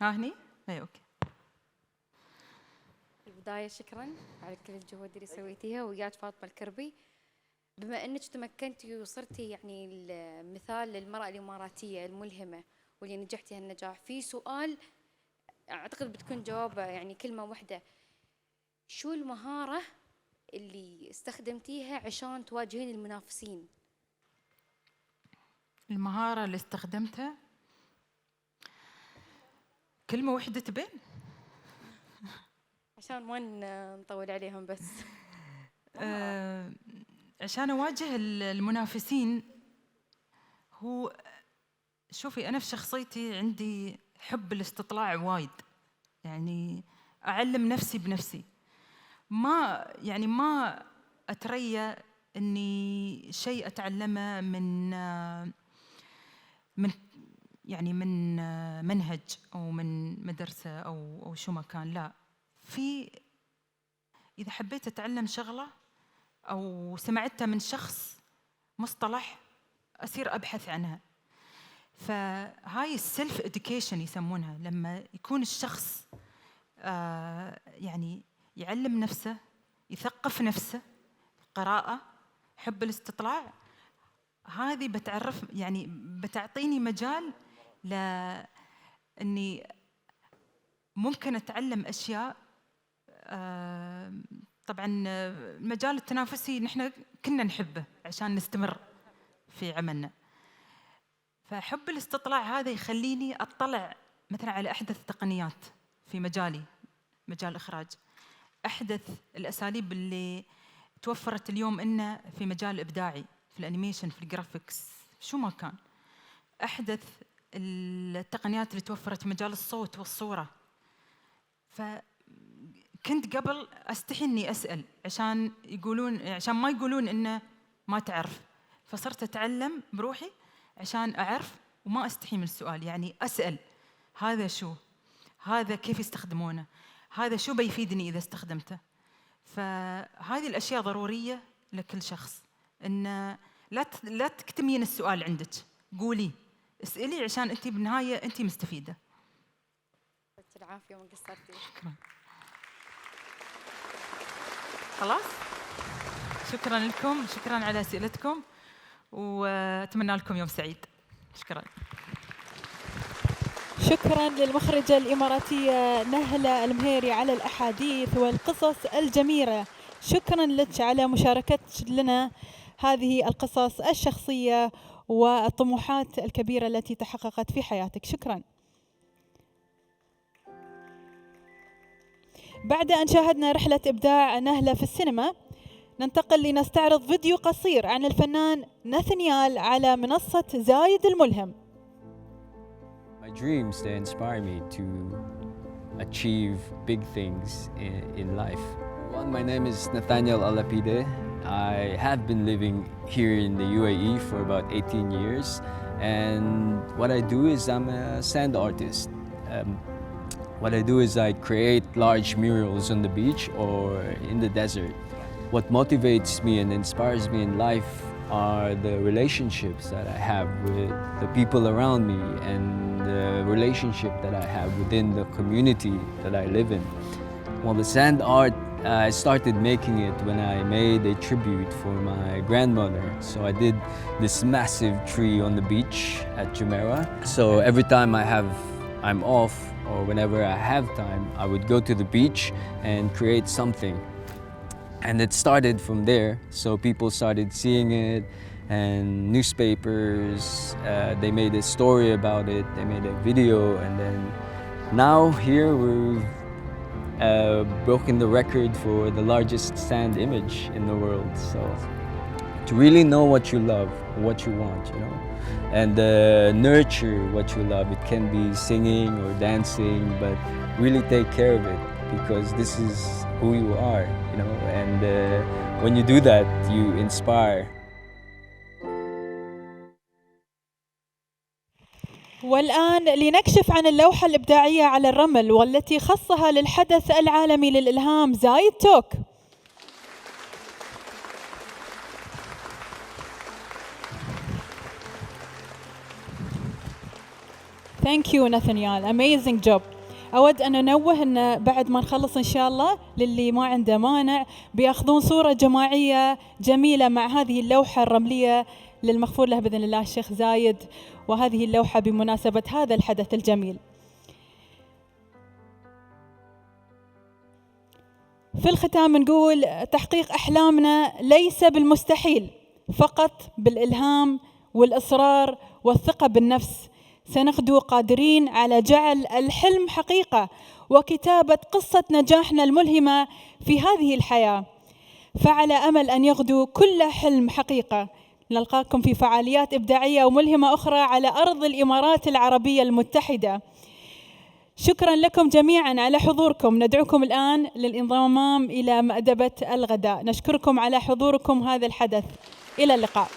S18: ها هني؟ اي اوكي.
S22: في البداية شكرا على كل الجهود اللي سويتيها، وياك فاطمة الكربي. بما انك تمكنتي وصرتي يعني مثال للمرأة الإماراتية الملهمة واللي نجحتي هالنجاح، في سؤال اعتقد بتكون جوابه يعني كلمة واحدة. شو المهارة اللي استخدمتيها عشان تواجهين المنافسين؟
S18: المهارة اللي استخدمتها كلمة واحدة تبين؟
S22: عشان ما نطول عليهم بس.
S18: عشان أواجه المنافسين، هو شوفي أنا في شخصيتي عندي حب الاستطلاع وايد، يعني أعلم نفسي بنفسي. ما أتريى إني شيء أتعلمه من منهج أو من مدرسة أو شو ما كان. لا، إذا حبيت أتعلم شغلة أو سمعتها من شخص مصطلح أصير أبحث عنها. فهاي السيلف إديوكيشن يسمونها، لما يكون الشخص يعني يعلم نفسه، يثقف نفسه، قراءة، حب الاستطلاع، هذه بتعطيني مجال لأني ممكن أتعلم أشياء. طبعاً المجال التنافسي نحن كنا نحبه عشان نستمر في عملنا، فحب الاستطلاع هذا يخليني أطلع مثلاً على أحدث التقنيات في مجالي، مجال الإخراج، أحدث الأساليب اللي توفرت اليوم إنه في مجال الإبداعي، في الأنيميشن، في الجرافيكس، شو ما كان، أحدث التقنيات اللي توفرت في مجال الصوت والصورة. فكنت قبل أستحي إني أسأل عشان ما يقولون إنه ما تعرف، فصرت أتعلم بروحي عشان أعرف وما أستحي من السؤال. يعني أسأل هذا شو، هذا كيف يستخدمونه، هذا شو بيفيدني إذا استخدمته. فهذه الأشياء ضرورية لكل شخص، إن لا تكتمين السؤال عندك، قولي، اسألي، عشان أنت بالنهاية أنت مستفيدة.
S22: يعطيك العافية وما قصرتي.
S18: شكرا. خلاص، شكرا لكم، شكرا على أسئلتكم، وأتمنى لكم يوم سعيد. شكرا.
S5: شكرا للمخرجة الإماراتية نهلة المهيري على الأحاديث والقصص الجميلة. شكرا لك على مشاركتك لنا هذه القصص الشخصية والطموحات الكبيرة التي تحققت في حياتك. شكرا. بعد أن شاهدنا رحلة إبداع نهلة في السينما، ننتقل لنستعرض فيديو قصير عن الفنان ناثانيال على منصة زايد الملهم.
S1: My dreams, they inspire me to achieve big things in life. My name is Nathaniel Alapide. I have been living here in the UAE for about 18 years, and what I do is I'm a sand artist. What I do is I create large murals on the beach or in the desert. What motivates me and inspires me in life are the relationships that I have with the people around me and the relationship that I have within the community that I live in. Well, the sand art, I started making it when I made a tribute for my grandmother. So I did this massive tree on the beach at Jumeirah. So every time I'm off or whenever I have time, I would go to the beach and create something. And it started from there, so people started seeing it, and newspapers, they made a story about it, they made a video, and then now here we've broken the record for the largest sand image in the world. So to really know what you love, what you want, you know, and nurture what you love. It can be singing or dancing, but really take care of it, because this is who you are, you know, and when you do that, you inspire.
S5: والآن لنكشف عن اللوحة الإبداعية على الرمل والتي خصها للحدث العالمي للإلهام زايد توك. Thank you ناثانيال, amazing job. أود أن أنوه أن بعد ما نخلص إن شاء الله للي ما عنده مانع بيأخذون صورة جماعية جميلة مع هذه اللوحة الرملية للمغفور له بإذن الله الشيخ زايد، وهذه اللوحة بمناسبة هذا الحدث الجميل. في الختام نقول تحقيق أحلامنا ليس بالمستحيل، فقط بالإلهام والإصرار والثقة بالنفس سنغدو قادرين على جعل الحلم حقيقة وكتابة قصة نجاحنا الملهمة في هذه الحياة. فعلى أمل أن يغدو كل حلم حقيقة. نلقاكم في فعاليات إبداعية وملهمة أخرى على أرض الإمارات العربية المتحدة. شكرا لكم جميعا على حضوركم. ندعوكم الآن للانضمام إلى مأدبة الغداء. نشكركم على حضوركم هذا الحدث. إلى اللقاء.